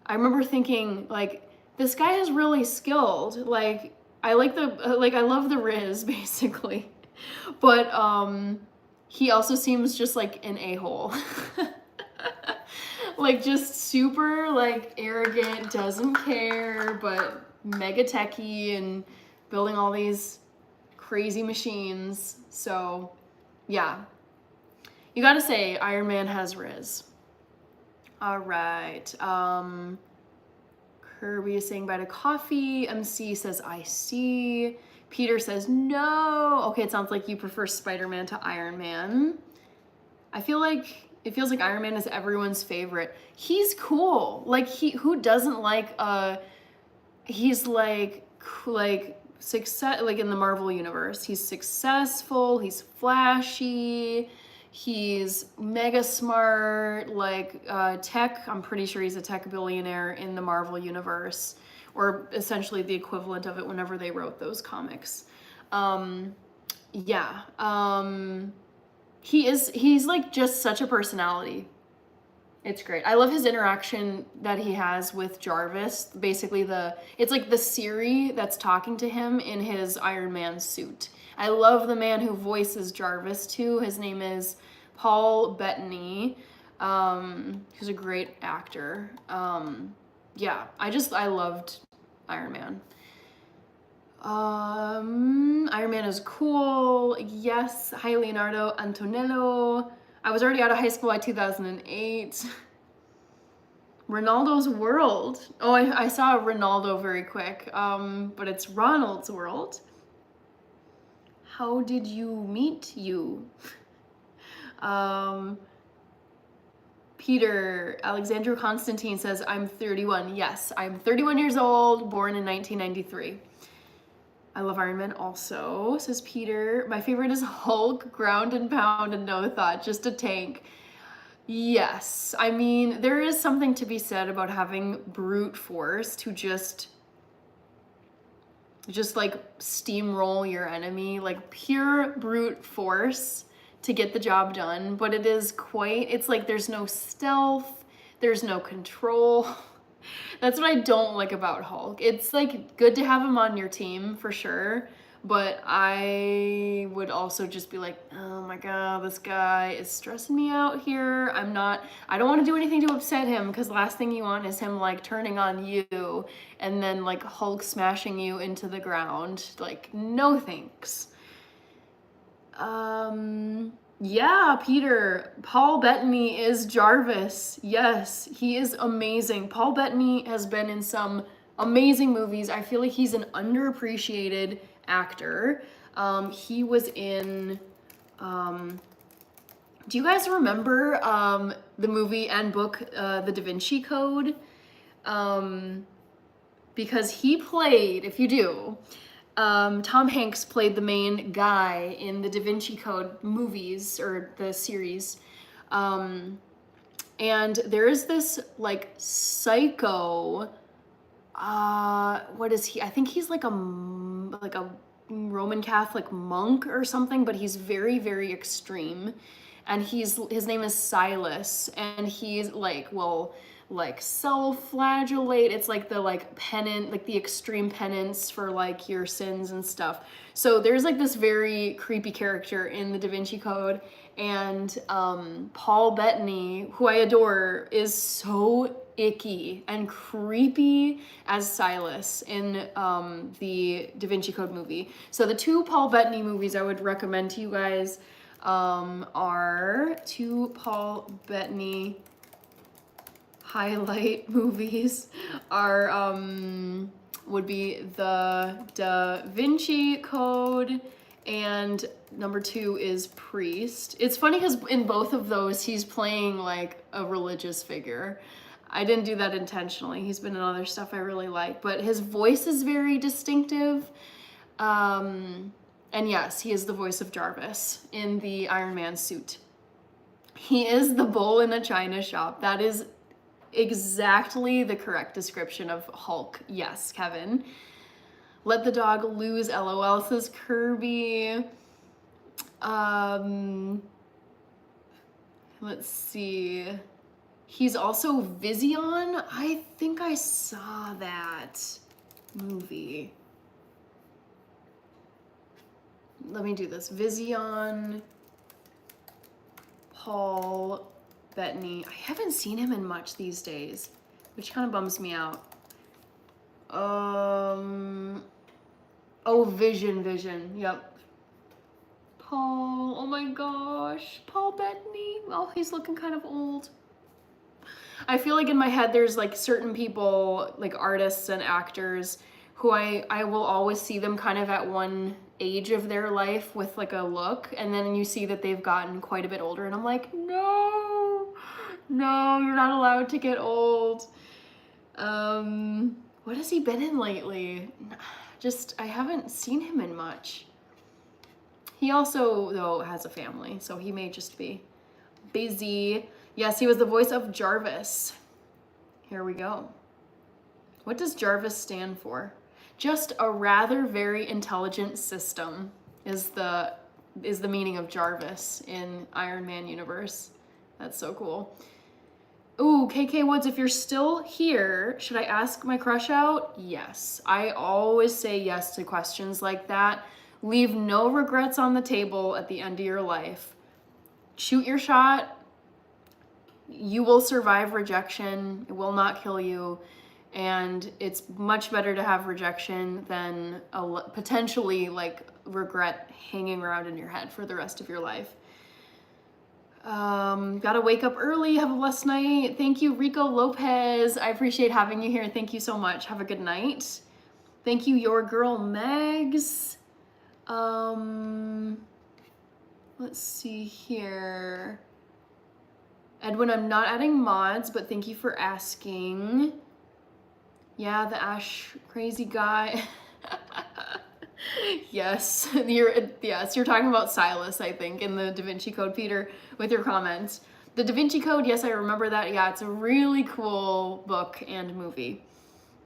I remember thinking like, this guy is really skilled. Like, I love the Riz basically, but he also seems just like an a-hole. Like just super like arrogant, doesn't care, but mega techie and building all these crazy machines. So yeah, you gotta say Iron Man has Riz. All right. Kirby is saying bye to coffee. MC says I see. Peter says no. Okay, it sounds like you prefer Spider-Man to Iron Man. I feel like it feels like Iron Man is everyone's favorite. He's cool. Like who doesn't like he's like success, like in the Marvel universe. He's successful, he's flashy, he's mega smart, like tech. I'm pretty sure he's a tech billionaire in the Marvel universe, or essentially the equivalent of it whenever they wrote those comics. Yeah. He's like just such a personality. It's great. I love his interaction that he has with Jarvis. Basically it's like the Siri that's talking to him in his Iron Man suit. I love the man who voices Jarvis too. His name is Paul Bettany, who's a great actor. Yeah, I loved Iron Man. Iron Man is cool. Yes. Hi, Leonardo Antonello. I was already out of high school by 2008. Ronaldo's World. Oh, I saw Ronaldo very quick, but it's Ronald's World. How did you meet you? Peter, Alexandru Constantine says, I'm 31. Yes, I'm 31 years old, born in 1993. I love Iron Man also, says Peter. My favorite is Hulk, ground and pound and no thought, just a tank. Yes, I mean, there is something to be said about having brute force to just like steamroll your enemy, like pure brute force to get the job done. But it's like there's no stealth, there's no control. That's what I don't like about Hulk. It's like good to have him on your team for sure, but I would also just be like, oh my god, this guy is stressing me out here. I don't want to do anything to upset him, because the last thing you want is him like turning on you and then like Hulk smashing you into the ground. Like, no thanks. Yeah, Peter, Paul Bettany is Jarvis. Yes, he is amazing. Paul Bettany has been in some amazing movies. I feel like he's an underappreciated actor. He was in, do you guys remember the movie and book, The Da Vinci Code? Because he played, if you do, Tom Hanks played the main guy in the Da Vinci Code movies, or the series. And there is this like psycho what is he? I think he's like a Roman Catholic monk or something, but he's very, very extreme. And his name is Silas, and he's like, will like self-flagellate. It's like the like penance, like the extreme penance for like your sins and stuff. So there's like this very creepy character in the Da Vinci Code, and Paul Bettany, who I adore, is so icky and creepy as Silas in the Da Vinci Code movie. So the two Paul Bettany movies I would recommend to you guys are two Paul Bettany highlight movies are would be the Da Vinci Code, and number 2 is Priest. It's funny because in both of those he's playing like a religious figure. I didn't do that intentionally. He's been in other stuff I really like, but his voice is very distinctive. And yes, he is the voice of Jarvis in the Iron Man suit. He is the bull in a china shop. That is exactly the correct description of Hulk. Yes, Kevin. Let the dog lose, LOL, says Kirby. Let's see. He's also Vision. I think I saw that movie. Let me do this. Vision, Paul Bettany. I haven't seen him in much these days, which kind of bums me out. Oh, Vision. Yep. Paul. Oh my gosh. Paul Bettany. Oh, he's looking kind of old. I feel like in my head there's like certain people, like artists and actors, who I will always see them kind of at one age of their life with like a look, and then you see that they've gotten quite a bit older, and I'm like, no, you're not allowed to get old. What has he been in lately? Just, I haven't seen him in much. He also, though, has a family, so he may just be busy. Yes, he was the voice of Jarvis. Here we go. What does Jarvis stand for? Just a rather very intelligent system is the meaning of Jarvis in Iron Man universe. That's so cool. Ooh, KK Woods, if you're still here, should I ask my crush out? Yes. I always say yes to questions like that. Leave no regrets on the table at the end of your life. Shoot your shot. You will survive rejection. It will not kill you. And it's much better to have rejection than potentially like regret hanging around in your head for the rest of your life. Gotta wake up early, have a blessed night. Thank you, Rico Lopez. I appreciate having you here. Thank you so much. Have a good night. Thank you, your girl Megs. Let's see here. Edwin, I'm not adding mods, but thank you for asking. Yeah, the Ash crazy guy. Yes, you're talking about Silas, I think, in the Da Vinci Code, Peter, with your comments. The Da Vinci Code, yes, I remember that. Yeah, it's a really cool book and movie.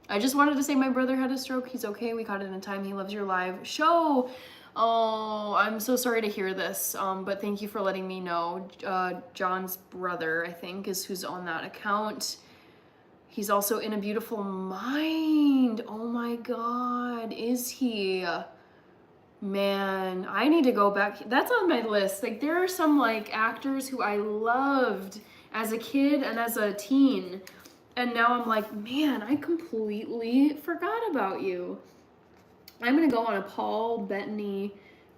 I just wanted to say my brother had a stroke. He's okay. We caught it in time. He loves your live show. Oh, I'm so sorry to hear this, but thank you for letting me know. John's brother, I think, is who's on that account. He's also in A Beautiful Mind. Oh my God, is he? Man, I need to go back. That's on my list. Like, there are some like actors who I loved as a kid and as a teen, and now I'm like, man, I completely forgot about you. I'm gonna go on a Paul Bettany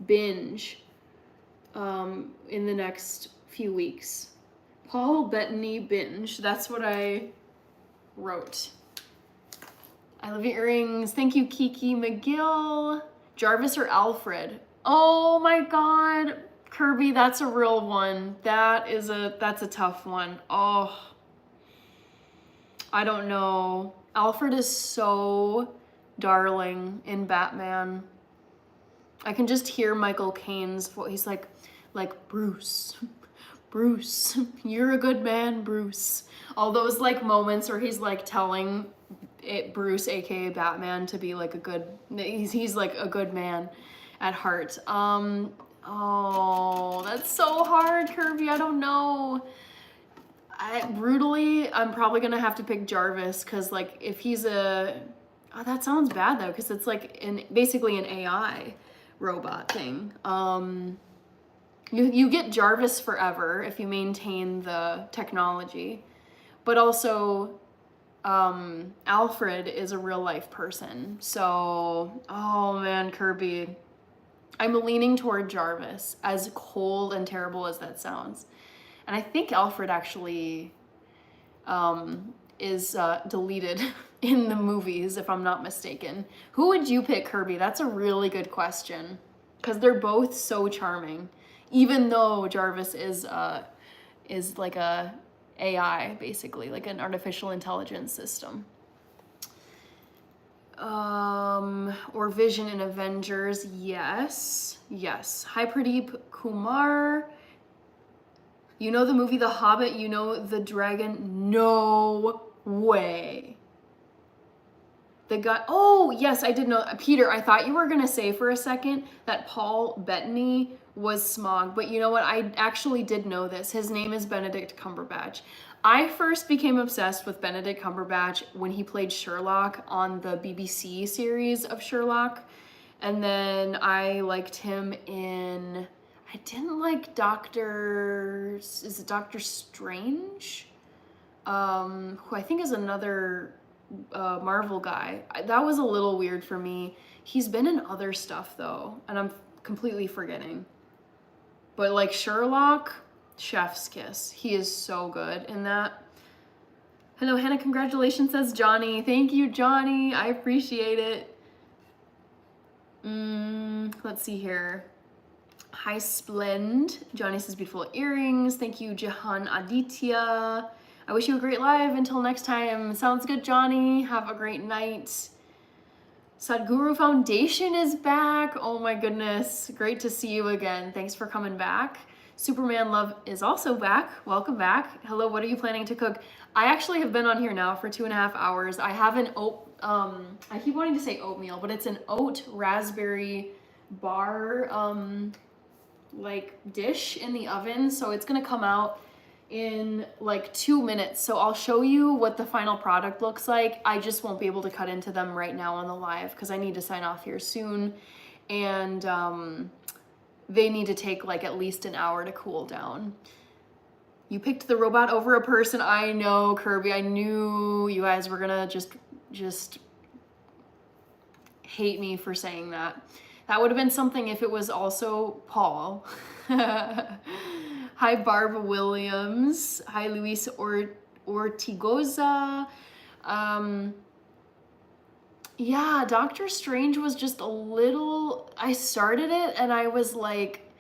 binge in the next few weeks. Paul Bettany binge. That's what I wrote. I love your earrings. Thank you, Kiki McGill. Jarvis or Alfred? Oh my God, Kirby, that's a real one. That's a tough one. Oh, I don't know. Alfred is so darling in Batman. I can just hear Michael Caine's voice. He's like Bruce, you're a good man, Bruce. All those like moments where he's like telling Bruce, aka Batman, to be like a good. He's like a good man at heart. Oh, that's so hard, Kirby. I don't know. I'm probably gonna have to pick Jarvis because like if he's a, oh, that sounds bad though because it's like basically an AI robot thing. You get Jarvis forever if you maintain the technology, but also Alfred is a real life person. So, oh man, Kirby, I'm leaning toward Jarvis, as cold and terrible as that sounds. And I think Alfred actually is deleted in the movies, if I'm not mistaken. Who would you pick, Kirby? That's a really good question. Because they're both so charming. Even though Jarvis is like a AI, basically, like an artificial intelligence system. Or Vision in Avengers, yes. Yes. Hi, Pradeep Kumar. You know the movie The Hobbit? You know the dragon? No way. The guy, oh, yes, I did know. Peter, I thought you were going to say for a second that Paul Bettany was Smaug, but you know what? I actually did know this. His name is Benedict Cumberbatch. I first became obsessed with Benedict Cumberbatch when he played Sherlock on the BBC series of Sherlock. And then I liked him in, I didn't like is it Doctor Strange? Who I think is another Marvel guy. That was a little weird for me. He's been in other stuff though, and I'm completely forgetting. But like Sherlock, chef's kiss. He is so good in that. Hello, Hannah, congratulations, says Johnny. Thank you, Johnny. I appreciate it. Let's see here. Hi, Splend. Johnny says beautiful earrings. Thank you, Jahan Aditya. I wish you a great live. Until next time. Sounds good, Johnny. Have a great night. Sadhguru Foundation is back. Oh my goodness. Great to see you again. Thanks for coming back. Superman Love is also back. Welcome back. Hello, what are you planning to cook? I actually have been on here now for 2.5 hours. I have an I keep wanting to say oatmeal, but it's an oat raspberry bar like dish in the oven. So it's gonna come out in like 2 minutes. So I'll show you what the final product looks like. I just won't be able to cut into them right now on the live because I need to sign off here soon. And they need to take like at least an hour to cool down. You picked the robot over a person. I know, Kirby. I knew you guys were gonna just hate me for saying that. That would have been something if it was also Paul. Hi, Barbara Williams. Hi, Luis Ortigoza. Yeah, Doctor Strange was just a little, I started it and I was like,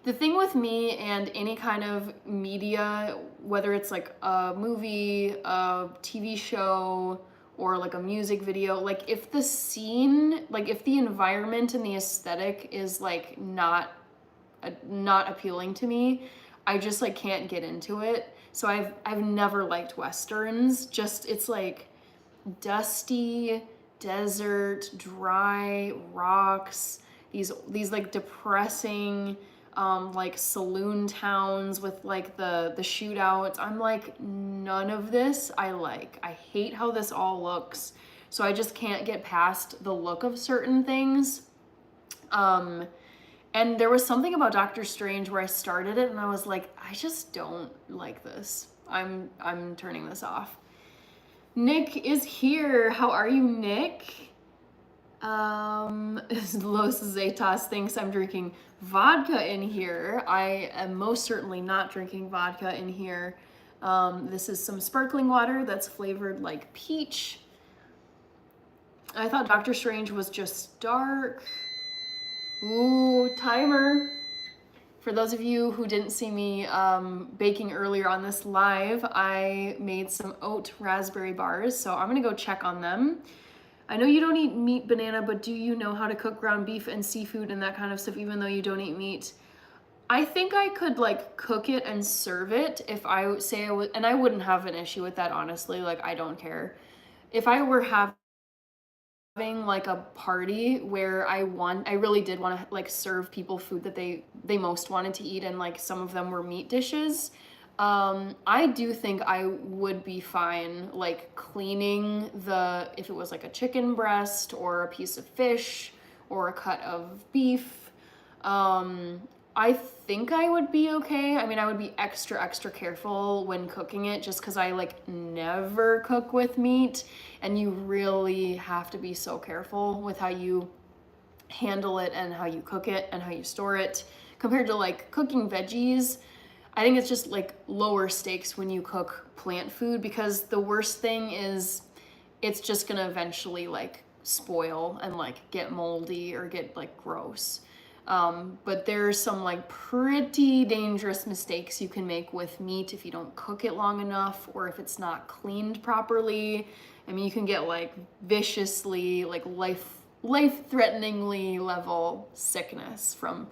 the thing with me and any kind of media, whether it's like a movie, a TV show, or like a music video, like if the scene, like if the environment and the aesthetic is like not appealing to me, I just like can't get into it. So I've never liked Westerns. Just it's like dusty, desert, dry, rocks, these like depressing like saloon towns with like the shootouts. I'm like, none of this I like. I hate how this all looks. So I just can't get past the look of certain things. And there was something about Doctor Strange where I started it and I was like, I just don't like this. I'm turning this off. Nick is here. How are you, Nick? Los Zetas thinks I'm drinking vodka in here. I am most certainly not drinking vodka in here. This is some sparkling water that's flavored like peach. I thought Doctor Strange was just dark. Ooh, timer. For those of you who didn't see me baking earlier on this live, I made some oat raspberry bars, so I'm gonna go check on them. I know you don't eat meat, banana, but do you know how to cook ground beef and seafood and that kind of stuff even though you don't eat meat? I think I could like cook it and serve it if I say I would, and I wouldn't have an issue with that, honestly. Like, I don't care. If I were having having like a party where I really did want to like serve people food that they most wanted to eat, and like some of them were meat dishes. I do think I would be fine like cleaning if it was like a chicken breast or a piece of fish or a cut of beef. I think I would be okay. I mean, I would be extra careful when cooking it, just because I like never cook with meat, and you really have to be so careful with how you handle it and how you cook it and how you store it compared to like cooking veggies. I think it's just like lower stakes when you cook plant food, because the worst thing is it's just gonna eventually like spoil and like get moldy or get like gross. But there's some like pretty dangerous mistakes you can make with meat if you don't cook it long enough, or if it's not cleaned properly. I mean, you can get like viciously, like life-threateningly level sickness from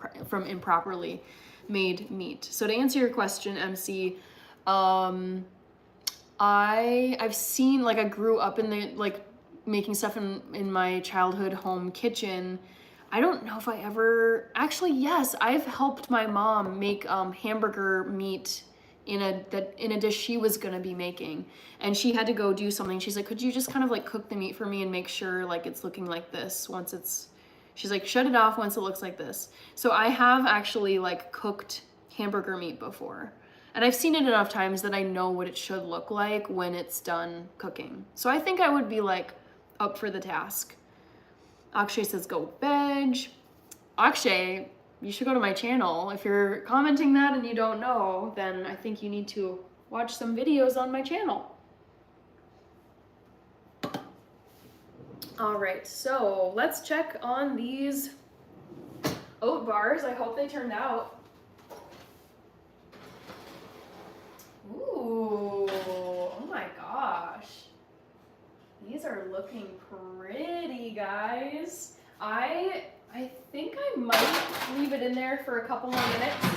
improperly made meat. So to answer your question, MC, I've seen, like, I grew up in the like making stuff in my childhood home kitchen. I don't know if I ever, actually, yes, I've helped my mom make hamburger meat in a dish she was gonna be making, and she had to go do something. She's like, could you just kind of like cook the meat for me and make sure like it's looking like this once it's, she's like, shut it off once it looks like this. So I have actually like cooked hamburger meat before, and I've seen it enough times that I know what it should look like when it's done cooking. So I think I would be like up for the task. Akshay says go veg. Akshay, you should go to my channel. If you're commenting that and you don't know, then I think you need to watch some videos on my channel. All right, so let's check on these oat bars. I hope they turned out. Ooh, oh my gosh. These are looking pretty, guys. I think I might leave it in there for a couple more minutes,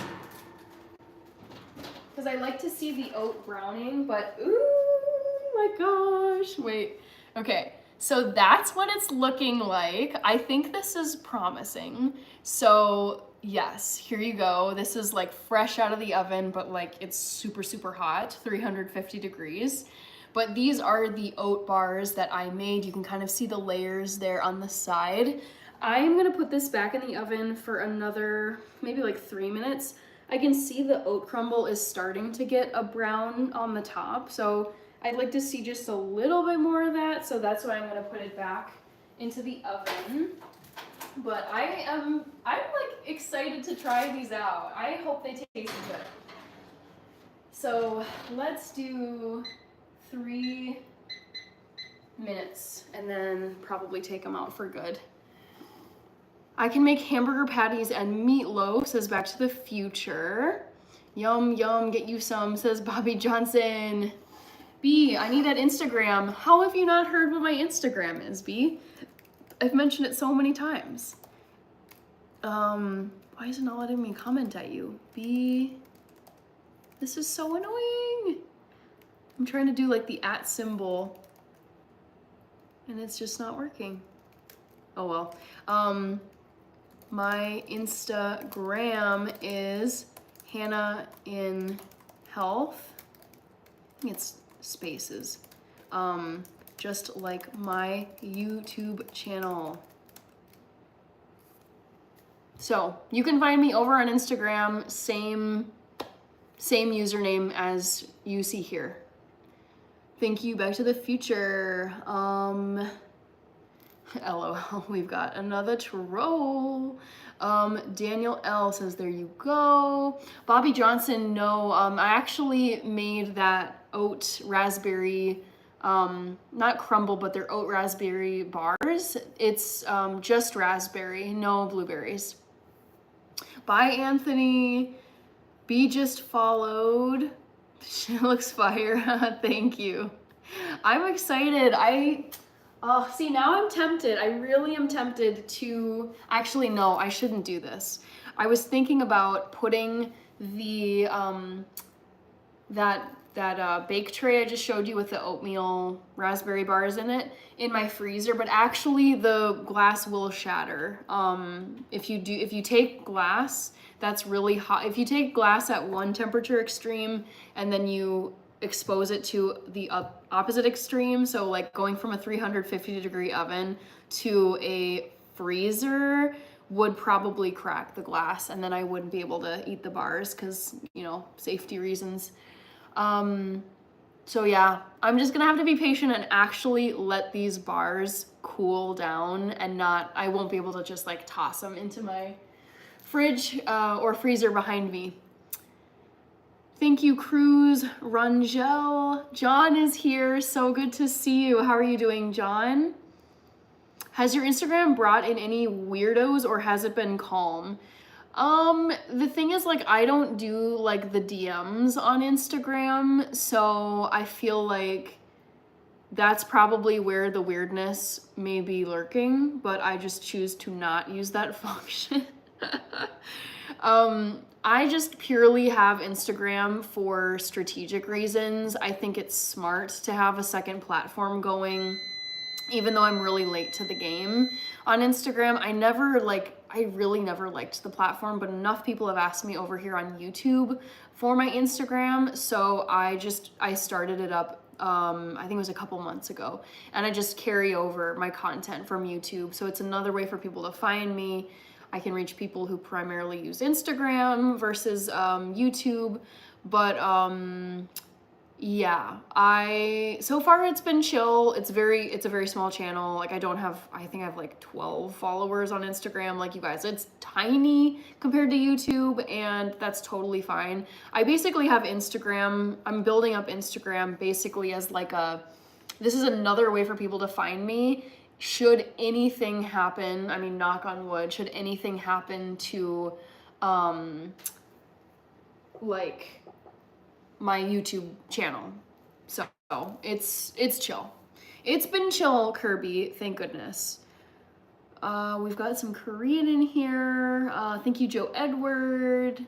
because I like to see the oat browning, but ooh my gosh. Wait, okay. So that's what it's looking like. I think this is promising. So yes, here you go. This is like fresh out of the oven, but like it's super hot, 350 degrees. But these are the oat bars that I made. You can kind of see the layers there on the side. I'm gonna put this back in the oven for another, maybe like 3 minutes. I can see the oat crumble is starting to get a brown on the top, so I'd like to see just a little bit more of that, so that's why I'm gonna put it back into the oven. But I'm like excited to try these out. I hope they taste good. So let's do 3 minutes and then probably take them out for good. I can make hamburger patties and meatloaf, says Back to the Future. Yum, yum, get you some, says Bobby Johnson. B, I need that Instagram. How have you not heard what my Instagram is, B? I've mentioned it so many times. Why is it not letting me comment at you? B, this is so annoying. I'm trying to do like the @ symbol and it's just not working. Oh well. My Instagram is Hannah in Health. I think it's spaces. Just like my YouTube channel. So you can find me over on Instagram, same username as you see here. Thank you, Back to the Future. LOL, we've got another troll. Daniel L says, there you go. Bobby Johnson, no, I actually made that oat raspberry, not crumble, but they're oat raspberry bars. It's just raspberry, no blueberries. Bye, Anthony. B just followed. She looks fire. Thank you. I'm excited. See, now I'm tempted. I really am tempted to, actually, no, I shouldn't do this. I was thinking about putting the, that bake tray I just showed you with the oatmeal raspberry bars in it in my freezer, but actually the glass will shatter. If you take glass that's really hot, if you take glass at one temperature extreme and then you expose it to the opposite extreme, so like going from a 350-degree oven to a freezer would probably crack the glass, and then I wouldn't be able to eat the bars because, you know, safety reasons. So yeah, I'm just gonna have to be patient and actually let these bars cool down, and I won't be able to just like toss them into my fridge or freezer behind me. Thank you, Cruz Rangel. John is here, so good to see you. How are you doing, John? Has your Instagram brought in any weirdos or has it been calm? The thing is, like, I don't do like the DMs on Instagram, so I feel like that's probably where the weirdness may be lurking, but I just choose to not use that function. I just purely have Instagram for strategic reasons. I think it's smart to have a second platform going, even though I'm really late to the game on Instagram. I really never liked the platform, but enough people have asked me over here on YouTube for my Instagram, so I started it up, I think it was a couple months ago, and I just carry over my content from YouTube, so it's another way for people to find me. I can reach people who primarily use Instagram versus YouTube, but yeah, so far it's been chill. It's a very small channel. Like, I think I have like 12 followers on Instagram. Like, you guys, it's tiny compared to YouTube, and that's totally fine. I basically have I'm building up Instagram basically as like this is another way for people to find me. Should anything happen, I mean, knock on wood, should anything happen to like my YouTube channel. So it's chill. It's been chill, Kirby, thank goodness. We've got some Korean in here. Thank you, Joe Edward.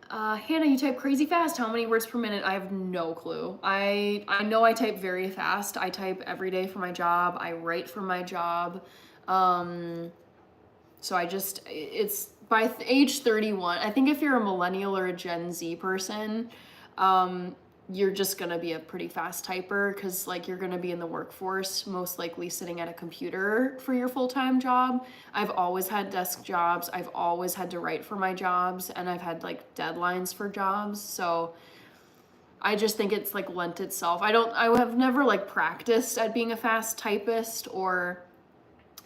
Hannah, you type crazy fast. How many words per minute? I have no clue. I know I type very fast. I type every day for my job. I write for my job. So it's by age 31. I think if you're a millennial or a Gen Z person, you're just gonna be a pretty fast typer, because like you're gonna be in the workforce, most likely sitting at a computer for your full-time job. I've always had desk jobs. I've always had to write for my jobs, and I've had like deadlines for jobs. So I just think it's like lent itself. I have never like practiced at being a fast typist, or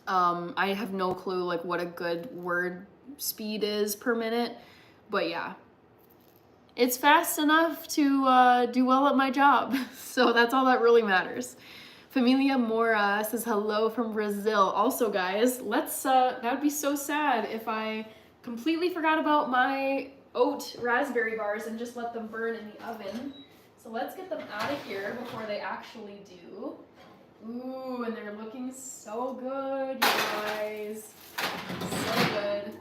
I have no clue like what a good word speed is per minute, but yeah. It's fast enough to do well at my job, so that's all that really matters. Familia Mora says hello from Brazil. Also, guys, that would be so sad if I completely forgot about my oat raspberry bars and just let them burn in the oven. So let's get them out of here before they actually do. Ooh, and they're looking so good, you guys. So good.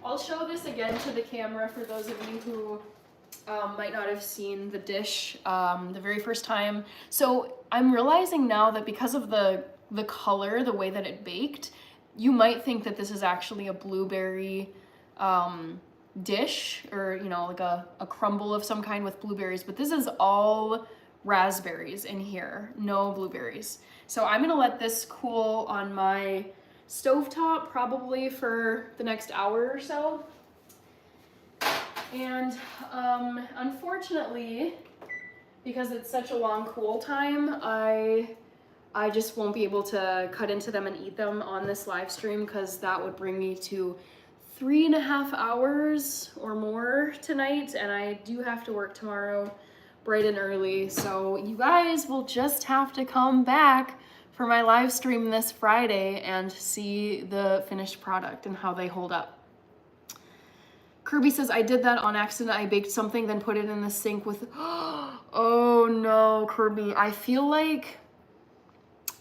I'll show this again to the camera for those of you who might not have seen the dish the very first time. So I'm realizing now that because of the color, the way that it baked, you might think that this is actually a blueberry dish, or, you know, like a crumble of some kind with blueberries, but this is all raspberries in here, no blueberries. So I'm gonna let this cool on my stovetop probably for the next hour or so. And unfortunately, because it's such a long cool time, I just won't be able to cut into them and eat them on this live stream, because that would bring me to 3.5 hours or more tonight, and I do have to work tomorrow bright and early. So you guys will just have to come back for my live stream this Friday and see the finished product and how they hold up. Kirby says, I did that on accident. I baked something, then put it in the sink with, oh no, Kirby. I feel like,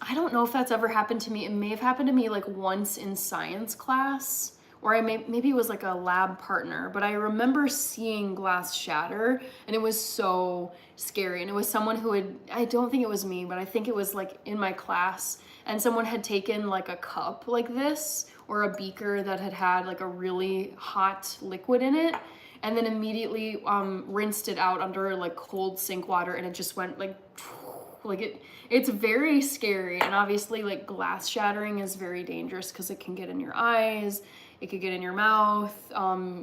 I don't know if that's ever happened to me. It may have happened to me like once in science class or maybe it was like a lab partner, but I remember seeing glass shatter, and it was so scary. And it was someone who I don't think it was me, but I think it was like in my class, and someone had taken like a cup like this, or a beaker that had like a really hot liquid in it, and then immediately rinsed it out under like cold sink water, and it just went like it's very scary. And obviously like glass shattering is very dangerous because it can get in your eyes, it could get in your mouth,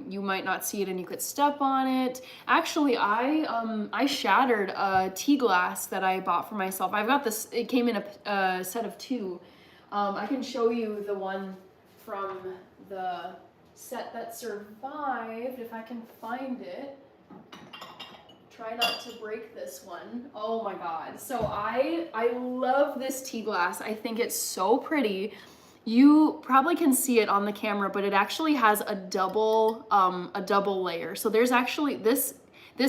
you might not see it and you could step on it. Actually, I shattered a tea glass that I bought for myself. I've got this, it came in a set of 2. I can show you the one from the set that survived if I can find it. Try not to break this one. Oh my god. So I love this tea glass. I think it's so pretty. You probably can see it on the camera, but it actually has a double layer. So there's actually this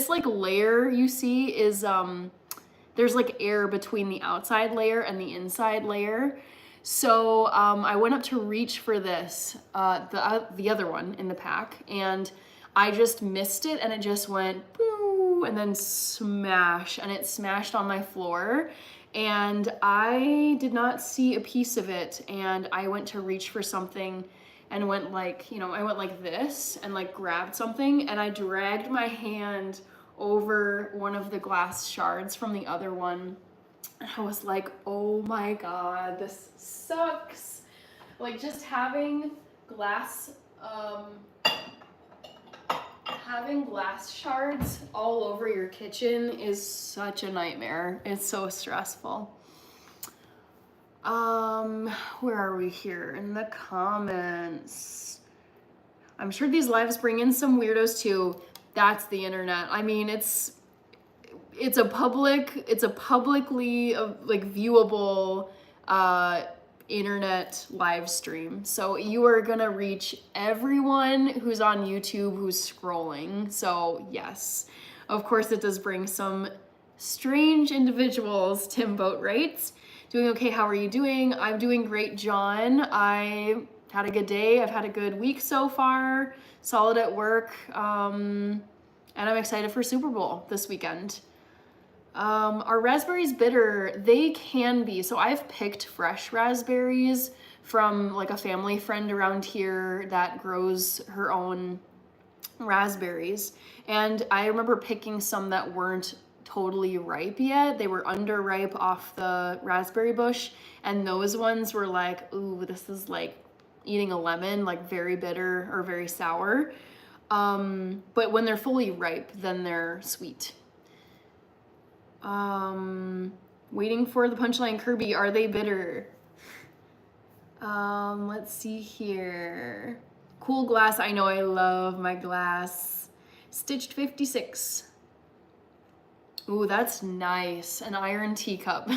like layer you see is there's like air between the outside layer and the inside layer. So I went up to reach for this, the other one in the pack, and I just missed it, and it just went boo, and then smash, and it smashed on my floor. And I did not see a piece of it, and I went to reach for something and went like, I went like this and like grabbed something, and I dragged my hand over one of the glass shards from the other one. And I was like, oh my god, this sucks. Like just having glass shards all over your kitchen is such a nightmare. It's so stressful. Where are we here? In the comments. I'm sure these lives bring in some weirdos too. That's the internet. I mean, it's a publicly like viewable internet live stream. So you are gonna reach everyone who's on YouTube who's scrolling. So yes, of course it does bring some strange individuals. Tim Boat writes, doing okay, how are you doing? I'm doing great, John. I had a good day. I've had a good week so far. Solid at work. And I'm excited for Super Bowl this weekend. Are raspberries bitter? They can be. So I've picked fresh raspberries from like a family friend around here that grows her own raspberries. And I remember picking some that weren't totally ripe yet. They were underripe off the raspberry bush. And those ones were like, ooh, this is like eating a lemon, like very bitter or very sour. But when they're fully ripe, then they're sweet. Waiting for the punchline, Kirby, are they bitter? Let's see here. Cool glass, I know, I love my glass. Stitched 56. Ooh, that's nice, an iron teacup.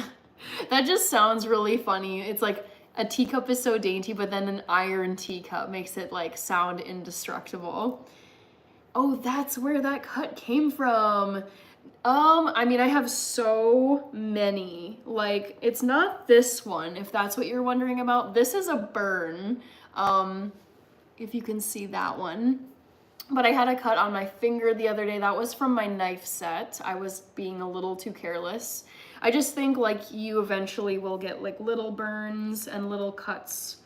That just sounds really funny. It's like a teacup is so dainty, but then an iron teacup makes it like sound indestructible. Oh, that's where that cut came from. I mean, I have so many. Like, it's not this one, if that's what you're wondering about. This is a burn, if you can see that one. But I had a cut on my finger the other day. That was from my knife set. I was being a little too careless. I just think, like, you eventually will get, like, little burns and little cuts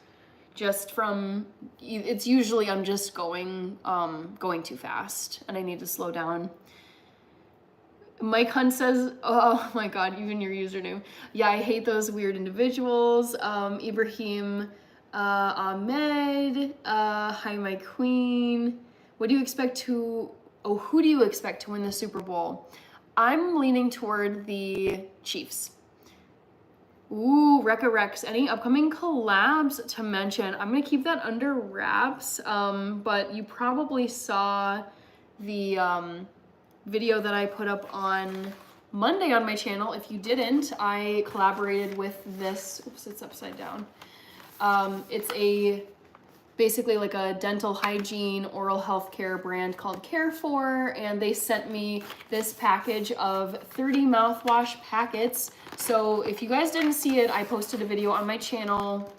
just from, it's usually I'm just going too fast, and I need to slow down. Mike Hunt says, oh my god, even your username. Yeah, I hate those weird individuals. Ibrahim Ahmed, hi my queen. What do you expect to, who do you expect to win the Super Bowl? I'm leaning toward the Chiefs. Ooh, Rekka Rex, any upcoming collabs to mention? I'm gonna keep that under wraps, but you probably saw the video that I put up on Monday on my channel. If you didn't, I collaborated with this, oops, it's upside down. It's basically like a dental hygiene, oral health care brand called Care4, and they sent me this package of 30 mouthwash packets. So if you guys didn't see it, I posted a video on my channel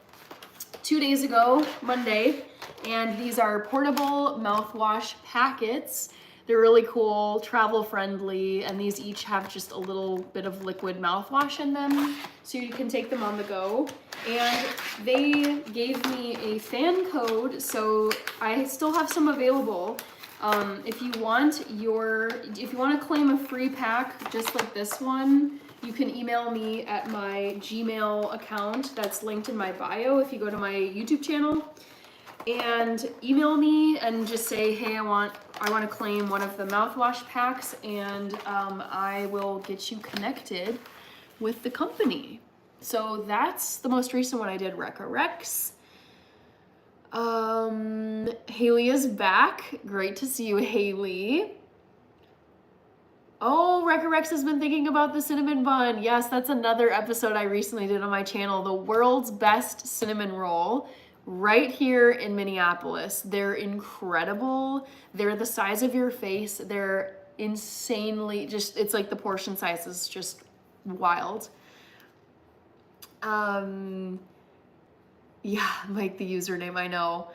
2 days ago, Monday, And these are portable mouthwash packets. They're really cool, travel friendly, and these each have just a little bit of liquid mouthwash in them, so you can take them on the go. And they gave me a fan code, so I still have some available. If you want to claim a free pack just like this one, you can email me at my Gmail account that's linked in my bio if you go to my YouTube channel. And email me and just say, hey, I want to claim one of the mouthwash packs, and I will get you connected with the company. So that's the most recent one I did, Recca Rex. Haley is back. Great to see you, Haley. Oh, Recca Rex has been thinking about the cinnamon bun. Yes, that's another episode I recently did on my channel, the world's best cinnamon roll. Right here in Minneapolis. They're incredible. They're the size of your face. They're insanely it's like the portion size is just wild. Yeah, like the username, I know.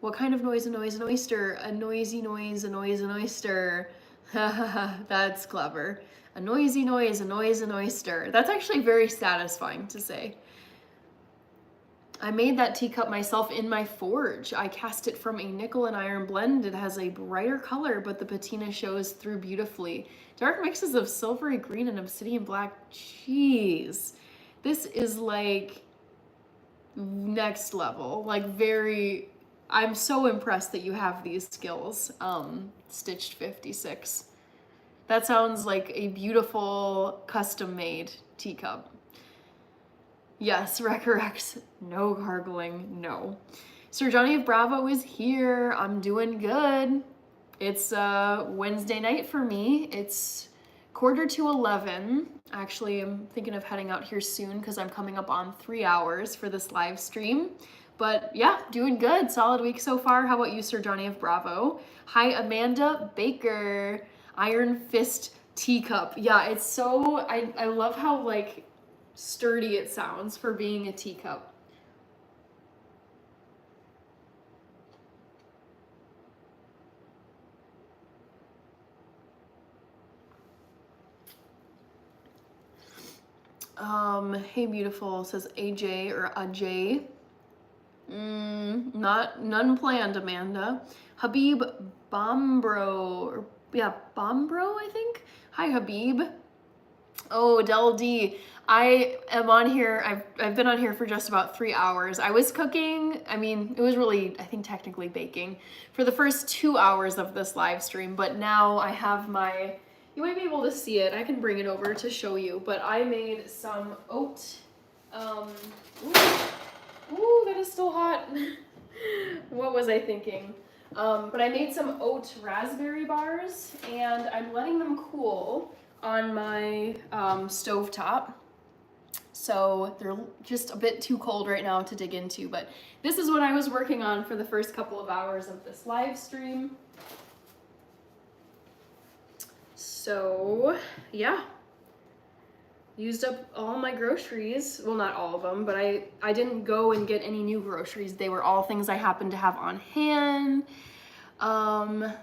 What kind of noise? A noise, an oyster. A noisy noise, a noise, an oyster. That's clever. A noisy noise, a noise, an oyster. That's actually very satisfying to say. I made that teacup myself in my forge. I cast it from a nickel and iron blend. It has a brighter color, but the patina shows through beautifully. Dark mixes of silvery green and obsidian black. Jeez. This is like next level. Like I'm so impressed that you have these skills. Stitched 56. That sounds like a beautiful custom-made teacup. Yes, Rex, no gargling, no. Sir Johnny of Bravo is here. I'm doing good. It's Wednesday night for me. It's 11:45. Actually, I'm thinking of heading out here soon because I'm coming up on 3 hours for this live stream. But yeah, doing good. Solid week so far. How about you, Sir Johnny of Bravo? Hi, Amanda Baker. Iron Fist teacup. Yeah, it's so, I love how like sturdy it sounds for being a teacup. Hey beautiful, says AJ or Ajay. None planned, Amanda. Habib Bombro, Bombro, I think. Hi, Habib. Oh, Del D. I am on here. I've been on here for just about 3 hours. I was cooking. I mean, it was really, I think technically baking for the first 2 hours of this live stream, but now I have you might be able to see it. I can bring it over to show you, but I made some oat, ooh, that is still hot. What was I thinking? But I made some oat raspberry bars, and I'm letting them cool on my stovetop. So they're just a bit too cold right now to dig into, but this is what I was working on for the first couple of hours of this live stream. So yeah, used up all my groceries. Well, not all of them, but I didn't go and get any new groceries. They were all things I happened to have on hand.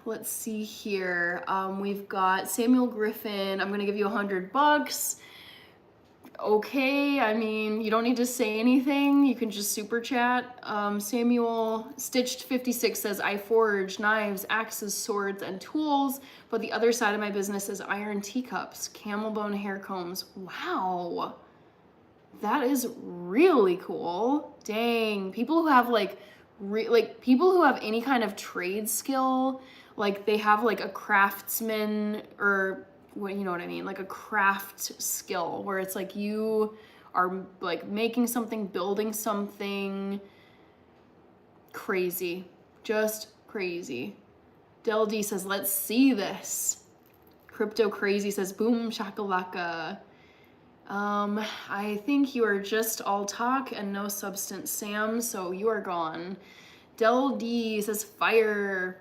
Let's see here. We've got Samuel Griffin. I'm gonna give you $100. Okay, I mean, you don't need to say anything. You can just super chat. Samuel Stitched 56 says, I forge knives, axes, swords, and tools, but the other side of my business is iron teacups, camel bone hair combs. Wow, that is really cool. Dang, people who have people who have any kind of trade skill, like they have like a craftsman or what, you know what I mean? Like a craft skill where it's like you are like making something, building something. Crazy, just crazy. Del D says, let's see this. Crypto Crazy says, boom shakalaka. I think you are just all talk and no substance, Sam, so you are gone. Del D says, fire.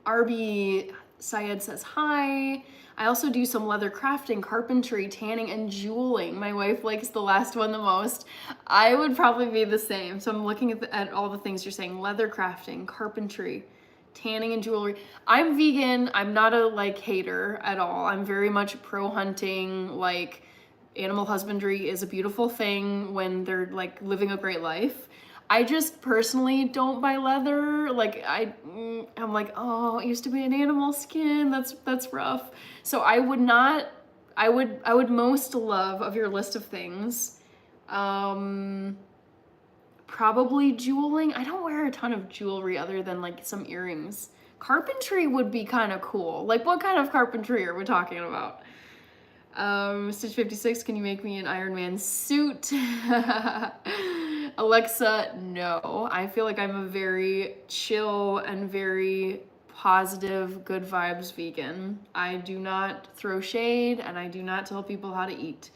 RB Syed says hi. I also do some leather crafting, carpentry, tanning, and jeweling. My wife likes the last one the most. I would probably be the same. So I'm looking at all the things you're saying. Leather crafting, carpentry, tanning, and jewelry. I'm vegan. I'm not a like hater at all. I'm very much pro hunting. Like, animal husbandry is a beautiful thing when they're like living a great life. I just personally don't buy leather. Like I'm like, oh, it used to be an animal skin. That's rough. So I would not. I would most love of your list of things. Probably jeweling. I don't wear a ton of jewelry other than like some earrings. Carpentry would be kind of cool. Like, what kind of carpentry are we talking about? Stitch 56, can you make me an Iron Man suit? Alexa, no. I feel like I'm a very chill and very positive, good vibes vegan. I do not throw shade and I do not tell people how to eat.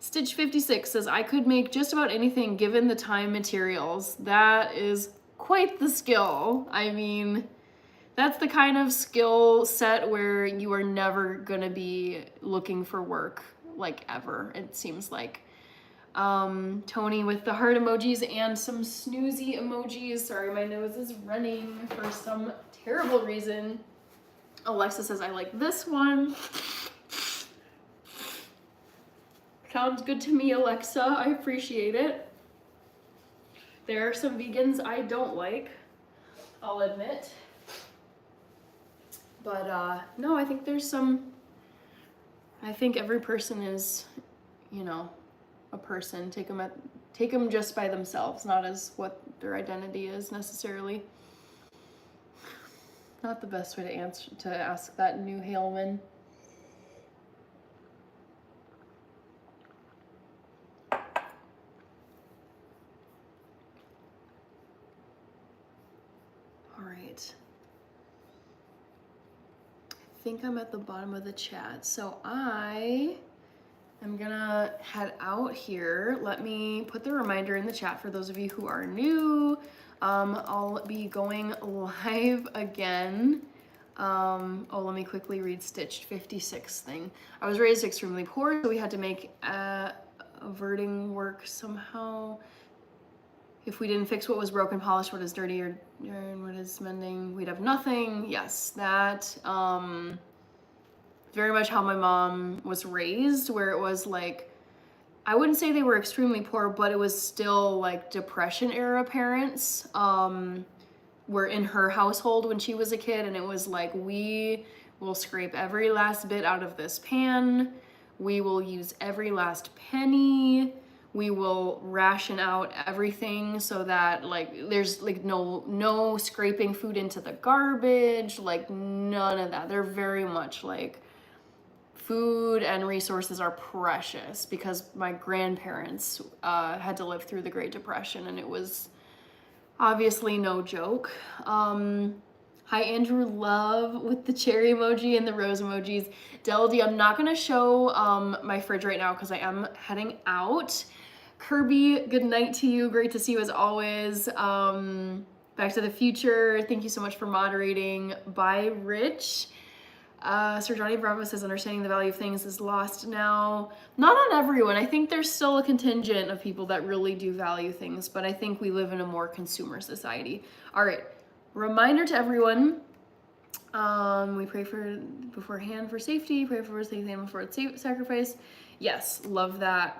Stitch 56 says, I could make just about anything given the time, materials. That is quite the skill. I mean, that's the kind of skill set where you are never gonna be looking for work, like, ever, it seems like. Tony with the heart emojis and some snoozy emojis. Sorry, my nose is running for some terrible reason. Alexa says, I like this one. Sounds good to me, Alexa. I appreciate it. There are some vegans I don't like, I'll admit. But no, I think there's some, I think every person is, you know, a person. Take them just by themselves, not as what their identity is necessarily. Not the best way to ask that, New Haleman. All right. I think I'm at the bottom of the chat, so I'm gonna head out here. Let me put the reminder in the chat for those of you who are new. I'll be going live again. Oh, let me quickly read Stitched 56 thing. I was raised extremely poor, so we had to make averting work somehow. If we didn't fix what was broken, polish what is dirty, or what is mending, we'd have nothing. Yes, that, very much how my mom was raised, where it was like, I wouldn't say they were extremely poor, but it was still like Depression era parents were in her household when she was a kid, and it was like, we will scrape every last bit out of this pan, we will use every last penny, we will ration out everything so that like there's like no scraping food into the garbage, like none of that. They're very much like, food and resources are precious, because my grandparents had to live through the Great Depression, and it was obviously no joke. Hi, Andrew Love with the cherry emoji and the rose emojis. Deldy, I'm not gonna show my fridge right now because I am heading out. Kirby, good night to you. Great to see you as always. Back to the Future, thank you so much for moderating. Bye, Rich. Sir Johnny Bravo says, understanding the value of things is lost now. Not on everyone. I think there's still a contingent of people that really do value things, but I think we live in a more consumer society. All right, reminder to everyone, we pray for beforehand for safety, pray for safety and before it's sacrifice. Yes, love that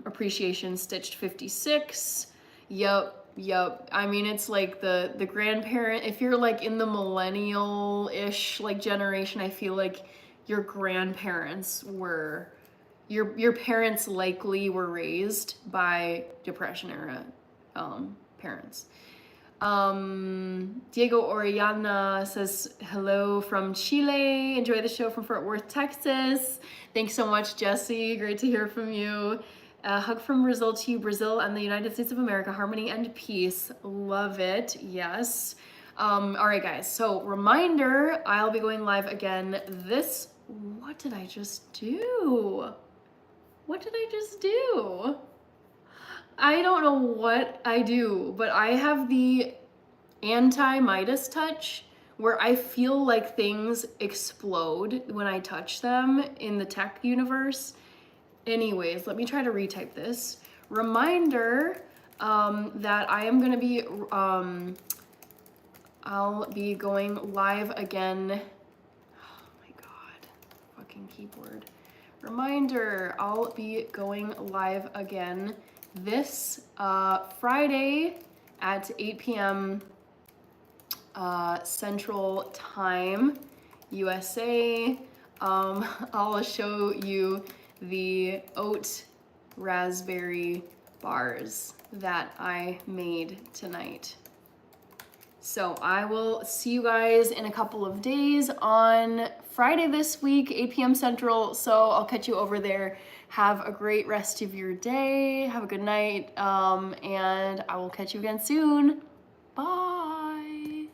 appreciation. Stitched 56. Yep. I mean, it's like the grandparent, if you're like in the millennial-ish like generation, I feel like your grandparents were, your parents likely were raised by Depression era parents. Diego Orellana says, hello from Chile. Enjoy the show from Fort Worth, Texas. Thanks so much, Jesse. Great to hear from you. Hug from Brazil to you, Brazil and the United States of America, harmony and peace. Love it. Yes. All right, guys. So reminder, I'll be going live again this, what did I just do? I don't know what I do, but I have the anti-Midas touch, where I feel like things explode when I touch them in the tech universe. Anyways, let me try to retype this. Reminder that I am gonna be, I'll be going live again. Oh my God, fucking keyboard. Reminder, I'll be going live again this Friday at 8 p.m. Central Time, USA. I'll show you the oat raspberry bars that I made tonight. So I will see you guys in a couple of days on Friday this week, 8 p.m. Central. So I'll catch you over there. Have a great rest of your day. Have a good night. And I will catch you again soon. Bye.